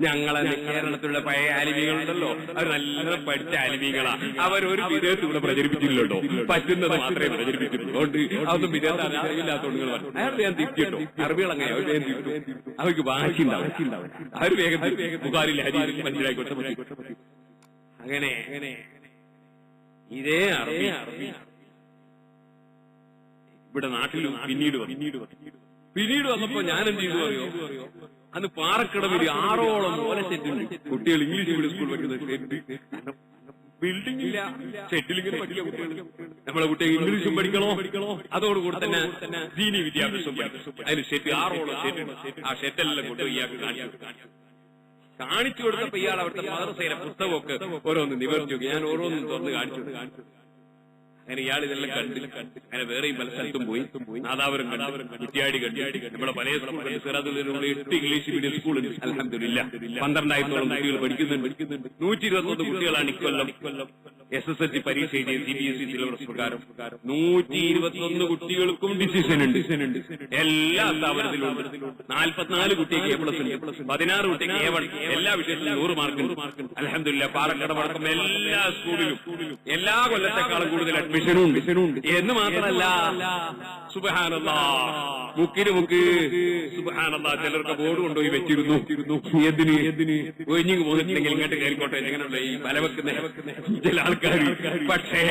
ഞങ്ങളെ കേരളത്തിലുള്ള പഴയ ആലിമീങ്ങളുണ്ടല്ലോ, അവർ നല്ല പഠിച്ച ആലിമീങ്ങളാ. അവരൊരു വിദേശത്ത് ഇവിടെ പ്രചരിപ്പിച്ചില്ലല്ലോ, പറ്റുന്നത് മാത്രമേ പ്രചരിപ്പിച്ചിട്ടുള്ളൂ. അതുകൊണ്ട് അതൊന്നും വിദേശത്ത് അറിവില്ലാത്തോണ്ട് അയാൾ ഞാൻ തിരിച്ചിട്ടോ. അറബികൾ അങ്ങനെ അവർ വേഗം തിരിച്ചു, അവർക്ക് വാശിണ്ടാവും. അവർ വേഗം ബുഖാരിയിലെ ഹദീസ് മനസ്സിലാക്കി. അങ്ങനെ ഇതേ അറബി ഇവിടെ നാട്ടിലും പിന്നീട് വന്നപ്പോ ഞാൻ എന്ത് ചെയ്തു അറിയോ? അന്ന് പാറക്കടവിൽ 6ഓളം ഓലച്ചെറ്റുണ്ട്. കുട്ടികൾ ഇംഗ്ലീഷ് മീഡിയം സ്കൂൾ പഠിക്കുന്ന ബിൽഡിംഗ് ഇല്ല, ഷെറ്റിലിങ്ങനെ പഠിക്കുന്ന കുട്ടികൾ. നമ്മളെ കുട്ടികൾ ഇംഗ്ലീഷും പഠിക്കണോ, അതോടുകൂടി തന്നെ ദീനി വിദ്യാഭ്യാസം പഠിക്കും. അതിന് ഷെറ്റ് 6ഓളം ഷെറ്റുണ്ട്. ആ ഷെറ്റെല്ലാം കൊണ്ട് ഇയാൾക്ക് കാണിച്ചു കൊടുത്തപ്പോ ഇയാൾ അവിടുത്തെ മദ്രസയിലെ പുസ്തകമൊക്കെ ഓരോന്ന് നിവർത്തി നോക്കി. ഞാൻ ഓരോന്നും തുറന്ന് കാണിച്ചു. അങ്ങനെ ഇയാൾ ഇതെല്ലാം കണ്ട് അങ്ങനെ വേറെയും പല സ്ഥലത്തും പോയി. നാദാപുരം കണ്ട്, കുറ്റിയാടി കണ്ട്, നമ്മുടെ പല സ്കൂൾ 8 ഇംഗ്ലീഷ് മീഡിയം സ്കൂളുണ്ട്. അൽഹംദുലില്ലാ 12,000-ഓളം കുട്ടികൾ പഠിക്കുന്നുണ്ട്. 121 കുട്ടികളാണ് ഇക്കൊല്ലം SSLC പരീക്ഷ എഴുതിയ CBSE സിലബസ് പ്രകാരം. 121 കുട്ടികൾക്കും ഡിസിഷൻ ഉണ്ട്. എല്ലാ സ്ഥാപനത്തിലും 44 കുട്ടിക്ക് A+ ഉണ്ട്, 16 കുട്ടിക്ക് A1. എല്ലാ വിഷയത്തിലും 100 മാർക്ക്. അൽഹംദുലില്ലാ പാറക്കടവടക്കം എല്ലാ സ്കൂളിലും എല്ലാ കൊല്ലത്തെക്കാളും കൂടുതൽ അഡ്മിഷനും ഉണ്ട്. എന്ന് മാത്രമല്ല സുബ്ഹാനല്ലാഹ്, മുക്ക് സുബ്ഹാനല്ലാഹ്, ചിലർക്ക് ബോർഡ് കൊണ്ടുപോയി വെച്ചിരുന്നു. എന്തിന് ഒഴിഞ്ഞു പോന്നിട്ടുണ്ടെങ്കിൽ ഇങ്ങോട്ട് കയറിക്കോട്ടെ, എങ്ങനെയുള്ള ഈ ബലവെക്കുന്ന ചില ആൾക്കാർ. പക്ഷേ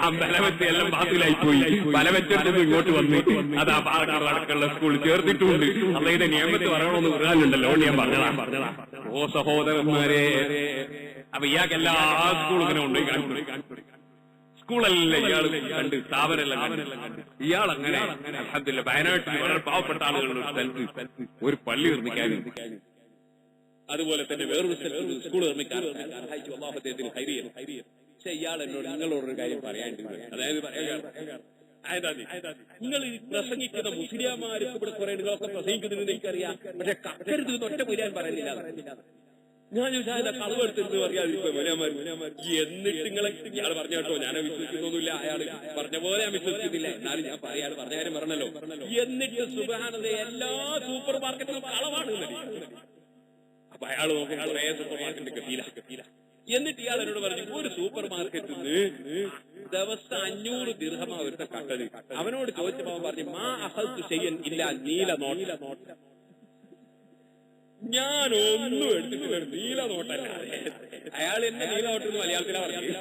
ആ ബലവെത്ത് എല്ലാം ബാത്തിലായി പോയി. ബലവെച്ചെടുത്ത് ഇങ്ങോട്ട് വന്നു. അത് ആ പാറക്കടവടക്കമുള്ള സ്കൂളിൽ ചേർത്തിട്ടുണ്ട്. അള്ളയുടെ നിയമത്ത് പറയണമെന്ന് പറയാനുണ്ടല്ലോ, ഞാൻ പറഞ്ഞതാ. ഓ സഹോദരന്മാരെ, അപ്പൊ ഇയാൾക്ക് എല്ലാ സ്കൂളും ഇങ്ങനെ കൊണ്ടുപോയി കാണിച്ചു. സ്കൂളെല്ലാം ഇയാൾ കണ്ട്, സ്ഥാപനമെല്ലാം കണ്ട്. ഇയാൾ അങ്ങനെ അൽഹംദുലില്ലാ വയനാട്ടിൽ വളരെ പാവപ്പെട്ട ആളുകളുടെ സ്ഥലത്ത് ഒരു പള്ളി നിർമ്മിക്കാനും അതുപോലെ തന്നെ വേറൊരു സ്ഥലത്ത് സ്കൂൾ നിർമ്മിക്കാൻ സഹായിച്ചു. അല്ലാഹു അദ്ദേഹത്തിന് ഹൈറിയ. പക്ഷെ ഇയാൾ എന്നോട് നിങ്ങളോടൊരു കാര്യം പറയാനുണ്ട്. അതായത് നിങ്ങൾ പ്രസംഗിക്കുന്ന മുസ്ലിംമാർക്ക് ഇവിടെ കുറെ നിങ്ങളൊക്കെ പ്രസംഗിക്കുന്നതെന്ന് എനിക്കറിയാം, പക്ഷെ കക്കരുത് ഒറ്റ പുരാൻ പറയുന്നില്ല. ഞാൻ ചോദിച്ചാൽ കളവെടുത്തെന്ന് പറയാതിരിക്കും മുലാമാർ. എന്നിട്ട് നിങ്ങളെ ഇയാൾ പറഞ്ഞ കേട്ടോ, ഞാൻ വിശ്വസിക്കുന്നൊന്നുമില്ല. അയാൾ പറഞ്ഞ പോലെ ഞാൻ വിശ്വസിക്കുന്നില്ല. എന്നാലും ഞാൻ പറയാൻ പറഞ്ഞ കാര്യം പറഞ്ഞല്ലോ. എന്നിട്ട് സുബ്ഹാനല്ലാഹ് എല്ലാ സൂപ്പർ മാർക്കറ്റിലും കളവാണ്. അപ്പൊ അയാൾ നോക്കി കുറെ സൂപ്പർ മാർക്കറ്റ് കെട്ടിയില്ല. എന്നിട്ട് ഇയാൾ എന്നോട് പറഞ്ഞു, ഒരു സൂപ്പർ മാർക്കറ്റിൽ നിന്ന് ദിവസം 500 ദിർഹം അവരുടെ കട്ടത്. അവനോട് ചോദിച്ചപ്പോ അവൻ പറഞ്ഞു, മാ അഹൽത്തു ചെയ്യാൻ ഇല്ല നീല നോട്ട്. ഞാനൊന്നും എടുത്തിട്ടില്ല, നീല നോട്ടല്ല. അയാൾ എന്നെ നീല നോട്ടെന്ന് മലയാളത്തിലാ പറഞ്ഞു.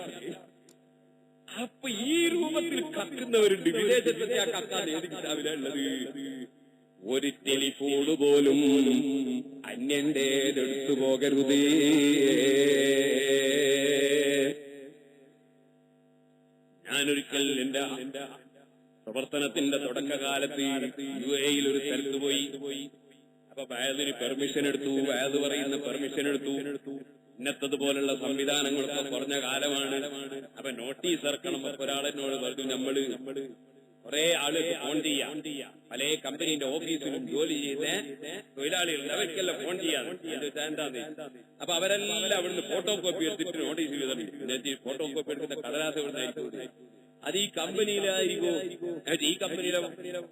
അപ്പൊ ഈ രൂപത്തിൽ കക്കുന്നവരുണ്ട് വിദേശത്തെ. ആ കക്കാൻ ഏത് കിതാബിലുള്ളത്? ഒരു ടെലിഫോണ് പോലും അന്യന്റേതെടുത്തു പോകരുതേ. ഞാനൊരിക്കൽ എന്റെ പ്രവർത്തനത്തിന്റെ തുടക്കകാലത്ത് UAE ഒരു സ്ഥലത്ത് പോയി. അപ്പൊ വയതിന് പെർമിഷൻ എടുത്തു, വയത് പറയുന്ന പെർമിഷൻ എടുത്തു. ഇന്നത്തതുപോലുള്ള സംവിധാനങ്ങളൊക്കെ കുറഞ്ഞ കാലമാണ്. അപ്പൊ നോട്ടീസ് ഇറക്കണം. അപ്പൊ ഒരാളെന്നോട് പറഞ്ഞു, നമ്മള് കുറെ ആളുകൾ ഫോൺ ചെയ്യാം, പല കമ്പനീന്റെ ഓഫീസിലും ജോലി ചെയ്ത് തൊഴിലാളികളുണ്ട്, അവർക്കെല്ലാം ഫോൺ ചെയ്യാം. എന്താന്ന് അപ്പൊ അവരെല്ലാം അവിടുന്ന് ഫോട്ടോ കോപ്പി എടുത്തിട്ട് നോട്ടീസ് ചെയ്തിട്ടുണ്ട്. ഫോട്ടോ കോപ്പി എടുക്കുന്ന കടലാസ് എവിടുന്നായിരിക്കും? അത് ഈ കമ്പനിയിലായിരിക്കും. ഈ കമ്പനിയിലെ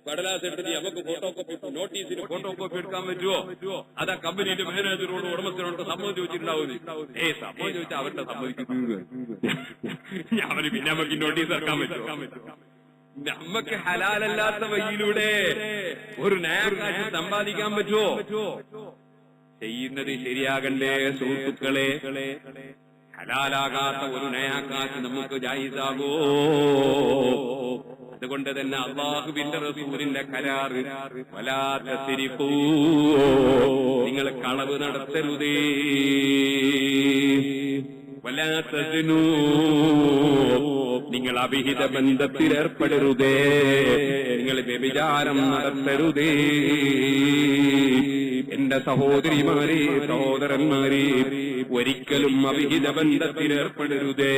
കടലാസ് എടുത്തിട്ട് നമുക്ക് ഫോട്ടോ കോപ്പി നോട്ടീസിന് ഫോട്ടോ കോപ്പി എടുക്കാൻ പറ്റുമോ? അതാ കമ്പനിയുടെ മാനേജറോട് ഉടമസ്ഥനോട് സമ്മതം ചോദിച്ചിട്ടുണ്ടാവും. സമ്മതം ചോദിച്ചാൽ അവരുടെ സമ്മതിക്കുന്നു. അവര് പിന്നെ നമുക്ക് നോട്ടീസ് ഇറക്കാൻ പറ്റുമോ? നമുക്ക് ഹലാലല്ലാത്ത വഴിയിലൂടെ ഒരു നയാകാശ് സമ്പാദിക്കാൻ പറ്റുമോ? ചെയ്യുന്നത് ശരിയാകണ്ടേ സുഹൃത്തുക്കളെ? ഹലാലാകാത്ത ഒരു നയാകാശ് നമുക്ക് ജായിസാകോ? അതുകൊണ്ട് തന്നെ അല്ലാഹുവിന്റെ റസൂലിന്റെ കരാറ്, വലാ തസ്രിഫൂ, നിങ്ങൾ കളവ് നടത്തരുതേ. വലാ തസ്നൂ, നിങ്ങൾ അവിഹിത ബന്ധത്തിലേർപ്പെടരുതേ. നിങ്ങൾ വ്യഭിചാരം നടത്തരുതേ. എന്റെ സഹോദരിമാരെ, സഹോദരന്മാരെ, ഒരിക്കലും അവിഹിത ബന്ധത്തിലേർപ്പെടരുതേ.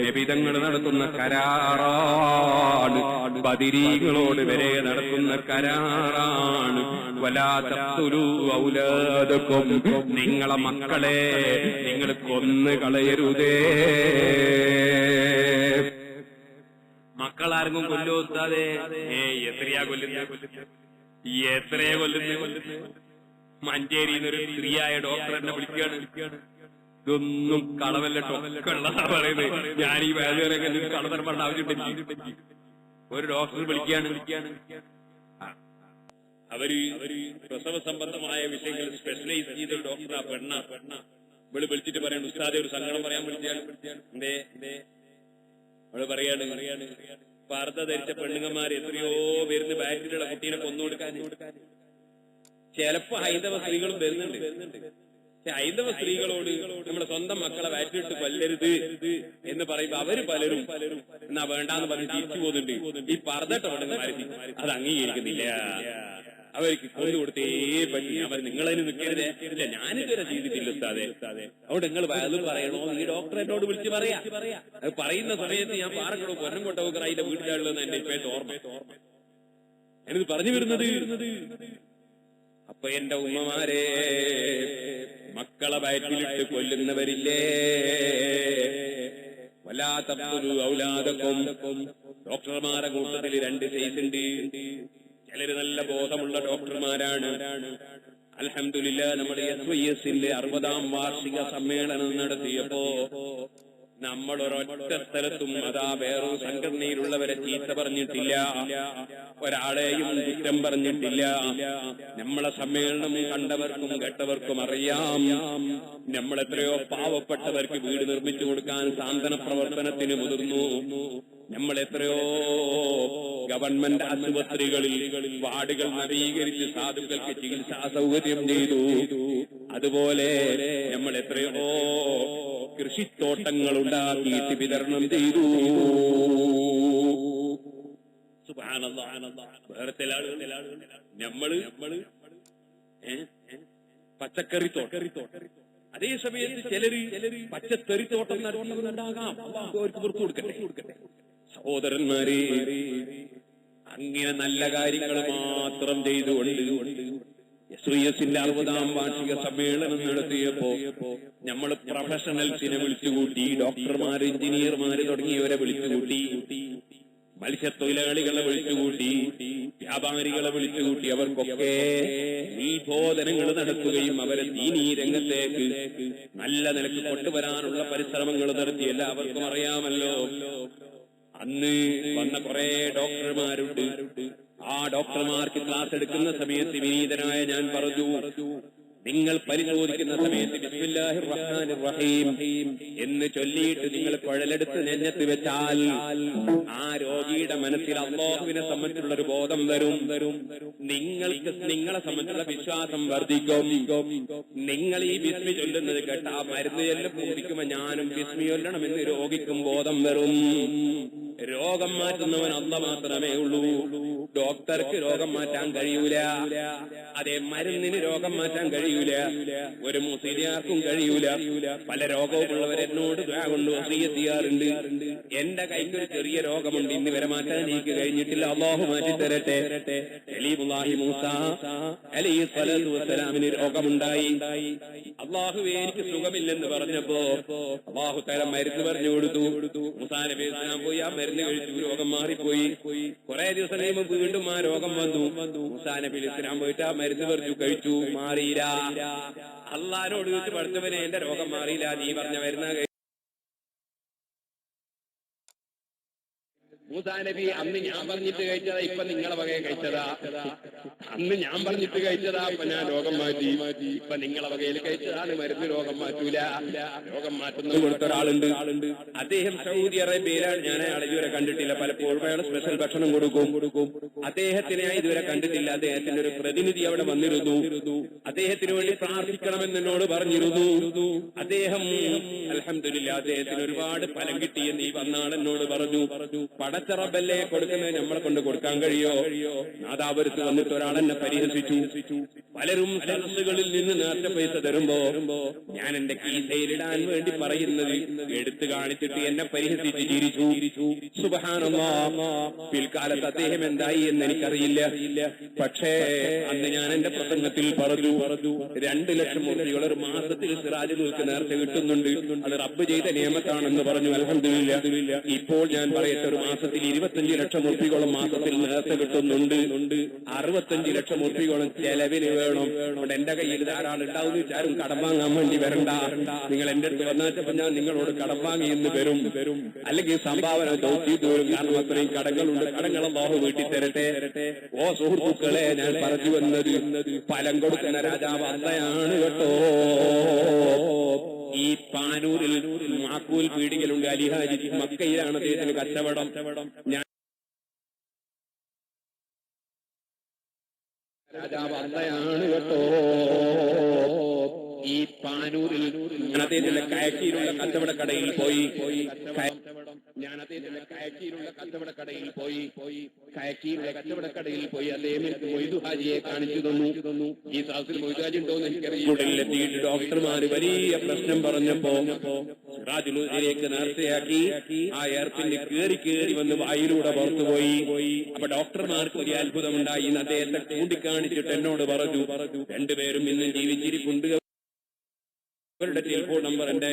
നബിതങ്ങൾ നടത്തുന്ന കരാറാണ്, ബദരീകളോട് വരെ നടത്തുന്ന കരാറാണ്. വലാ തഖ്തുലൂ ഔലാദകും, നിങ്ങളെ മക്കളെ നിങ്ങൾ കൊന്നു കളയരുതേ. മക്കളാർക്കും കൊല്ലുവത്താതെ എത്രയാ കൊല്ലുന്നത്? മഞ്ചേരിന്നൊരു സ്ത്രീയായ ഡോക്ടറിനെ വിളിക്കുകയാണ്. ഇതൊന്നും കളവല്ല, ടൊക്കുള്ളതാ പറയുന്നത്. ഞാൻ ഈ വേദനയൊക്കെ കളതരം പറഞ്ഞ ആവശ്യമുണ്ടെങ്കിൽ ഒരു ഡോക്ടർ വിളിക്കുകയാണ്. അവര് പ്രസവ സംബന്ധമായ വിഷയങ്ങൾ സ്പെഷ്യലൈസ് ചെയ്ത ഡോക്ടറാ. പെണ്ണ വിളിച്ചിട്ട് പറയണം, ഉസ്താദെ ഒരു സങ്കടം പറയാൻ വിളിച്ചാണ്. അവള് പറയാണ്, പർദ്ദ ധരിച്ച പെണ്ണുങ്ങന്മാർ എത്രയോ വരുന്ന ബാറ്റിലുള്ള കുട്ടീനെ കൊന്നുകൊടുക്കാൻ. ചിലപ്പോ ഹൈന്ദവ സ്ത്രീകളും വരുന്നുണ്ട്. ഹൈന്ദവ സ്ത്രീകളോട് നമ്മുടെ സ്വന്തം മക്കളെ വാറ്റിട്ട് കൊല്ലരുത് എന്ന് പറയുമ്പോ അവര് പലരും എന്നാ വേണ്ടാന്ന് പറഞ്ഞ് തിരിച്ചു പോകുന്നുണ്ട്. ഈ പർദ്ദട്ട പെണ്ണുങ്ങന്മാർ അത് അംഗീകരിക്കുന്നില്ല. അവർക്ക് കൊണ്ടുകൊടുത്തേ പറ്റി. അവർ നിങ്ങളതിന് നിൽക്കരുതേ. ഇല്ല, ഞാനിതുവരെ ചെയ്തിട്ടില്ല ഉസ്താദേ. അവിടെ നിങ്ങൾ വയലും പറയണോ? ഈ ഡോക്ടർ എന്നോട് വിളിച്ച് പറയാ. അത് പറയുന്ന സമയത്ത് ഞാൻ പാറക്കടോ പൊന്നംകൊട്ടവക്കറ അതിന്റെ വീട്ടിലുള്ളതെന്ന് എന്റെ ഇപ്പോഴത്തെ ഓർമ്മ. എനിക്ക് പറഞ്ഞു വരുന്നത്, അപ്പൊ എന്റെ ഉമ്മമാരെ, മക്കളെ വയറ്റിലിട്ട് കൊല്ലുന്നവരില്ലേ, വലാ തഖ്തുലൂ ഔലാദകും. ഡോക്ടർമാരെ കൂട്ടത്തിൽ 2 സൈസ് ഉണ്ട്. ചിലര് നല്ല ബോധമുള്ള ഡോക്ടർമാരാണ്. അൽഹംദുലില്ലാ, നമ്മുടെ SYSന്റെ 60ാം വാർഷിക സമ്മേളനം നടത്തിയപ്പോ നമ്മൾ ഒരൊറ്റ സ്ഥലത്തും അതാ വേറൊരു സംഘടനയിലുള്ളവരെ ചീത്ത പറഞ്ഞിട്ടില്ല, ഒരാളെയും കുറ്റം പറഞ്ഞിട്ടില്ല. നമ്മളെ സമ്മേളനം കണ്ടവർക്കും കേട്ടവർക്കും അറിയാം, നമ്മളെത്രയോ പാവപ്പെട്ടവർക്ക് വീട് നിർമ്മിച്ചു കൊടുക്കാൻ സാന്ത്വന പ്രവർത്തനത്തിന് മുതിർന്നു. നമ്മളെത്രയോ ഗവൺമെന്റ് ആശുപത്രികളിൽ വാർഡുകൾ നവീകരിച്ച് സാധുക്കൾക്ക് ചികിത്സാ സൗകര്യം ചെയ്തു. അതുപോലെ നമ്മൾ എത്രയോ കൃഷിത്തോട്ടങ്ങൾ ഉണ്ടാക്കിയിട്ട് വിതരണം ചെയ്തു. വേറെ ചില ആളുകൾ നമ്മള് പച്ചക്കറിത്തോട്ടം, അതേ സമയത്ത് ചിലര് പച്ചക്കറിത്തോട്ടം നടത്തുന്നുണ്ടാകാം. അവർക്ക് പുറത്തു കൊടുക്കട്ടെ. സഹോദരന്മാരെ, അങ്ങനെ നല്ല കാര്യങ്ങൾ മാത്രം ചെയ്തുകൊണ്ട് SYSന്റെ 60ാം വാർഷിക സമ്മേളനം നടത്തിയപ്പോ നമ്മൾ പ്രൊഫഷണൽസിനെ വിളിച്ചുകൂട്ടി, ഡോക്ടർമാര്, എഞ്ചിനീയർമാര് തുടങ്ങിയവരെ വിളിച്ചുകൂട്ടി, മത്സ്യത്തൊഴിലാളികളെ വിളിച്ചുകൂട്ടി, വ്യാപാരികളെ വിളിച്ചുകൂട്ടി അവർക്കൊക്കെ ഉത്ബോധനങ്ങൾ നടത്തുകയും അവരെ ദീനീ രംഗത്തേക്ക് നല്ല നിലക്ക് കൊണ്ടുവരാനുള്ള പരിശ്രമങ്ങൾ നടത്തി. എല്ലാവർക്കും അറിയാമല്ലോ, അന്ന് വന്ന കുറെ ഡോക്ടർമാരുണ്ട്. ആ ഡോക്ടർമാർക്ക് ക്ലാസ് എടുക്കുന്ന സമയത്ത് വിനീതനായ ഞാൻ പറഞ്ഞു, നിങ്ങൾ പരിശോധിക്കുന്ന സമയത്ത് ബിസ്മില്ലാഹിർ റഹ്മാനിർ റഹീം എന്ന് ചൊല്ലിയിട്ട് നിങ്ങൾ കുഴലെടുത്ത് നെഞ്ഞത്ത് വെച്ചാൽ ആ രോഗിയുടെ മനസ്സിൽ അല്ലാഹുവിനെ സംബന്ധിച്ചുള്ള ഒരു ബോധം വരും. നിങ്ങൾക്ക് നിങ്ങളെ സംബന്ധിച്ചുള്ള വിശ്വാസം വർദ്ധിക്കും. നിങ്ങൾ ഈ ബിസ്മി ചൊല്ലുന്നത് കേട്ട ആ മരുന്ന് ചെല്ലും പൂരിക്കുമ്പോൾ ഞാനും ബിസ്മി ചൊല്ലണമെന്ന് രോഗിക്കും ബോധം വരും. രോഗം മാറ്റുന്നവൻ അല്ലാഹ് മാത്രമേ ഉള്ളൂ. ഡോക്ടർക്ക് രോഗം മാറ്റാൻ കഴിയൂല. അതേ മരുന്നിന് രോഗം മാറ്റാൻ കഴിയൂല. ഒരു മുസ്ലിയാർക്കും കഴിയൂല. പല രോഗവുമുള്ളവർ എന്നോട് ദുആ കൊണ്ട് വസിയ്യത്ത് ചെയ്യാറുണ്ട്. എന്റെ കൈക്കൊരു ചെറിയ രോഗമുണ്ട്, ഇന്ന് വരെ മാറ്റാൻ എനിക്ക് കഴിഞ്ഞിട്ടില്ല, അല്ലാഹു മാറ്റി തരട്ടെ. കലീമുല്ലാഹി മൂസ അലൈഹി സ്വലാത്തു വസ്സലാമിന് രോഗമുണ്ടായി. അല്ലാഹുവേ എനിക്ക് സുഖമില്ലെന്ന് പറഞ്ഞപ്പോ അല്ലാഹു തആല മരുന്ന് പറഞ്ഞു കൊടുത്തു. മൂസാ നബി ഇസ്ലാം പോയി ആ മരുന്ന് കഴിച്ചു, രോഗം മാറിപ്പോയി. കുറെ ദിവസം കഴിയുമ്പോൾ വീണ്ടും ആ രോഗം വന്നു. മൂസാ നബി ഇസ്ലാം പോയിട്ട് ആ മരുന്ന് പറഞ്ഞു കഴിച്ചു, മാറിയില്ല. അള്ളാഹിനോട് ചോദിച്ചു, പഠിച്ചവനെ എന്റെ രോഗം മാറിയില്ല, നീ പറഞ്ഞ മരുന്ന്. മൂസാ നബി അന്ന് ഞാൻ പറഞ്ഞിട്ട് കഴിച്ചതാ, ഇപ്പൊ നിങ്ങളെ വകയെ കഴിച്ചതാ. അന്ന് ഞാൻ പറഞ്ഞിട്ട് കഴിച്ചതാ, ഇപ്പൊ ഞാൻ രോഗം മാറ്റി. ഇപ്പൊ നിങ്ങളെ വകയിൽ കഴിച്ചതാണ് മരുന്ന്. രോഗം മാറ്റൂല. രോഗം മാറ്റുന്ന കൊടുത്ത ഒരാളുണ്ട്. അദ്ദേഹം സൗദി അറേബ്യയിലാണ്. ഞാൻ അയാളെ ഇതുവരെ കണ്ടിട്ടില്ല. പലപ്പോഴും അയാൾ സ്പെഷ്യൽ ഭക്ഷണം കൊടുക്കും. അദ്ദേഹത്തിനെ ഞാൻ ഇതുവരെ കണ്ടിട്ടില്ല. അദ്ദേഹത്തിന്റെ ഒരു പ്രതിനിധി അവിടെ വന്നിരുന്നു. അദ്ദേഹത്തിന് വേണ്ടി പ്രാർത്ഥിക്കണമെന്ന് എന്നോട് പറഞ്ഞിരുന്നു. അദ്ദേഹം അൽഹംദുലില്ലാ അദ്ദേഹത്തിന് ഒരുപാട് ഫലം കിട്ടിയെന്ന് ഈ വന്നാൾ എന്നോട് പറഞ്ഞു. പടച്ചറബല്ലേ കൊടുക്കുന്നത് നമ്മളെ കൊണ്ട് കൊടുക്കാൻ കഴിയോ? നാദാപുരത്ത് വന്നിട്ട് ഒരാളെന്നെ പരിഹസിച്ചു. പലരും സദസ്സുകളിൽ നിന്ന് നേരത്തെ പൈസ തരുമ്പോ ഞാൻ എന്റെ കീസയിലിടാൻ വേണ്ടി പറയുന്നത് എടുത്തു കാണിച്ചിട്ട് എന്നെ പരിഹസിച്ച് ചിരിച്ചു. സുബ്ഹാനല്ലാഹ്. പിൽക്കാലത്ത് അദ്ദേഹം എന്തായി എന്ന് എനിക്കറിയില്ല. പക്ഷേ അന്ന് ഞാൻ എന്റെ പ്രസംഗത്തിൽ പറഞ്ഞു 2 ലക്ഷം ഉറുപ്പികൾ ഒരു മാസത്തിൽ സിറാജുകൾക്ക് നേരത്തെ കിട്ടുന്നുണ്ട്. അത് റബ്ബ് ചെയ്ത നിയമത്താണെന്ന് പറഞ്ഞു. അൽഹംദുലില്ലാ. ഇപ്പോൾ ഞാൻ പറയട്ടെ, ഒരു മാസത്തിൽ 25 ലക്ഷം ഉറുപ്പികോളം മാസത്തിൽ നേരത്തെ കിട്ടുന്നുണ്ട്. 65 ലക്ഷം ഉറുപ്പികോളം ചെലവിന് വേണം. അതുകൊണ്ട് എന്റെ കയ്യിൽ ധാരാളം ഉണ്ടാവുന്ന വിചാരം കടം വാങ്ങാൻ വേണ്ടി വരണ്ട. നിങ്ങൾ എന്റെ അടുത്ത് വന്നാച്ചപ്പോ ഞാൻ നിങ്ങളോട് കടം വാങ്ങി എന്ന് വരും, അല്ലെങ്കിൽ സംഭാവന ചോദിച്ചു വരും. കാരണം അത്രയും കടങ്ങളുണ്ട്. കടങ്ങൾ അല്ലാഹു വീട്ടി തരട്ടെ. ഓ സുഹൃത്തുക്കളെ, ഞാൻ പറഞ്ഞു വന്നത് ഫലം കൊടുക്കുന്ന രാജാവ് അള്ളയാണ് കേട്ടോ. ഈ പാനൂരിൽ മാക്കൂൽ പീടികലുണ്ട്. അലിഹാജി മക്കയിലാണ് അദ്ദേഹത്തിന് കച്ചവടം. ഞാൻ രാജാവ് അള്ളയാണ് കേട്ടോ. ഈ പാനൂരിൽ അദ്ദേഹത്തിന്റെ കയറ്റിയിലുള്ള കച്ചവടക്കടയിൽ പോയി. ഞാൻ അദ്ദേഹത്തിന്റെ കയറ്റിയിലുള്ള കച്ചവടക്കടയിൽ പോയി അദ്ദേഹം എനിക്ക് മൊയ്തു ഹാജിയെ കാണിച്ചു തന്നു. ഈ സാഹസിൽ മൊയ്തു ഹാജി ഉണ്ടോന്ന് എനിക്കറിയില്ല. ഡോക്ടർമാര് വലിയ പ്രശ്നം പറഞ്ഞപ്പോ സിറാജുലേക്ക് നേർച്ചയാക്കി ആ എയർപിന് കേറി വന്ന് വായിലൂടെ പുറത്തുപോയി. അപ്പൊ ഡോക്ടർമാർക്ക് വലിയ അത്ഭുതമുണ്ടായി. അദ്ദേഹത്തെ ചൂണ്ടിക്കാണിച്ചിട്ട് എന്നോട് പറഞ്ഞു, 2 പേരും ഇന്നും ജീവിച്ചിരിപ്പുണ്ട്. അവരുടെ ടെലിഫോൺ നമ്പർ എന്റെ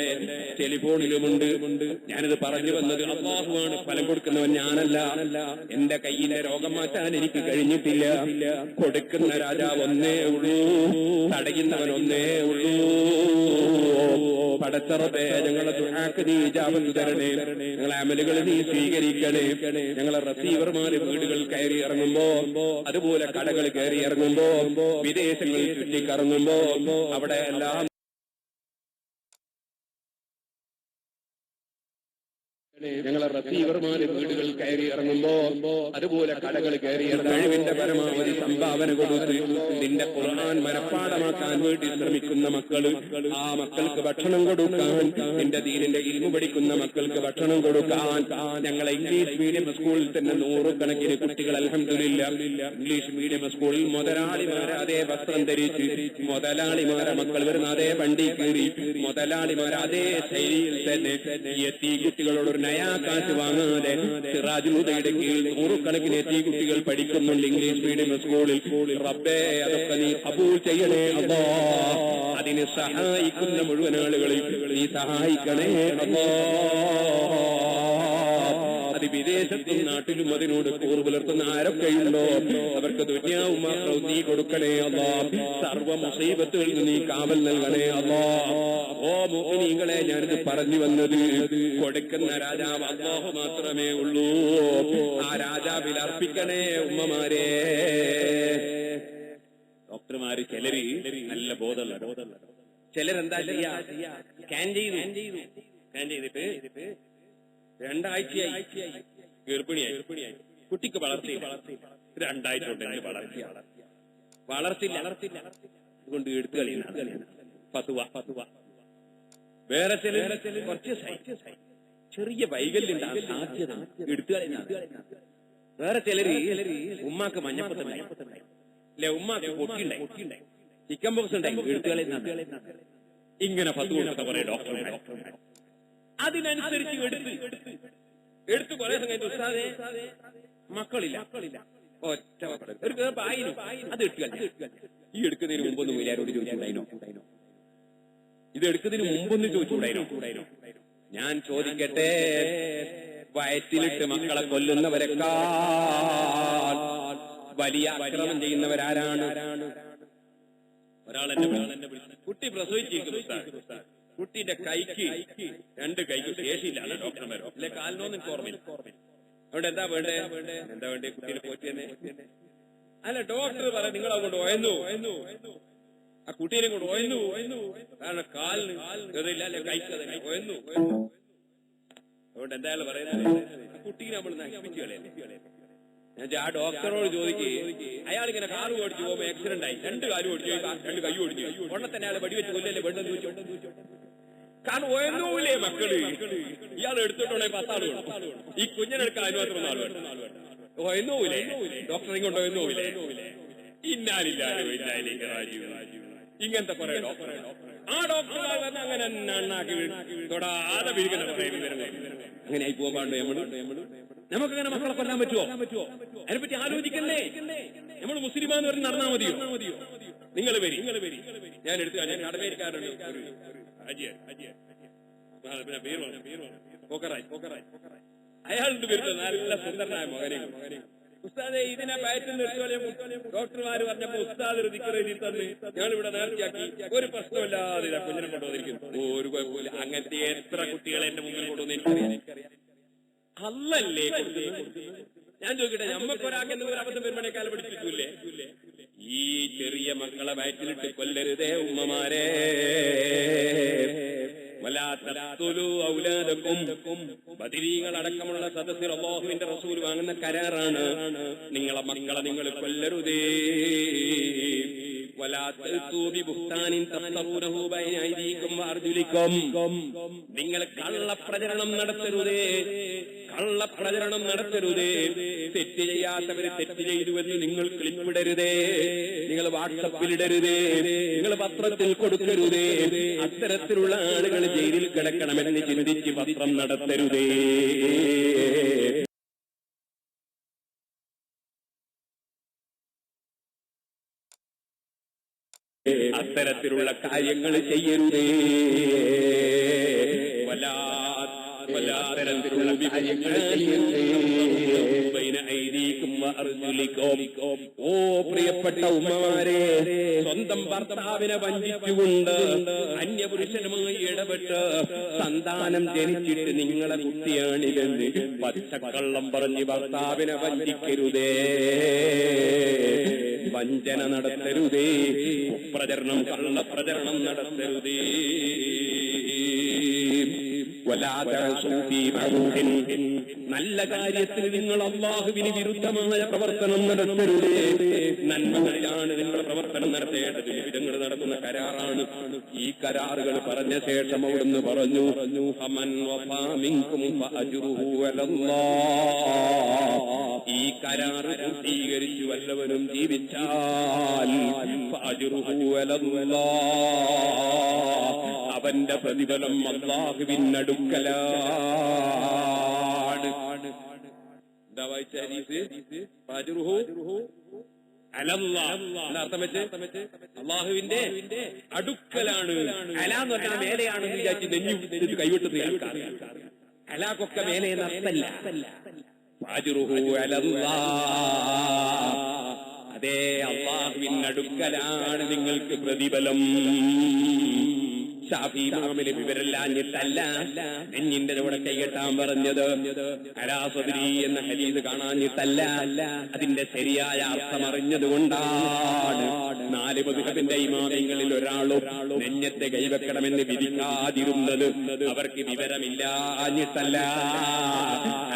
ടെലിഫോണിലുമുണ്ട്. ഞാനിത് പറഞ്ഞു വന്നത് അല്ലാഹുവാണ് ഫലം കൊടുക്കുന്നവൻ, ഞാനല്ല. എന്റെ കയ്യിലെ രോഗം മാറ്റാൻ എനിക്ക് കഴിഞ്ഞിട്ടില്ല. കൊടുക്കുന്ന രാജാവ് ഒന്നേ ഉള്ളൂ, തടയുന്നവൻ ഒന്നേ ഉള്ളൂ. പടച്ചറബേ, ഞങ്ങളെ ദുആക്ക് നീ ഇജാബത്ത് തരണേ. ഞങ്ങളെ അമലുകൾ നീ സ്വീകരിക്കണേ. ഞങ്ങളെ റസീവർമാര് വീടുകൾ കയറി ഇറങ്ങുമ്പോ, അതുപോലെ കടകൾ കയറി ഇറങ്ങുമ്പോ, വിദേശങ്ങളിൽ ചുറ്റിക്കറങ്ങുമ്പോ, അവിടെ എല്ലാം ഞങ്ങളെ റസീവർമാര് വീടുകൾ കയറി ഇറങ്ങുമ്പോ, അതുപോലെ കടകൾ കയറി കഴിവിന്റെ പരമാവധി സംഭാവന കൊടുത്ത് നിന്റെ ഖുർആൻ മനഃപ്പാഠമാക്കാൻ വേണ്ടി ശ്രമിക്കുന്ന മക്കള്, ആ മക്കൾക്ക് ഭക്ഷണം കൊടുക്കാൻ, നിന്റെ ദീനിന്റെ ഇൽമു പഠിക്കുന്ന മക്കൾക്ക് ഭക്ഷണം കൊടുക്കാൻ. ഞങ്ങളെ ഇംഗ്ലീഷ് മീഡിയം സ്കൂളിൽ തന്നെ 100 കണക്കിന് കുട്ടികൾ അൽഹംദുലില്ലാ ഇംഗ്ലീഷ് മീഡിയം സ്കൂളിൽ മുതലാളിമാരെ അതേ വസ്ത്രം ധരിച്ച്, മുതലാളിമാരെ മക്കൾ വരുന്ന അതേ വണ്ടി കയറി, മുതലാളിമാരെ അതേ ശൈലിയിൽ തന്നെ എത്തി കുട്ടികളോടൊരു നയാ കാശ് വാങ്ങാതെ സിറാജുൽ ഹുദയുടെ കീഴിൽ 100 കണക്കിന് എത്തി കുട്ടികൾ പഠിക്കുന്നുണ്ട് ഇംഗ്ലീഷ് മീഡിയം സ്കൂളിൽ. റബ്ബേ, അതൊക്കെ നീ ഖബൂൽ ചെയ്യണേ അല്ലാഹ്. അതിന് സഹായിക്കുന്ന മുഴുവൻ ആളുകളെയും നീ സഹായിക്കണേ അല്ലാഹ്. അത് വിദേശത്തും നാട്ടിലും അതിനോട് കൂറ് പുലർത്തുന്ന ആരൊക്കെയുണ്ടോ അവർക്ക് ദുനിയാവും മാത്രം നീ കൊടുക്കണേ അല്ലാ. സർവ്വ മുസീബത്തുകളിൽ നീ കാവൽ നൽകണേ അല്ലാ. ഓ മുഅ്മിനീങ്ങളെ, ഞാനിത് പറഞ്ഞു വന്നത് കൊടുക്കുന്ന രാജാവ് അല്ലാഹു മാത്രമേ ഉള്ളൂ. ആ രാജാവിൽ അർപ്പിക്കണേ ഉമ്മമാരെ. ഡോക്ടർമാര് ചിലര് നല്ല ബോധമുള്ള ചിലരെന്താ ചെയ്യാ, സ്കാൻ ചെയ്തിട്ട് 2 ആഴ്ചയായി ഗർഭിണിയായി, കുട്ടിക്ക് വളർത്തിയില്ല, 2 ആഴ്ച കൊണ്ട് വളർത്തില്ല കൊണ്ട് എടുത്തു കളിയുന്ന ഫത്വ. വേറെ ചില കുറച്ച് ചെറിയ വൈകല്യം സാധ്യത എടുത്തു കളിയുന്ന. വേറെ ചിലര് ഉമ്മാക്ക് മഞ്ഞപ്പത്തുണ്ടായി, അല്ലെ ഉമ്മാക്ക് പൊട്ടിണ്ടായി, ചിക്കൻ ബോക്സ് ഉണ്ടായി, എടുത്തു കളിയുന്ന. ഇങ്ങനെ ഫത്വ കൊടുത്ത കുറെ ഡോക്ടർമാർ അതിനനുസരിച്ച് എടുത്ത് കുറെ സമയത്ത് ഉസ്താദേ മക്കളില്ല, ഒറ്റ മക്കൾ, ഒരു ആയിരം, അത് എടുക്കുക. ഈ എടുക്കുന്നതിന് മുമ്പൊന്ന് വീലാരോട് ചോദിച്ചുകൂടായിനോ? ഇത് എടുക്കുന്നതിന് മുമ്പൊന്ന് ചോദിച്ചുകൂടായിനോ? ഞാൻ ചോദിക്കട്ടെ, വയറ്റിലിട്ട് മക്കളെ കൊല്ലുന്നവരെക്കാൾ വലിയ അക്രമം ചെയ്യുന്നവരാരാണ്? ഒരാളെന്നെ വിളിച്ചു, കുട്ടി പ്രസവിച്ചിരിക്കുന്നു ഉസ്താദ്, കുട്ടിയുടെ കൈക്ക് 2 കൈക്ക് ശേഷിയില്ലാണ് ഡോക്ടർമാരോ, അല്ലെ കാലിനോന്നും ഓർമ്മയില്ല. അതുകൊണ്ട് എന്താ വേണ്ടേ കുട്ടീനെ പോറ്റി തന്നെ? അല്ല, ഡോക്ടർ പറയാം നിങ്ങൾ അങ്ങോട്ട് ഒയന്നു, ആ കുട്ടീനെ കൊണ്ട് ഒയന്നു, കാരണം കാലിന് ചെറിയില്ല, അല്ലെ കൈക്ക് ഒയന്നു. അതുകൊണ്ട് എന്തായാലും പറയുന്നത്, ആ കുട്ടീനെ നമ്മൾ നശിപ്പിച്ചു കളയല്ലേ. ഞാൻ ആ ഡോക്ടറോട് ചോദിക്കേ, അയാളിങ്ങനെ കാറ് ഓടിച്ചു പോകുമ്പോ ആക്സിഡന്റ് ആയി, 2 കാലും ഓടിച്ചു, 2 കൈ ഓടിച്ചു, ഉടനെ തന്നെ അയാൾ വെടിവെച്ച് കൊല്ലല്ലേ വേണ്ടെന്ന് ചോദിച്ചു. കാരണം ഒയന്നൂലേ മക്കള്, ഇയാൾ എടുത്തിട്ടുണ്ടെ 10 ആള് വേണം, ഈ കുഞ്ഞിനെടുക്കാൻ അതിന് മാത്രം 1 ആൾ വേണം. ഒയന്നൂലേ ഡോക്ടറെ കൊണ്ട് ഒയന്നൂലേ? ഇങ്ങനത്തെ കുറെ ഡോക്ടർ, ആ ഡോക്ടർമാർ വന്ന് അങ്ങനെ നന്നാക്കി തൊടാതെ പിരിക്കുന്ന അങ്ങനെ ആയി പോകാൻ പാടുണ്ടോ? നമുക്കങ്ങനെ മക്കളെ കൊല്ലാൻ പറ്റുമോ? അതിനെപ്പറ്റി ആലോചിക്കണ്ടേ? നമ്മൾ മുസ്ലിമാന്ന് പറഞ്ഞ് നടന്നാൽ മതിയോ? നിങ്ങൾ വരി, ഞാൻ എടുത്തു, ഞാൻ കടമേരിക്കാരുണ്ട്, അയാളുടെ വരുന്നത് നല്ല സുന്ദരനായ മകനെ. ഉസ്താദെ ഇതിനെ പയറ്റുന്ന ഡോക്ടർമാര് പറഞ്ഞപ്പോ ഉസ്താദ് എഴുതി തന്ന് ഞങ്ങളിവിടെ നേർച്ചയാക്കി, ഒരു പ്രശ്നമില്ലാതെ കുഞ്ഞിനെ കൊണ്ടുവന്നിരിക്കുന്നു, ഒരു കുഴപ്പമില്ല. അങ്ങനത്തെ എത്ര കുട്ടികളെ എന്റെ മുമ്പിൽ കൊണ്ടുവന്ന് എനിക്കറിയാം. അല്ലല്ലേ ഞാൻ ചോദിക്കട്ടെ, നമ്മക്കൊരാൾക്ക് എന്തെങ്കിലും അബദ്ധം വരുമ്പോഴേക്കാൾ പഠിപ്പിക്കൂലേ? ഈ ചെറിയ മക്കളെ വയറ്റിലിട്ട് കൊല്ലരുതേ ഉമ്മമാരെ. ബദരീങ്ങൾ അടക്കമുള്ള സദസ്സിൽ അല്ലാഹുവിന്റെ റസൂൽ വാങ്ങുന്ന കരാറാണ്, നിങ്ങളെ മക്കളെ നിങ്ങൾ കൊല്ലരുതേ. നിങ്ങൾ കള്ളപ്രചരണം നടത്തരുതേ. തെറ്റ് ചെയ്യാത്തവര് തെറ്റ് ചെയ്തുവെന്ന് നിങ്ങൾ ക്ലിപ്പിടരുതേ, നിങ്ങൾ വാട്സപ്പിലിടരുതേ, നിങ്ങൾ പത്രത്തിൽ കൊടുക്കരുതേ. അത്തരത്തിലുള്ള ആളുകൾ ജയിലിൽ കിടക്കണമെന്ന് ചിന്തിച്ച് പത്രം നടത്തരുതേ. അത്തരത്തിലുള്ള കാര്യങ്ങൾ ചെയ്യരുതേ. വല്ലാത്തരത്തിലുള്ള കാര്യങ്ങൾ ചെയ്യരുതേ. ഓ പ്രിയപ്പെട്ട ഉമ്മമാരെ, സ്വന്തം ഭർത്താവിനെ വഞ്ചിച്ചുകൊണ്ട് അന്യപുരുഷനുമായി ഇടപെട്ട് സന്താനം ജനിച്ചിട്ട് നിങ്ങളെ കുട്ടിയാണിതെന്ന് പച്ചക്കള്ളം പറഞ്ഞ് ഭർത്താവിനെ വഞ്ചിക്കരുതേ. വഞ്ചന നടത്തരുതേ. കുപ്രചരണം, കള്ളപ്രചരണം നടത്തരുതേ. നല്ല കാര്യത്തിൽ നിങ്ങൾ അല്ലാഹുവിന് വിരുദ്ധമായ പ്രവർത്തനം നടത്തരുതേ. നന്മകളിലാണ് നിങ്ങൾ പ്രവർത്തനം നടത്തേണ്ടത്. വിധങ്ങൾ നടത്തുന്ന കരാറാണ്. ഈ കരാറുകൾ പറഞ്ഞ ശേഷം അവിടുന്ന് പറഞ്ഞു, ഈ കരാറ് പൂർത്തീകരിച്ചു വല്ലവനും ജീവിച്ചാൽ അവന്റെ പ്രതിഫലം അല്ലാഹുവിനടുക്കലാണ്. എന്താ വായിച്ച ഹദീസ്? അർത്ഥം വെച്ച് അള്ളാഹുവിന്റെ അടുക്കലാണ്. അലാന്ന് പറഞ്ഞാൽ മേലെയാണെന്ന് വിചാരിച്ച് നെഞ്ഞു കൈവിട്ടുന്ന ആൾക്കാർ ഹലാക്കൊക്കെ മേലെ നർത്തല്ല. ഫാജ്റുഹു അലല്ലാഹ്, അതേ അല്ലാഹുവിനടുക്കലാണ് നിങ്ങൾക്ക് പ്രതിഫലം. ഷാഫി ഇമാമിന് വിവരല്ലാഞ്ഞിട്ടല്ല നെഞ്ഞിന്റെ കൂടെ കൈകെട്ടാൻ പറഞ്ഞത്, അലാ സദ്രി എന്ന ഹദീസ് കാണാഞ്ഞിട്ടല്ല, അതിന്റെ ശരിയായ അർത്ഥം അറിഞ്ഞതുകൊണ്ടാണ്. 4 മദ്ഹബിന്റെ ഇമാമിങ്ങളിൽ ഒരാളും നെഞ്ഞത്തെ കൈവെക്കണമെന്ന് വിധിക്കാതിരുന്നത്. അവർക്ക് വിവരമില്ലാഞ്ഞിട്ടല്ല,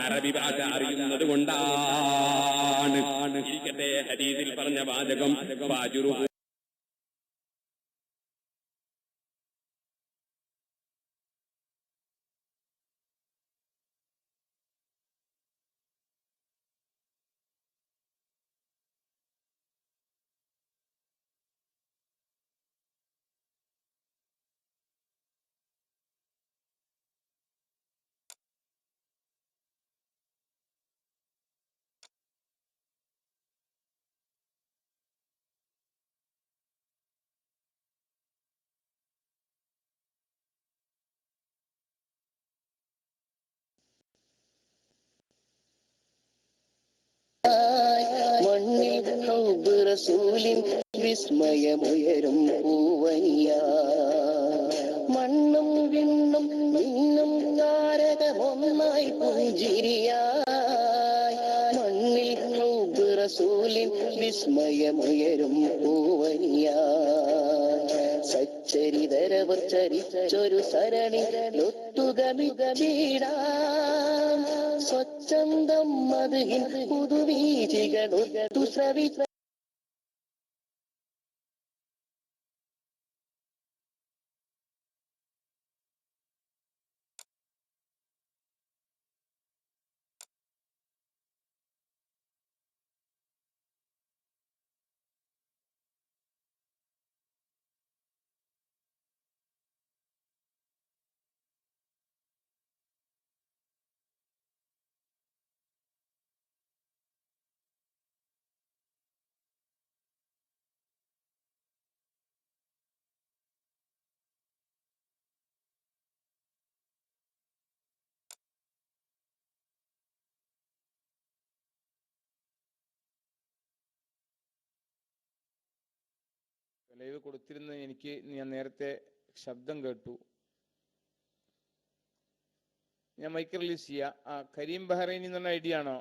അറബി ഭാഷ അറിയുന്നത് കൊണ്ടാണ്. ഇരിക്കട്ടെ, ഹദീസിൽ പറഞ്ഞ വാചകം ഫാജ്റുഹു മണ്ണിൽ ഹൗബ് റസൂലിൻ വിസ്മയമുയരും പൂവയ്യ. മണ്ണും വിണ്ണും മിന്നും താരകമൊന്നായി പുഞ്ചിരിയായി. മണ്ണിൽ ഹൗബ് റസൂലിൻ വിസ്മയമുയരും പൂവയ്യ. സച്ചരിതരവർ ചരിച്ചൊരു സരണിലൊത്തുകമികീടാം. സ്വച്ഛന്തം മദ്ഹിൻ പുതുവീചികളൊത്തു ശ്രവി. ലൈവ് കൊടുത്തിരുന്ന ഞാൻ നേരത്തെ ശബ്ദം കേട്ടു. ഞാൻ മൈക്ക് റിലീസ് ചെയ്യാം. കരീം ബഹ്റൈനി എന്ന് പറഞ്ഞ ഐഡിയ ആണോ?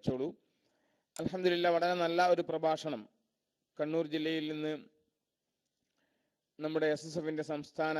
ോളൂ. അൽഹംദുലില്ലാ, വളരെ നല്ല ഒരു പ്രഭാഷണം. കണ്ണൂർ ജില്ലയിൽ നിന്ന് നമ്മുടെ SSFന്റെ സംസ്ഥാന